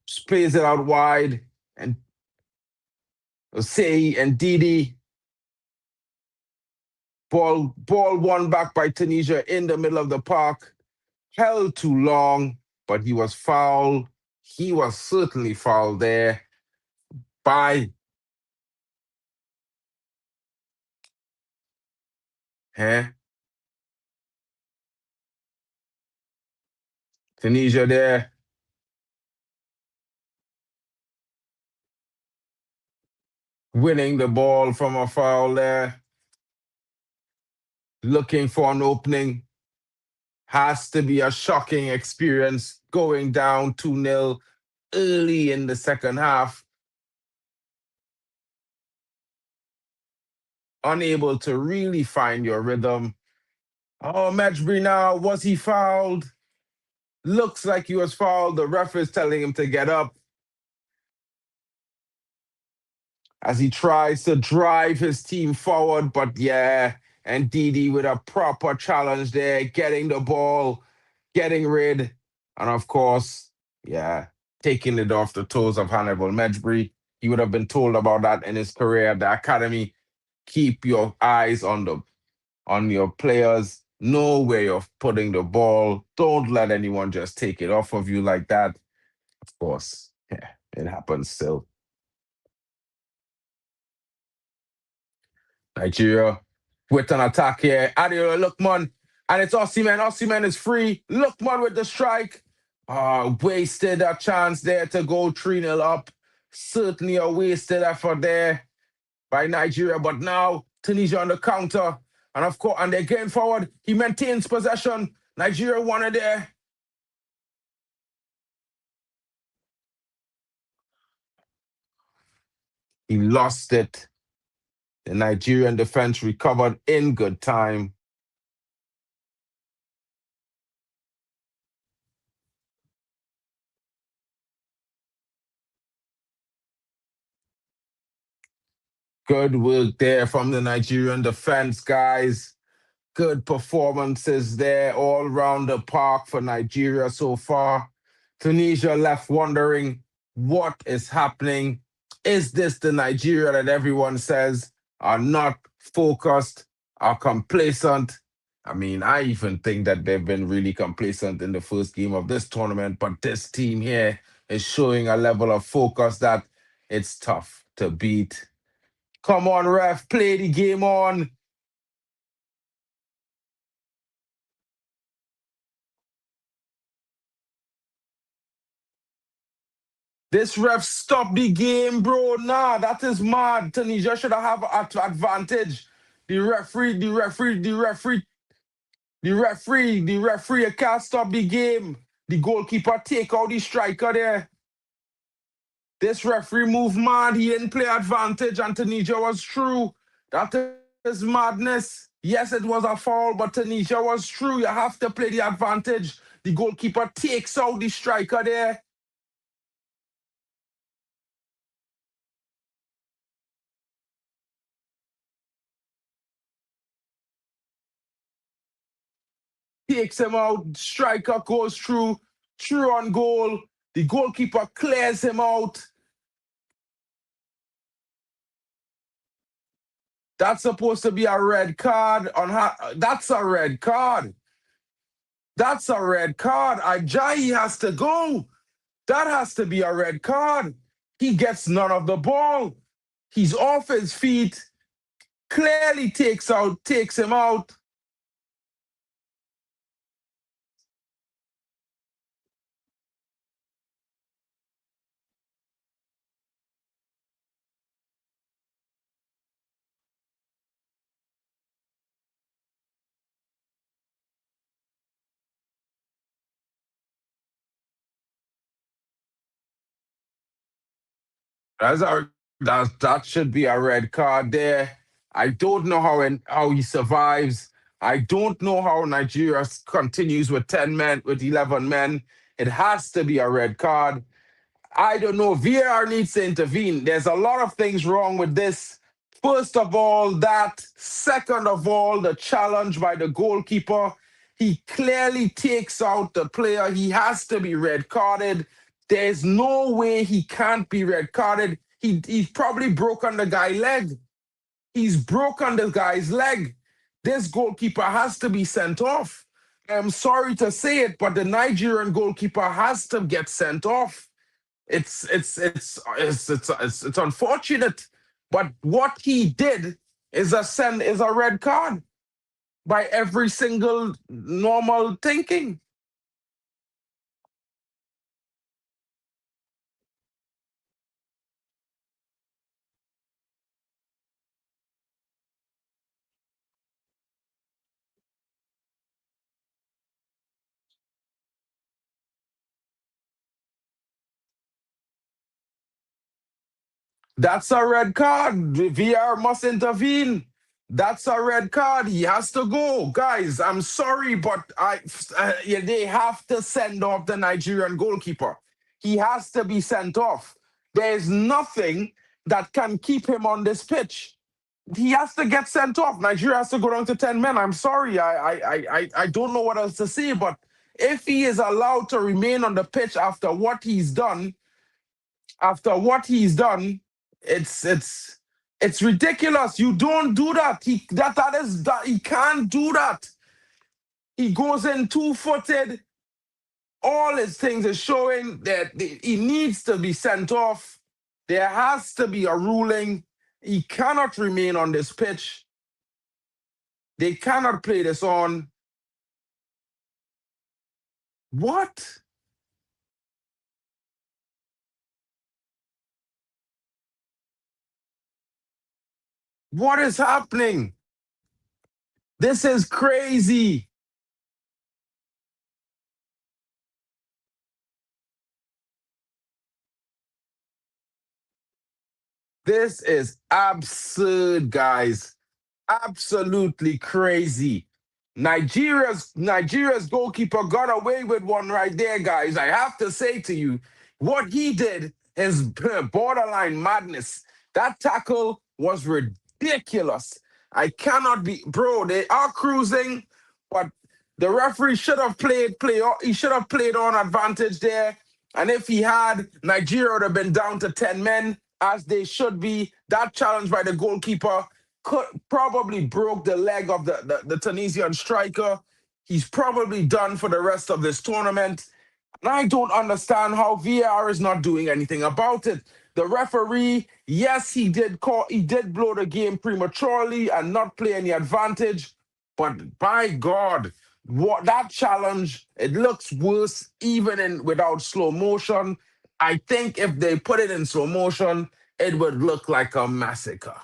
Just plays it out wide, and Say and Didi. Ball won back by Tunisia in the middle of the park. Held too long, but he was fouled. He was certainly fouled there by Tunisia there. Winning the ball from a foul there. Looking for an opening. Has to be a shocking experience going down 2-0 early in the second half. Unable to really find your rhythm. Oh, Medri now, was he fouled? Looks like he was fouled. The ref is telling him to get up as he tries to drive his team forward. But yeah, and Didi with a proper challenge there, getting the ball, getting rid, and of course, yeah, taking it off the toes of Hannibal Medri. He would have been told about that in his career at the academy. Keep your eyes on your players. Know where you're putting the ball. Don't let anyone just take it off of you like that. Of course, yeah, it happens still. Nigeria with an attack here. Admiral Lookman, and it's Osimhen. Osimhen is free. Lookman with the strike. Wasted a chance there to go 3-0 up. Certainly a wasted effort there by Nigeria. But now Tunisia on the counter. And of course, and they're getting forward. He maintains possession. Nigeria won it there. He lost it. The Nigerian defense recovered in good time. Good work there from the Nigerian defense, guys. Good performances there all around the park for Nigeria so far. Tunisia left wondering what is happening. Is this the Nigeria that everyone says are not focused, are complacent? I mean, I even think that they've been really complacent in the first game of this tournament, but this team here is showing a level of focus that it's tough to beat. Come on, ref, play the game on. This ref stopped the game, bro. Nah, that is mad. Tunisia should have an advantage. The referee can't stop the game. The goalkeeper take out the striker there. This referee moved mad. He didn't play advantage, and Tunisia was true. That is madness. Yes, it was a foul, but Tunisia was true. You have to play the advantage. The goalkeeper takes out the striker there. Takes him out. Striker goes through on goal. The goalkeeper clears him out. That's supposed to be a red card on her. That's a red card. That's a red card. Ajayi has to go. That has to be a red card. He gets none of the ball. He's off his feet. Clearly takes him out. That should be a red card there. I don't know how he survives. I don't know how Nigeria continues with 10 men, with 11 men. It has to be a red card. I don't know. VAR needs to intervene. There's a lot of things wrong with this. First of all, that. Second of all, the challenge by the goalkeeper. He clearly takes out the player. He has to be red carded. There's no way he can't be red carded. He's probably broken the guy's leg. He's broken the guy's leg. This goalkeeper has to be sent off. I'm sorry to say it, but the Nigerian goalkeeper has to get sent off. It's unfortunate, but what he did is a red card by every single normal thinking. That's a red card. VR must intervene. That's a red card. He has to go. Guys, I'm sorry, but they have to send off the Nigerian goalkeeper. He has to be sent off. There's nothing that can keep him on this pitch. He has to get sent off. Nigeria has to go down to 10 men. I'm sorry. I don't know what else to say, but if he is allowed to remain on the pitch after what he's done, it's ridiculous. You don't do that. He can't do that. He goes in two-footed. All his things are showing that he needs to be sent off. There has to be a ruling. He cannot remain on this pitch. They cannot play this on. What? What is happening? This is crazy. This is absurd, guys. Absolutely crazy. Nigeria's goalkeeper got away with one right there, guys. I have to say to you, what he did is borderline madness. That tackle was ridiculous. I cannot be, bro. They are cruising, but the referee should have he should have played on advantage there. And if he had, Nigeria would have been down to 10 men, as they should be. That challenge by the goalkeeper probably broke the leg of the Tunisian striker. He's probably done for the rest of this tournament. And I don't understand how VAR is not doing anything about it. The referee, yes, he did blow the game prematurely and not play any advantage. But by God, what that challenge, it looks worse even without slow motion. I think if they put it in slow motion, it would look like a massacre.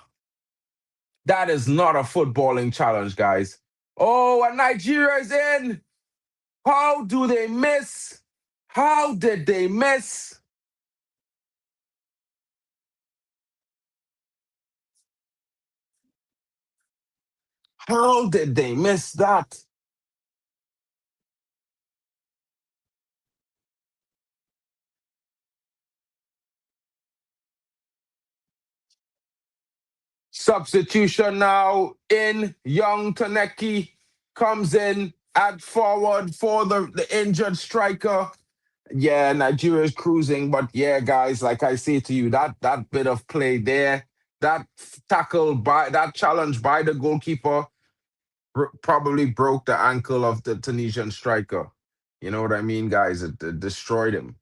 That is not a footballing challenge, guys. Oh, and Nigeria is in. How do they miss? How did they miss? How did they miss that? Substitution now in. Young Taneki comes in at forward for the injured striker. Yeah, Nigeria is cruising, but yeah, guys, like I say to you, that bit of play there, that that challenge by the goalkeeper probably broke the ankle of the Tunisian striker. You know what I mean, guys? It destroyed him.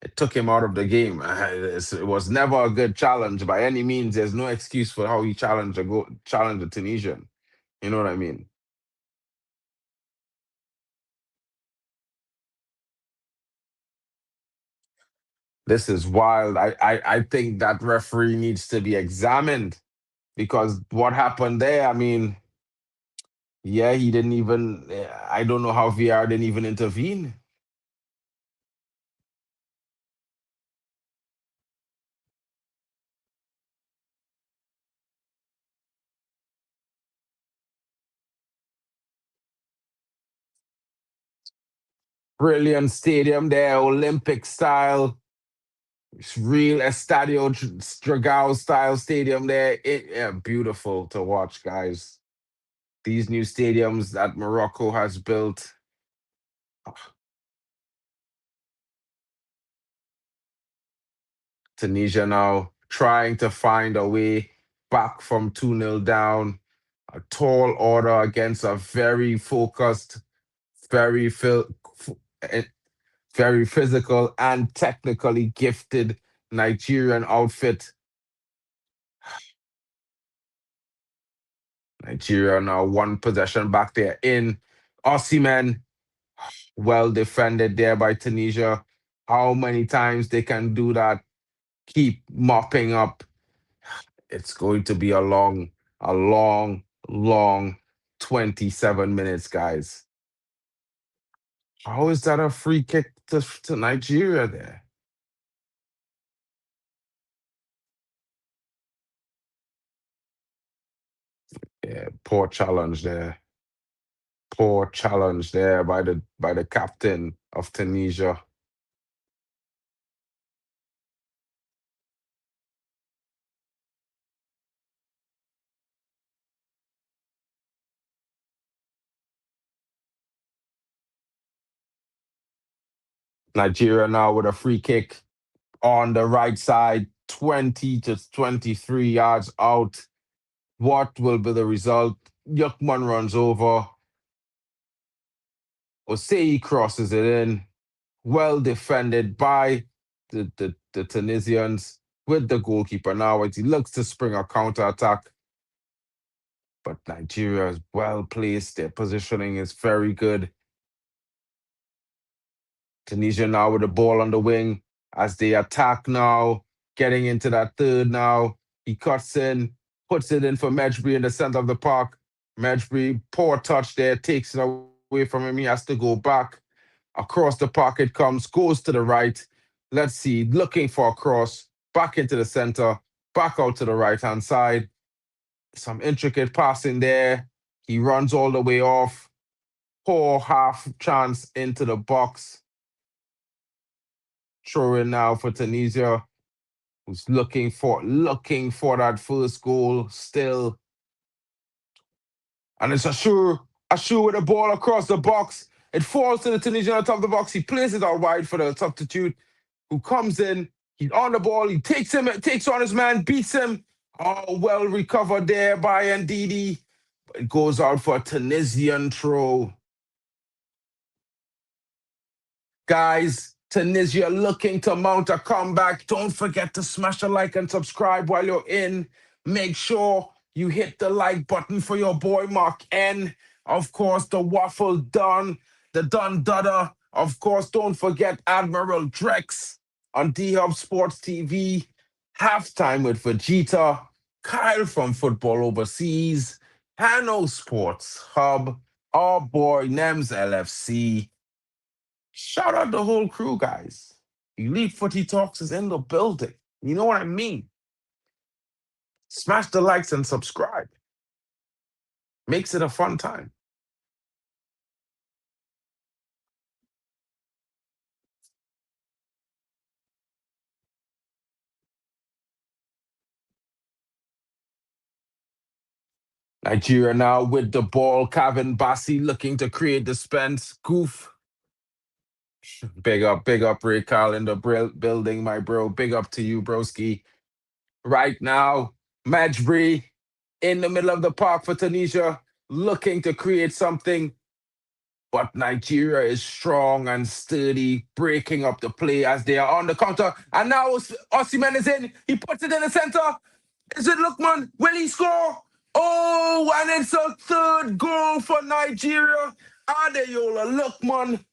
It took him out of the game. It was never a good challenge by any means. There's no excuse for how he challenged the Tunisian. You know what I mean? This is wild. I think that referee needs to be examined because what happened there, I mean, yeah, he didn't even, I don't know how VR didn't even intervene. Brilliant stadium there, Olympic style. It's real Estadio Dragao style stadium there. Yeah, beautiful to watch, guys. These new stadiums that Morocco has built. Tunisia now trying to find a way back from 2-0 down. A tall order against a very focused, very eh, very physical and technically gifted Nigerian outfit. Nigeria now one possession back there in Osimhen. Well defended there by Tunisia. How many times they can do that? Keep mopping up. It's going to be a long 27 minutes, guys. How is that a free kick to Nigeria there? Yeah, poor challenge there. Poor challenge there by the captain of Tunisia. Nigeria now with a free kick on the right side, 20 to 23 yards out. What will be the result? Lookman runs over. Osei crosses it in. Well defended by the Tunisians with the goalkeeper now as he looks to spring a counter attack. But Nigeria is well placed. Their positioning is very good. Tunisia now with the ball on the wing as they attack now, getting into that third now. He cuts in, puts it in for Mejbri in the center of the park. Mejbri, poor touch there, takes it away from him. He has to go back. Across the park it comes, goes to the right. Let's see, looking for a cross, back into the center, back out to the right-hand side. Some intricate passing there. He runs all the way off. Poor half chance into the box. Throw in now for Tunisia, who's looking for that first goal still. And it's Ashur with the ball across the box. It falls to the Tunisian on top of the box. He plays it out wide for the substitute, who comes in. He's on the ball. He takes on his man, beats him. Oh, well recovered there by Ndidi. It goes out for a Tunisian throw. Guys, Tunisia looking to mount a comeback. Don't forget to smash a like and subscribe while you're in. Make sure you hit the like button for your boy Mark N. Of course, the Waffle Don, the Don Dada. Of course, don't forget Admiral Drex on D-Hub Sports TV. Halftime with Vegeta. Kyle from Football Overseas. Hanno Sports Hub. Our boy Nems LFC. Shout out the whole crew, guys. Elite Footy Talks is in the building. You know what I mean? Smash the likes and subscribe. Makes it a fun time. Nigeria now with the ball. Kevin Bassi looking to create dispense. Goof. Big up, Ray Carl in the building, my bro. Big up to you, broski. Right now, Majbri in the middle of the park for Tunisia, looking to create something. But Nigeria is strong and sturdy, breaking up the play as they are on the counter. And now Osimhen is in. He puts it in the center. Is it Lookman? Will he score? Oh, and it's a third goal for Nigeria. Adeola Lookman.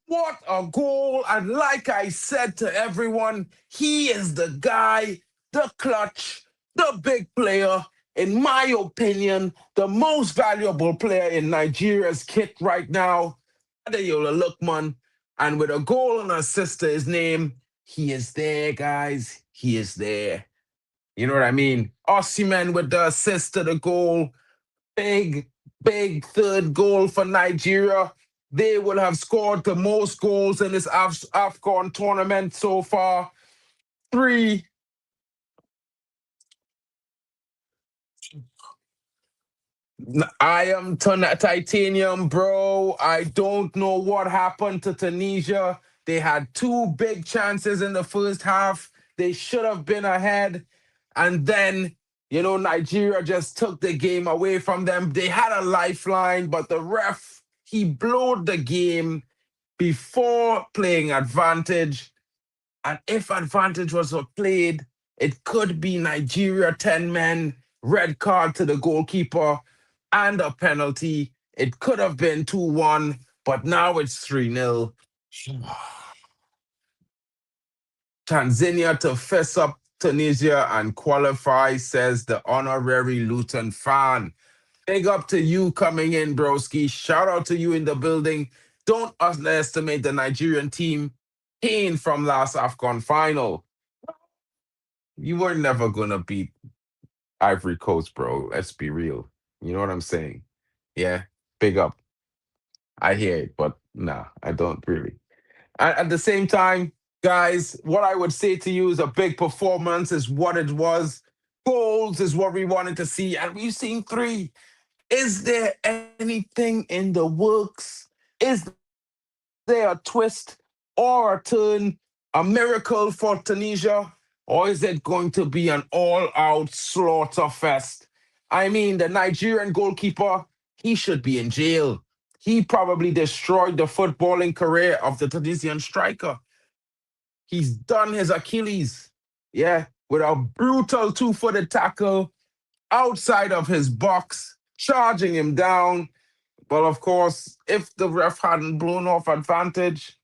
What a goal. And like I said to everyone, he is the guy, the clutch, the big player. In my opinion, the most valuable player in Nigeria's kit right now. Adeola Lookman. And with a goal and assist to his name, he is there, guys. He is there. You know what I mean? Osimhen with the assist to the goal. Big, big third goal for Nigeria. They will have scored the most goals in this AFCON tournament so far. 3. I am titanium, bro. I don't know what happened to Tunisia. They had 2 big chances in the first half. They should have been ahead. And then, Nigeria just took the game away from them. They had a lifeline, but the ref, he blowed the game before playing advantage. And if advantage was played, it could be Nigeria 10 men, red card to the goalkeeper, and a penalty. It could have been 2-1, but now it's 3-0. Tanzania to fess up Tunisia and qualify, says the honorary Luton fan. Big up to you coming in, broski. Shout out to you in the building. Don't underestimate the Nigerian team pain from last AFCON final. You were never going to beat Ivory Coast, bro. Let's be real. You know what I'm saying? Yeah, big up. I hear it, but nah, I don't really. At the same time, guys, what I would say to you is a big performance is what it was. Goals is what we wanted to see, and we've seen 3. Is there anything in the works? Is there a twist or a turn, a miracle for Tunisia? Or is it going to be an all-out slaughter fest? I mean, the Nigerian goalkeeper, he should be in jail. He probably destroyed the footballing career of the Tunisian striker. He's done his Achilles, yeah, with a brutal 2-footed tackle outside of his box, charging him down. Well, of course, if the ref hadn't blown off advantage,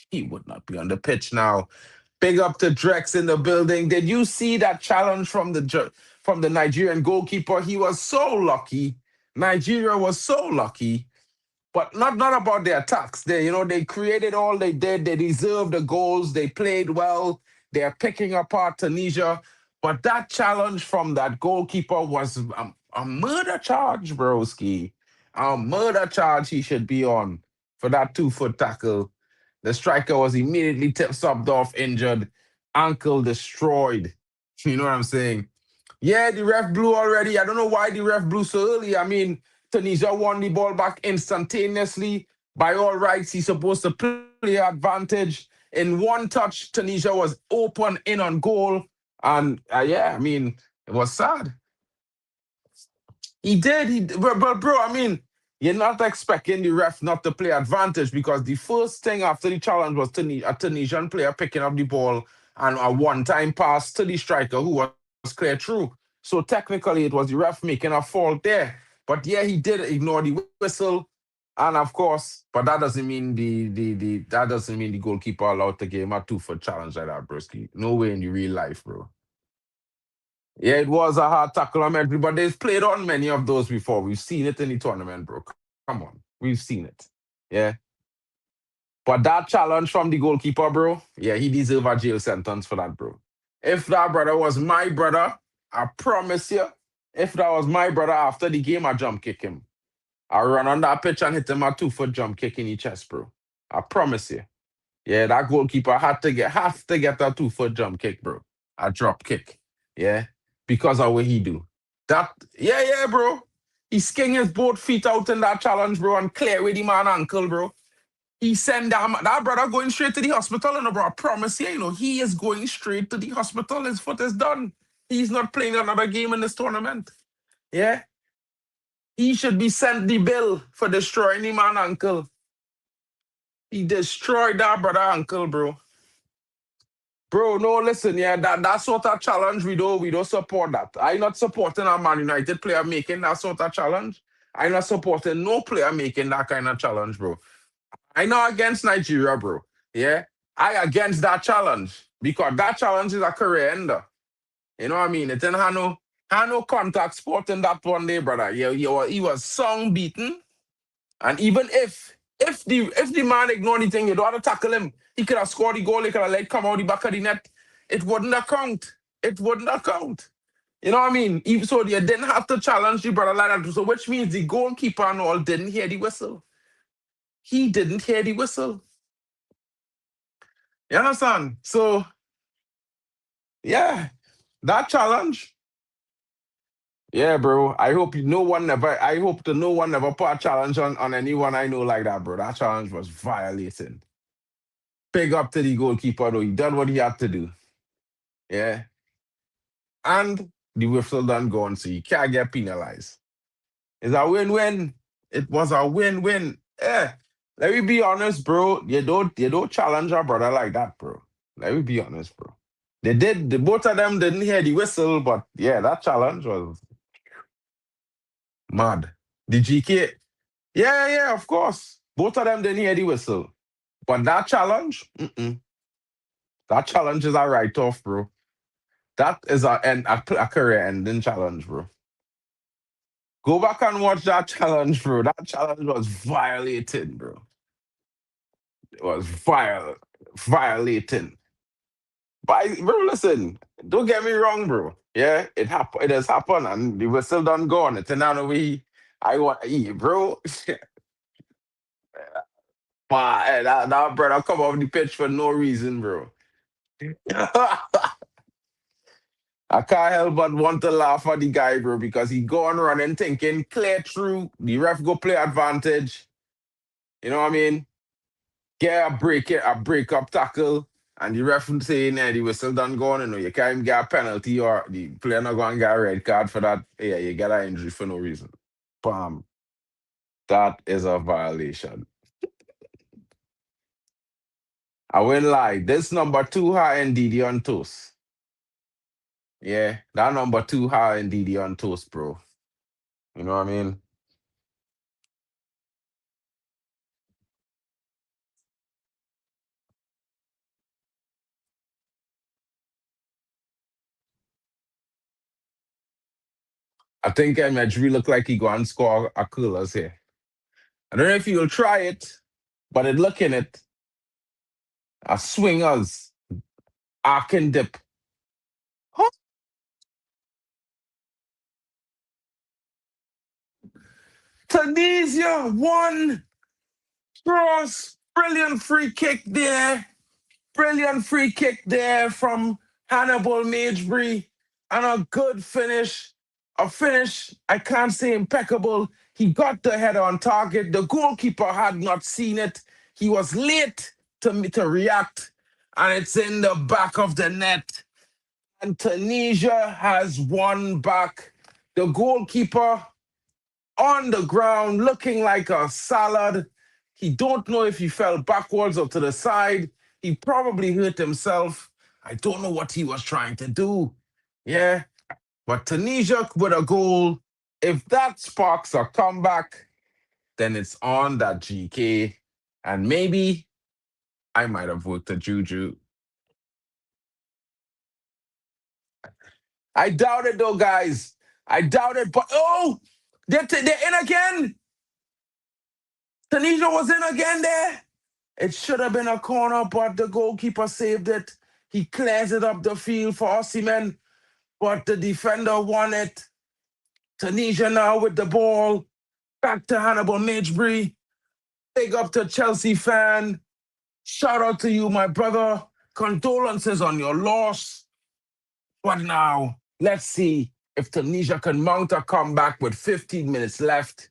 he would not be on the pitch now. Big up to Drex in the building. Did you see that challenge from the Nigerian goalkeeper? He was so lucky. Nigeria was so lucky. But not about the attacks. They created all they did. They deserved the goals. They played well. They're picking apart Tunisia. But that challenge from that goalkeeper was a murder charge, broski. A murder charge he should be on for that 2-foot tackle. The striker was immediately subbed off, injured, ankle destroyed. You know what I'm saying? Yeah, the ref blew already. I don't know why the ref blew so early. I mean, Tunisia won the ball back instantaneously. By all rights, he's supposed to play advantage. In one touch, Tunisia was open in on goal. And it was sad. He did. But bro, I mean, you're not expecting the ref not to play advantage because the first thing after the challenge was a Tunisian player picking up the ball and a one-time pass to the striker who was clear through. So technically, it was the ref making a fault there. But yeah, he did ignore the whistle, and of course, but that doesn't mean the goalkeeper allowed to give him a 2-foot challenge like that, broski. No way in the real life, bro. Yeah, it was a hard tackle on everybody, but they've played on many of those before. We've seen it in the tournament, bro. Come on, we've seen it. Yeah. But that challenge from the goalkeeper, bro, yeah, he deserves a jail sentence for that, bro. If that brother was my brother, I promise you, if that was my brother after the game, I jump kick him. I run on that pitch and hit him a 2-foot jump kick in the chest, bro. I promise you. Yeah, that goalkeeper have to get that 2-foot jump kick, bro. A drop kick. Yeah. Because of what he do. Yeah, bro. He sking his both feet out in that challenge, bro, and clear with him man ankle, bro. He send that brother going straight to the hospital, and bro, I promise you, he is going straight to the hospital. His foot is done. He's not playing another game in this tournament. Yeah? He should be sent the bill for destroying the man uncle. He destroyed that brother uncle, bro. Bro, no, listen, yeah, that sort of challenge, we don't support that. I not supporting a Man United player making that sort of challenge. I not supporting no player making that kind of challenge, bro. I not against Nigeria, bro. Yeah? I against that challenge. Because that challenge is a career ender. You know what I mean? It's in Hanno contact sport in that one day, brother. Yeah, he was song beaten. And even if the man ignored anything, you don't have to tackle him. He could have scored the goal, he could have let come out the back of the net. It wouldn't account. It wouldn't account. You know what I mean? Even so, you didn't have to challenge the brother like that. So which means the goalkeeper and all didn't hear the whistle. He didn't hear the whistle. You understand? So yeah, that challenge. Yeah, bro. I hope no one never put a challenge on anyone I know like that, bro. That challenge was violating. Big up to the goalkeeper, though. He done what he had to do. Yeah. And the whistle done gone, so you can't get penalized. It's a win-win. It was a win-win. Yeah. Let me be honest, bro. You don't challenge our brother like that, bro. Let me be honest, bro. Both of them didn't hear the whistle, but yeah, that challenge was mad. The GK, yeah, of course. Both of them didn't hear the whistle. But that challenge, that challenge is a write-off, bro. That is a career-ending challenge, bro. Go back and watch that challenge, bro. That challenge was violated, bro. It was violating. But bro, listen, don't get me wrong, bro. Yeah, it has happened, and the whistle done gone. It's another way. I want to eat, bro. But that brother come off the pitch for no reason, bro. I can't help but want to laugh at the guy, bro, because he go on running thinking clear through, the ref go play advantage. You know what I mean? Get a break up tackle, and the ref saying the whistle done gone, you can't even get a penalty or the player not going to get a red card for that. Yeah, you get an injury for no reason. Bam. That is a violation. I won't lie. This number 2 high indeed on toast. Yeah, that number 2 high indeed on toast, bro. You know what I mean? I think Medri look like he go and score a coolers here. I don't know if he'll try it, but it looking it. A swingers, arc and dip. Huh? Tunisia won. Cross. Brilliant free kick there. Brilliant free kick there from Hannibal Magebury. And a good finish. A finish, I can't say impeccable. He got the header on target. The goalkeeper had not seen it. He was late to react. And it's in the back of the net. And Tunisia has won back. The goalkeeper on the ground looking like a salad. He don't know if he fell backwards or to the side. He probably hurt himself. I don't know what he was trying to do. Yeah. But Tunisia with a goal, if that sparks a comeback, then it's on that GK. And maybe I might have worked a juju. I doubt it though, guys. I doubt it. But they're in again. Tunisia was in again there. It should have been a corner, but the goalkeeper saved it. He clears it up the field for Osimhen, but the defender won it. Tunisia now with the ball. Back to Hannibal Magebury. Big up to Chelsea fan. Shout out to you, my brother. Condolences on your loss. But now, let's see if Tunisia can mount a comeback with 15 minutes left.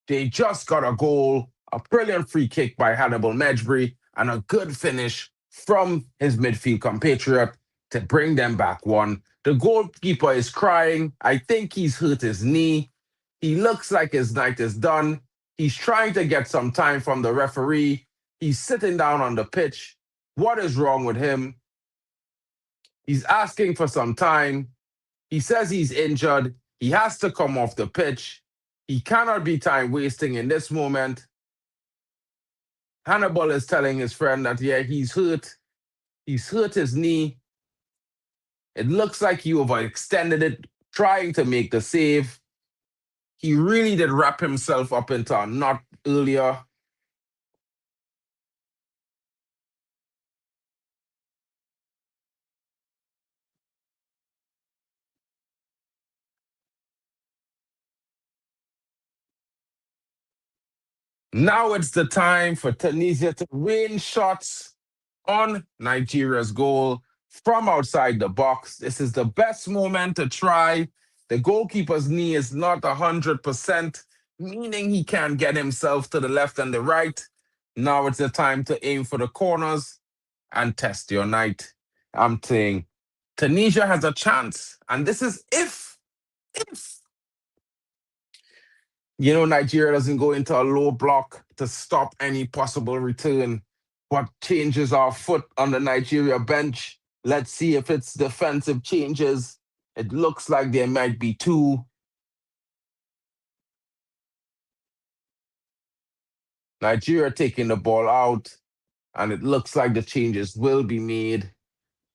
They just got a goal, a brilliant free kick by Hannibal Magebury, and a good finish from his midfield compatriot. to bring them back one. The goalkeeper is crying. I think he's hurt his knee. He looks like his night is done. He's trying to get some time from the referee. He's sitting down on the pitch. What is wrong with him? He's asking for some time. He says he's injured. He has to come off the pitch. He cannot be time wasting in this moment. Hannibal is telling his friend that, yeah, he's hurt. He's hurt his knee. It looks like he overextended it, trying to make the save. He really did wrap himself up into a knot earlier. Now it's the time for Tunisia to rain shots on Nigeria's goal from outside the box. This is the best moment to try. The goalkeeper's knee is not 100%, meaning he can't get himself to the left and the right. Now it's the time to aim for the corners and test your night. I'm saying Tunisia has a chance, and this is if Nigeria doesn't go into a low block to stop any possible return, but changes our foot on the Nigeria bench. Let's see if it's defensive changes. It looks like there might be two. Nigeria taking the ball out, and it looks like the changes will be made.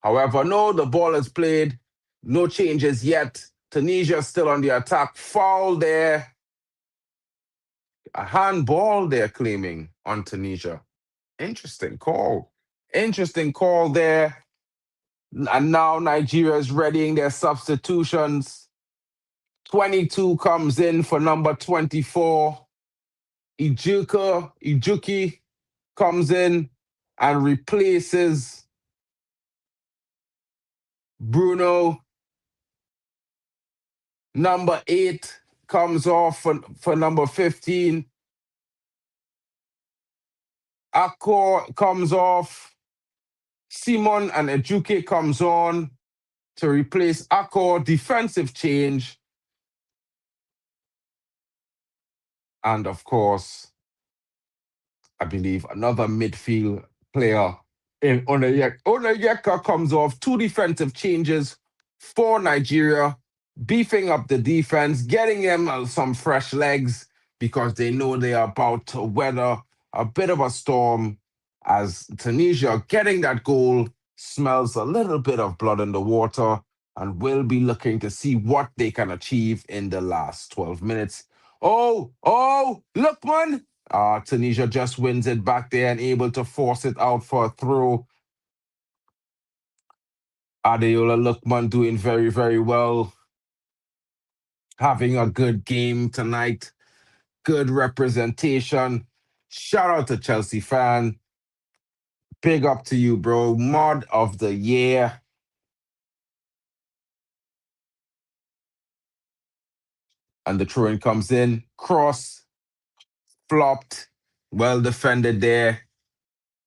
However, no, the ball is played. No changes yet. Tunisia still on the attack. Foul there. A handball they're claiming on Tunisia. Interesting call. Interesting call there. And now Nigeria is readying their substitutions. 22 comes in for number 24. Ijuki comes in and replaces Bruno. Number 8 comes off for number 15. Akor comes off. Simon and Ejuke comes on to replace Akor. Defensive change. And of course, I believe another midfield player in Onayeka. Onayeka comes off. 2 defensive changes for Nigeria, beefing up the defense, getting them some fresh legs because they know they are about to weather a bit of a storm, as Tunisia getting that goal smells a little bit of blood in the water and will be looking to see what they can achieve in the last 12 minutes. Oh, Lookman! Tunisia just wins it back there and able to force it out for a throw. Adeola Lookman doing very, very well. Having a good game tonight. Good representation. Shout out to Chelsea fan. Big up to you, bro. Mod of the year. And the throw-in comes in. Cross. Flopped. Well defended there.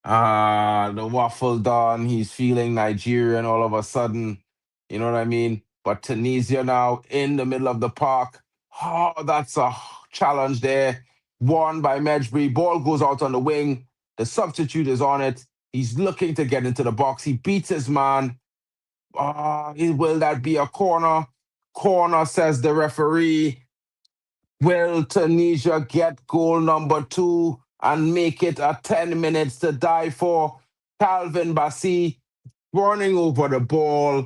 The waffle done. He's feeling Nigerian all of a sudden. You know what I mean? But Tunisia now in the middle of the park. Oh, that's a challenge there. Won by Medjbri. Ball goes out on the wing. The substitute is on it. He's looking to get into the box. He beats his man. Will that be a corner? Corner, says the referee. Will Tunisia get goal number 2 and make it a 10 minutes to die for? Calvin Bassey running over the ball.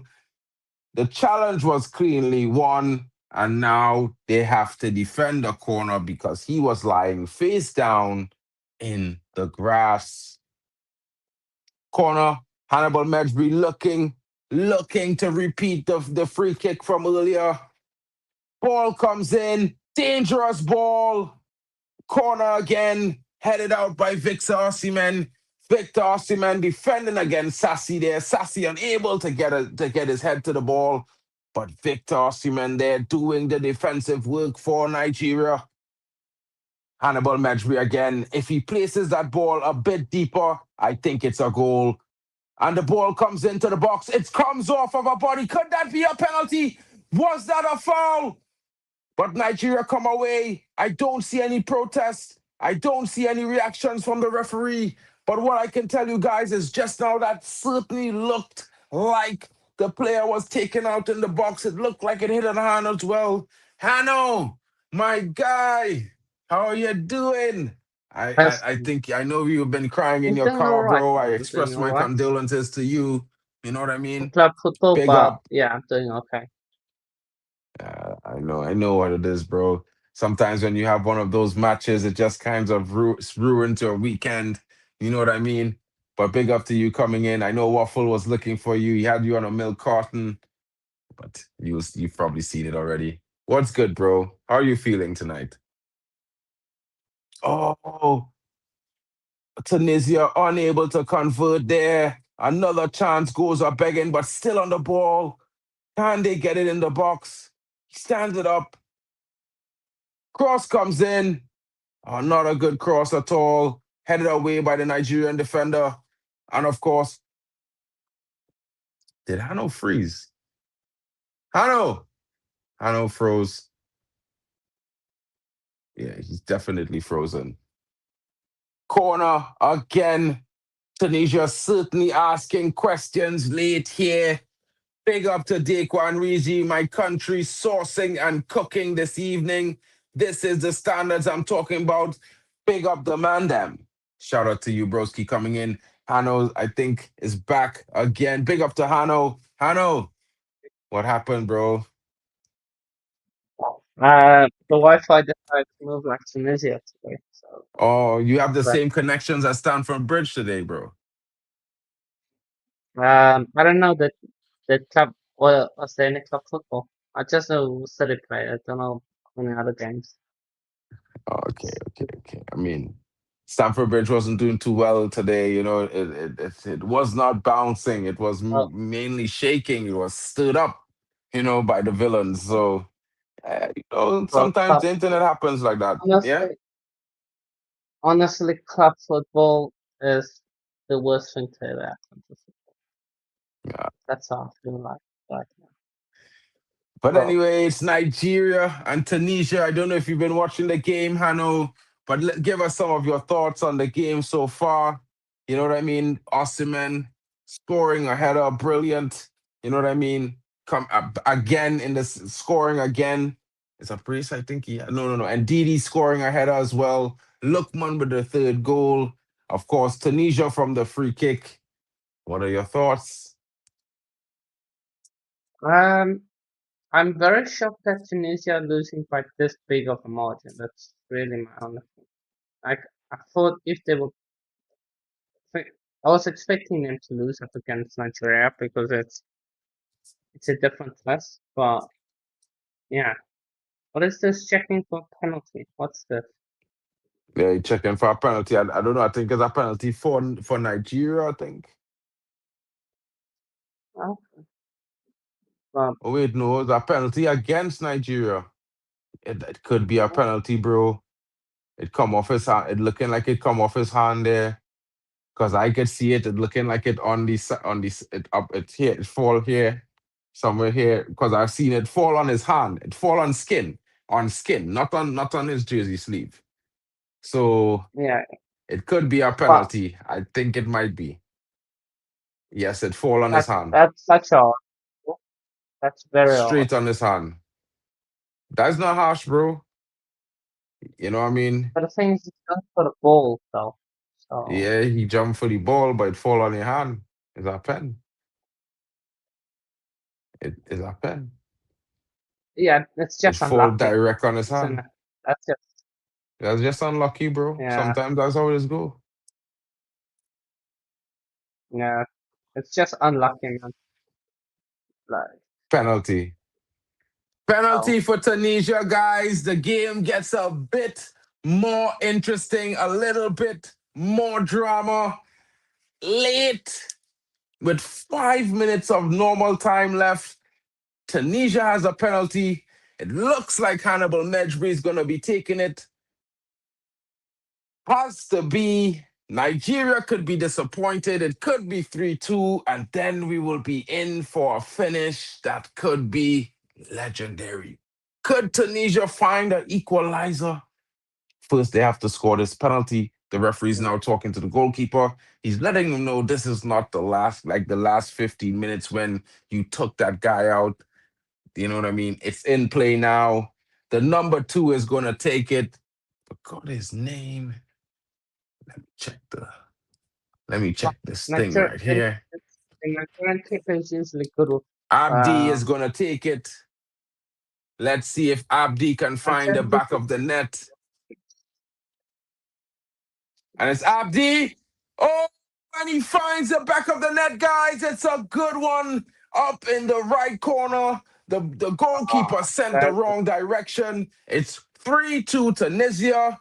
The challenge was cleanly won, and now they have to defend the corner because he was lying face down in the grass. Corner, Hannibal Medjbri looking to repeat the free kick from earlier. Ball comes in, dangerous ball. Corner again, headed out by Victor Osimhen. Victor Osimhen defending against Sassy there. Sassy unable to get his head to the ball. But Victor Osimhen there doing the defensive work for Nigeria. Hannibal Medjbri again. If he places that ball a bit deeper, I think it's a goal. And the ball comes into the box. It comes off of a body. Could that be a penalty? Was that a foul? But Nigeria come away. I don't see any protests. I don't see any reactions from the referee. But what I can tell you guys is just now that certainly looked like the player was taken out in the box. It looked like it hit an hand as well. Hanno, my guy, how are you doing? I Preston. think I know you've been crying in I'm your doing all car, right, bro. I man. I'm doing express all my right. condolences to you. You know what I mean? Club football, Big but up. yeah, I'm doing okay. I know what it is, bro. Sometimes when you have one of those matches, it just kind of ruins your weekend. You know what I mean? But big up to you coming in. I know Waffle was looking for you. He had you on a milk carton, but you've probably seen it already. What's good, bro? How are you feeling tonight? Oh, Tunisia unable to convert there. Another chance goes up begging, but still on the ball. Can they get it in the box? He stands it up. Cross comes in. Not a good cross at all. Headed away by the Nigerian defender. And of course, did Hanno freeze? Hanno! Hanno froze. Yeah, he's definitely frozen. Corner again. Tunisia certainly asking questions late here. Big up to Daquan Rigi, my country sourcing and cooking this evening. This is the standards I'm talking about. Big up the man, them. Shout out to you, broski, coming in. Hanno, I think, is back again. Big up to Hanno. Hanno, what happened, bro? The Wi-Fi decided to move like Tunisia today, so Oh, you have the but same connections as Stanford Bridge today, bro. I don't know that the club was there any club football. I just know City play. I don't know any other games. Okay. I mean, Stamford Bridge wasn't doing too well today. You know, it was not bouncing. It was Well, mainly shaking. It was stood up, by the villains. So, sometimes club the internet happens like that. Yeah. honestly, club football is the worst thing to ever happen to football. Yeah. That's how I feel like right now. But Well, anyway, it's Nigeria and Tunisia. I don't know if you've been watching the game, Hanno, but give us some of your thoughts on the game so far. You know what I mean? Osimhen scoring a header, brilliant. You know what I mean? Come again in this scoring again. It's a brace, I think. No. And Didi scoring a header as well. Lookman with the third goal. Of course, Tunisia from the free kick. What are your thoughts? um, I'm very shocked that Tunisia are losing by this big of a margin. That's really my honest. Like I thought if they were, I was expecting them to lose up against Nigeria because it's a different class. But yeah, what is this checking for penalty? What's this? Yeah, checking for a penalty. I don't know. I think it's a penalty for Nigeria, I think. Oh, um, Oh, wait, no, it's a penalty against Nigeria. It could be a penalty, bro. It come off his hand. It looking like it come off his hand there. Cause I could see it. It looking like it on it up. It here. It fall here, somewhere here. Cause I've seen it fall on his hand. It fall on skin, not on his jersey sleeve. So yeah, it could be a but penalty. I think it might be. Yes, it fall on his that hand. that's such a that's very odd. Straight on his hand. That's not harsh, bro. You know what I mean? But the thing is, it's not for the ball, though. So Yeah, he jumped for the ball, but it fall on your hand. It's a pen. It is a pen. yeah, it's It just fall unlucky, direct on his isn't hand. it? That's just That's just unlucky, bro. yeah, Sometimes that's how it go. yeah. It's just unlucky, man. Like, Penalty. oh, Penalty for Tunisia, guys. The game gets a bit more interesting, a little bit more drama. Late, with 5 minutes of normal time left, Tunisia has a penalty. It looks like Hannibal Mejbri is going to be taking it. Has to be Nigeria could be disappointed. It could be 3-2, and then we will be in for a finish that could be legendary. Could Tunisia find an equalizer? First, they have to score this penalty. The referee's now talking to the goalkeeper. He's letting them know this is not the last 15 minutes when you took that guy out. You know what I mean? It's in play now. The number 2 is going to take it. Forgot his name. Let me check this thing Nature, right here. the Nigerian keeper is usually good with. Abdi is going to take it. Let's see if Abdi can find the back of the net. And it's Abdi. Oh, and he finds the back of the net, guys. It's a good one up in the right corner. The goalkeeper sent the wrong direction. It's 3-2 Tunisia.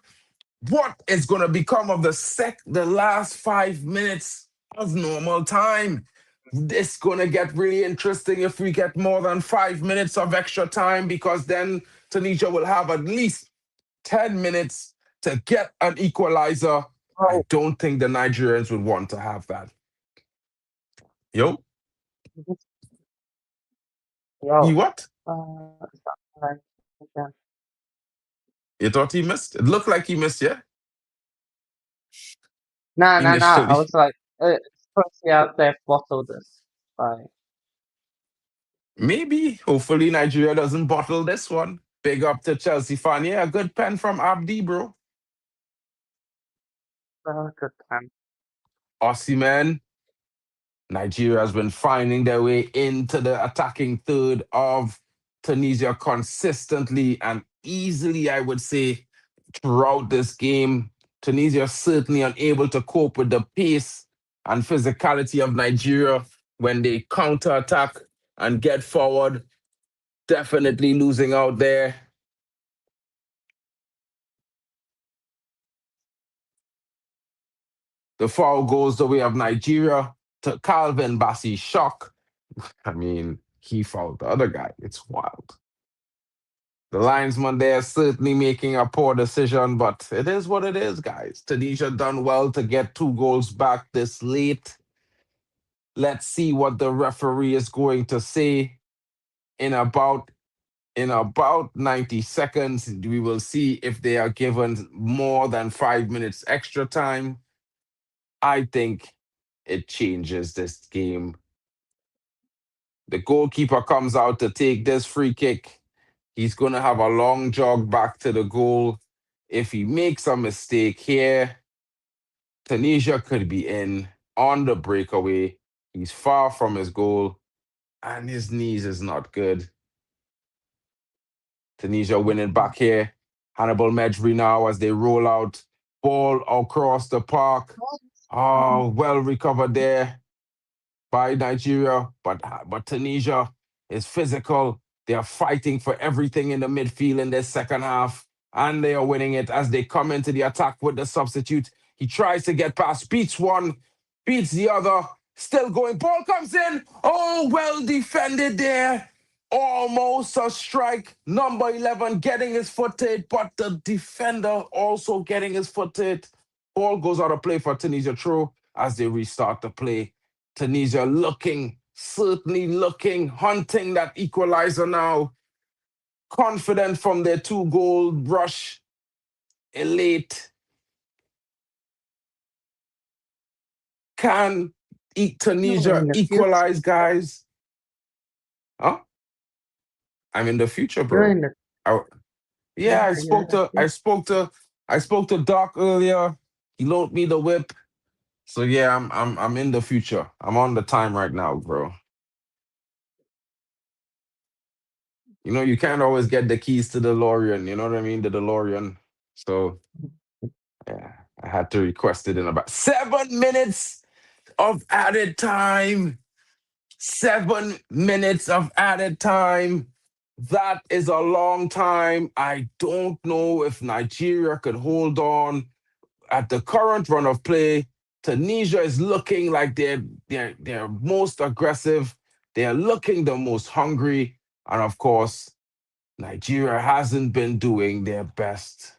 What is going to become of the last 5 minutes of normal time? It's going to get really interesting if we get more than 5 minutes of extra time, because then Tunisia will have at least 10 minutes to get an equalizer. I don't think the Nigerians would want to have that. Yo? He what? You thought he missed? It looked like he missed, yeah? No. I Initially. was like, especially out there bottled this. Like, Maybe. Hopefully Nigeria doesn't bottle this one. Big up to Chelsea fan. Yeah, a good pen from Abdi, bro. good time. Osimhen. Nigeria has been finding their way into the attacking third of Tunisia consistently and easily, I would say, throughout this game. Tunisia certainly unable to cope with the pace and physicality of Nigeria when they counter-attack and get forward. Definitely losing out there. The foul goes the way of Nigeria to Calvin Bassey Shock. I mean, he fouled the other guy. It's wild. The linesman there certainly making a poor decision, but it is what it is, guys. Tunisia done well to get 2 goals back this late. Let's see what the referee is going to say in about 90 seconds. We will see if they are given more than 5 minutes extra time. I think it changes this game. The goalkeeper comes out to take this free kick. He's going to have a long jog back to the goal. If he makes a mistake here, Tunisia could be in on the breakaway. He's far from his goal, and his knees is not good. Tunisia winning back here. Hannibal Mejbri now as they roll out. Ball across the park. Oh, well recovered there by Nigeria, but Tunisia is physical. They are fighting for everything in the midfield in this second half, and they are winning it as they come into the attack with the substitute. He tries to get past, beats one, beats the other, still going. Ball comes in. Oh, well defended there. Almost a strike. Number 11 getting his foot to it, but the defender also getting his foot to it. Ball goes out of play for Tunisia throw as they restart the play. Tunisia certainly looking, hunting that equalizer now. Confident from their 2-goal rush. Elate. Can Tunisia equalize, guys? Huh? I'm in the future, bro. I spoke to Doc earlier. He loaned me the whip. So yeah, I'm in the future. I'm on the time right now, bro. You know, you can't always get the keys to the DeLorean, you know what I mean? The DeLorean. So yeah, I had to request it in about 7 minutes of added time. 7 minutes of added time. That is a long time. I don't know if Nigeria could hold on at the current run of play. Tunisia is looking like they're most aggressive. They're looking the most hungry. And of course, Nigeria hasn't been doing their best.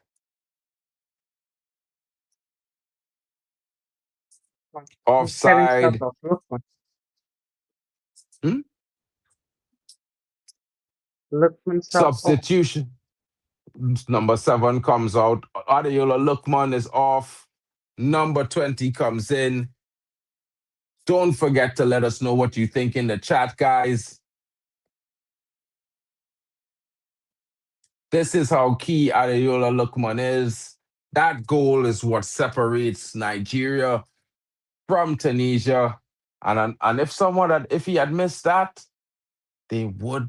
Lookman. He's getting Offside. subbed off. Lookman. Hmm? Lookman subbed off. Substitution. Number 7 comes out. Adeola Lookman is off. Number 20 comes in. Don't forget to let us know what you think in the chat, guys. This is how key Adeola Lookman is. That goal is what separates Nigeria from Tunisia. And if he had missed that, they would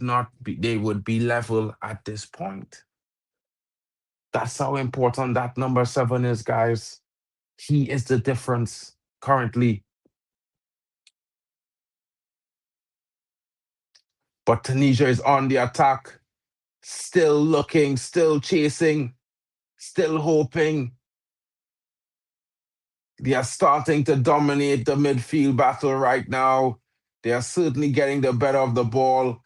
be level at this point. That's how important that number 7 is, guys. He is the difference currently. But Tunisia is on the attack, still looking, still chasing, still hoping. They are starting to dominate the midfield battle right now. They are certainly getting the better of the ball.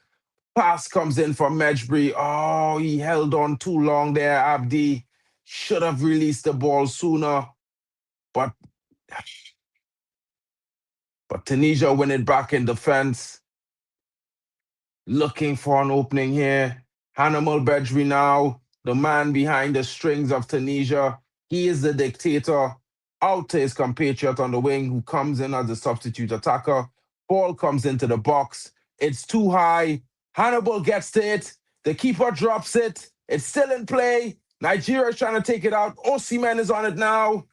Pass comes in from Mejbri. Oh, he held on too long there, Abdi. Should have released the ball sooner. But Tunisia win it back in defense. Looking for an opening here. Hanno Mejbri now, the man behind the strings of Tunisia. He is the dictator. Out to his compatriot on the wing, who comes in as a substitute attacker. Ball comes into the box. It's too high. Hannibal gets to it. The keeper drops it. It's still in play. Nigeria is trying to take it out. Osimhen is on it now.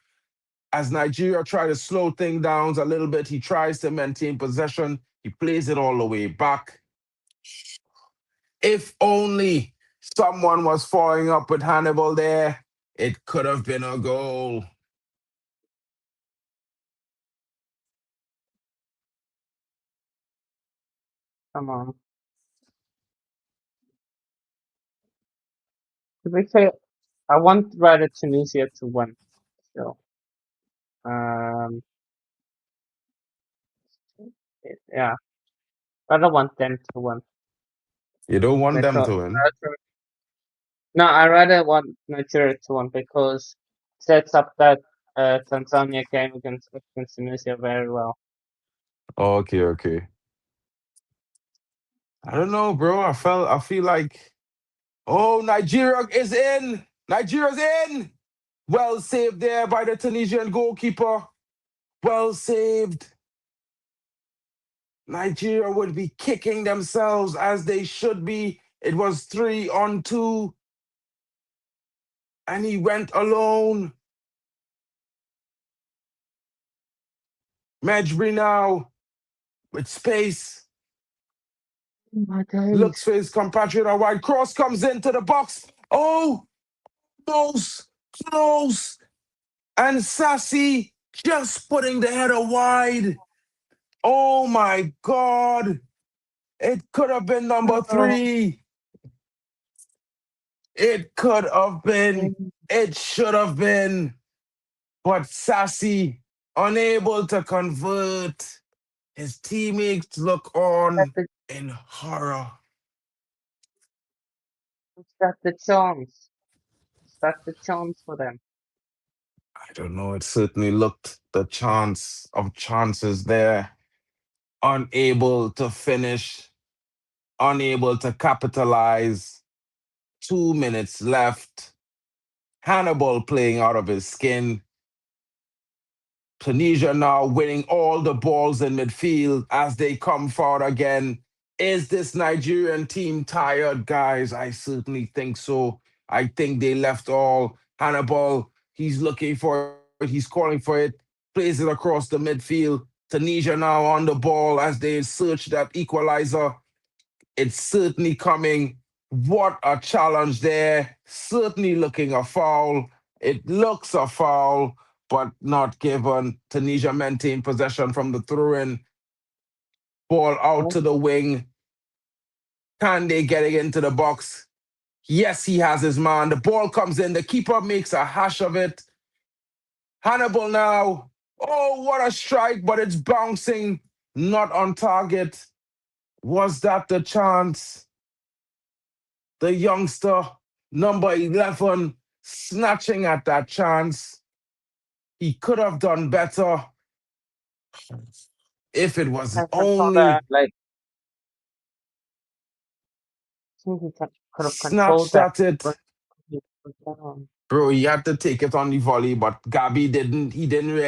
As Nigeria try to slow things down a little bit, he tries to maintain possession. He plays it all the way back. If only someone was following up with Hannibal there, it could have been a goal. Come on. To be fair, I want rather Tunisia to win. So, yeah, I don't want them to win. You don't want them Because to win. no, I rather want Nigeria to win because it sets up that Tanzania game against Tunisia very well. Okay. I don't know, bro. I feel like, oh, Nigeria is in. Nigeria's in. Well saved there by the Tunisian goalkeeper. Well saved. Nigeria would be kicking themselves as they should be. It was 3-on-2. And he went alone. Mejbri now with space. Oh my days. Looks for his compatriot. A wide cross comes into the box. Oh, close. And Sassy just putting the header wide. Oh my God. It could have been number 3. It could have been. It should have been. But Sassy unable to convert. His teammates look on in horror. That's the chance. That's the chance for them. I don't know. It certainly looked the chance of chances there. Unable to finish, unable to capitalize. 2 minutes left. Hannibal playing out of his skin. Tunisia now winning all the balls in midfield as they come forward again. Is this Nigerian team tired, guys? I certainly think so. I think they left all. Hannibal, he's looking for it. He's calling for it. Plays it across the midfield. Tunisia now on the ball as they search that equalizer. It's certainly coming. What a challenge there. Certainly looking a foul. It looks a foul, but not given. Tunisia maintain possession from the throw-in. Ball out to the wing. Can they get it into the box? Yes, he has his man. The ball comes in. The keeper makes a hash of it. Hannibal now. Oh, what a strike, but it's bouncing. Not on target. Was that the chance? The youngster, number 11, snatching at that chance. He could have done better. If it was I control that, only like, I think he could have controlled snatched that. at it, But he put that on. bro, he had to take it on the volley, but Gabi didn't. He didn't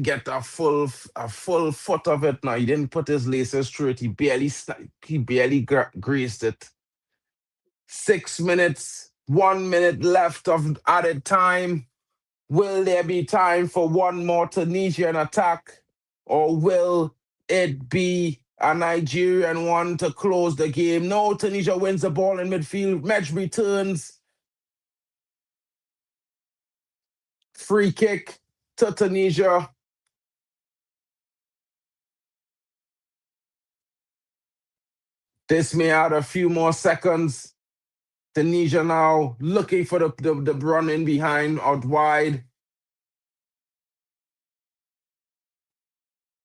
get a full foot of it. Now he didn't put his laces through it. He barely graced it. 6 minutes, 1 minute left of added time. Will there be time for one more Tunisian attack, or will it be a Nigerian one to close the game? No, Tunisia wins the ball in midfield. Medj returns. Free kick to Tunisia. This may add a few more seconds. Tunisia now looking for the run in behind out wide.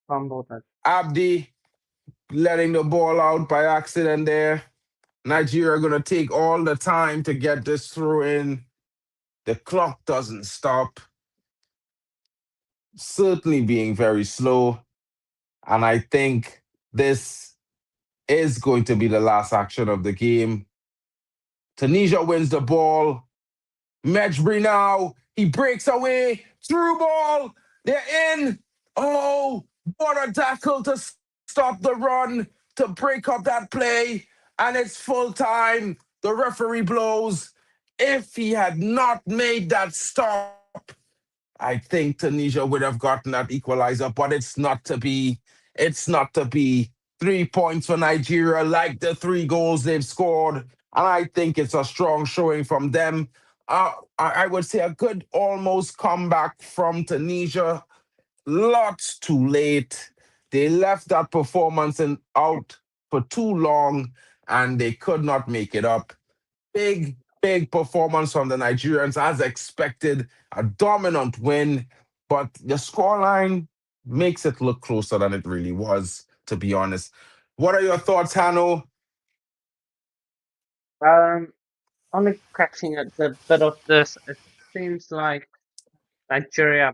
Fumbled that. Abdi letting the ball out by accident there. Nigeria going to take all the time to get this through in. The clock doesn't stop. Certainly being very slow. And I think this is going to be the last action of the game. Tunisia wins the ball. Mejbri now. He breaks away. Through ball. They're in. Oh, what a tackle to stop the run, to break up that play. And it's full time. The referee blows. If he had not made that stop, I think Tunisia would have gotten that equalizer, but it's not to be. It's not to be. 3 points for Nigeria, like the 3 goals they've scored. And I think it's a strong showing from them. I would say a good almost comeback from Tunisia. Lots too late. They left that performance out for too long, and they could not make it up. Big performance from the Nigerians, as expected. A dominant win, but the scoreline makes it look closer than it really was, to be honest. What are your thoughts, Hanno? Only catching a bit of this, it seems like Nigeria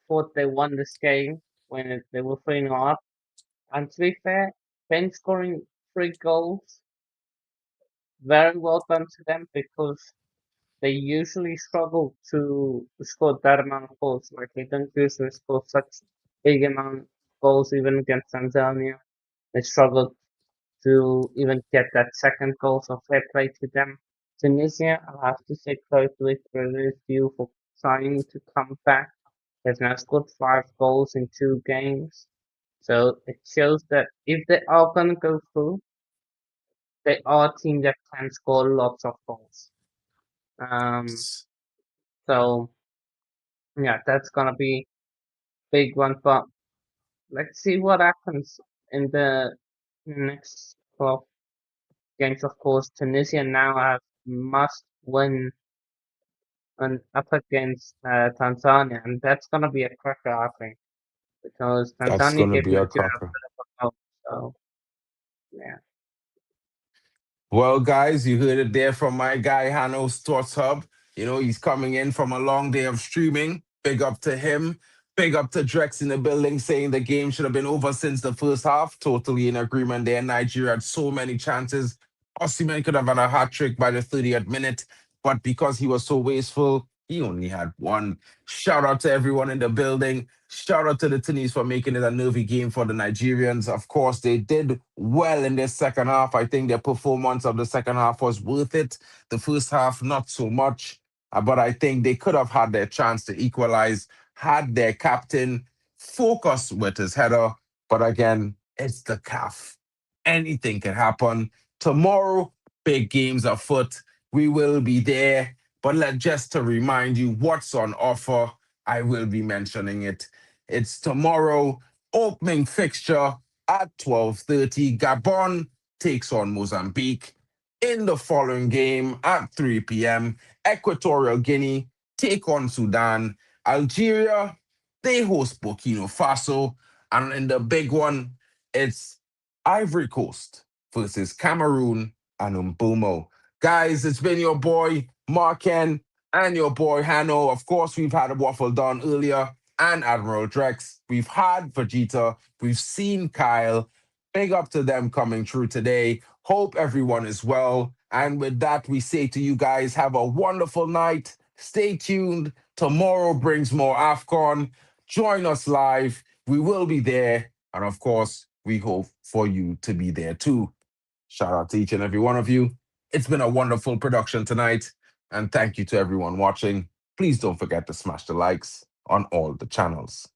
thought they won this game when they were 3-0 up. And to be fair, Ben scoring 3 goals, very well done to them, because they usually struggle to score that amount of goals. Like, they don't usually score such big amount of goals even against Tanzania. They struggled to even get that second goal, so fair play to them. Tunisia, I'll have to say credit you for trying to come back. They've now scored 5 goals in 2 games. So it shows that if they are going to go through, they are a team that can score lots of goals. So yeah, that's gonna be big one. But let's see what happens in the next 12 games. Of course, Tunisia now have must win and up against Tanzania, and that's gonna be a cracker, I think, because That's Tanzania going to gave be a Nigeria a cracker. bit of a help. So yeah. Well, guys, you heard it there from my guy, Hanno Sports Hub. You know, he's coming in from a long day of streaming. Big up to him. Big up to Drex in the building, saying the game should have been over since the first half. Totally in agreement there. Nigeria had so many chances. Osimhen could have had a hat trick by the 30th minute, but because he was so wasteful, he only had one. Shout out to everyone in the building. Shout out to the Tunisians for making it a nervy game for the Nigerians. Of course, they did well in their second half. I think their performance of the second half was worth it. The first half, not so much. But I think they could have had their chance to equalize had their captain focused with his header. But again, it's the CAF. Anything can happen. Tomorrow, big games afoot. We will be there. But just to remind you what's on offer, I will be mentioning it. It's tomorrow, opening fixture at 12:30. Gabon takes on Mozambique. In the following game at 3 p.m., Equatorial Guinea take on Sudan. Algeria, they host Burkina Faso. And in the big one, it's Ivory Coast versus Cameroon and Mbumo. Guys, it's been your boy, Marken, and your boy, Hanno. Of course, we've had a waffle done earlier. and Admiral Drex. We've had Vegeta. We've seen Kyle. Big up to them coming through today. Hope everyone is well. And with that, we say to you guys, have a wonderful night. Stay tuned. Tomorrow brings more AFCON. Join us live. We will be there. And of course, we hope for you to be there too. Shout out to each and every one of you. It's been a wonderful production tonight. And thank you to everyone watching. Please don't forget to smash the likes on all the channels.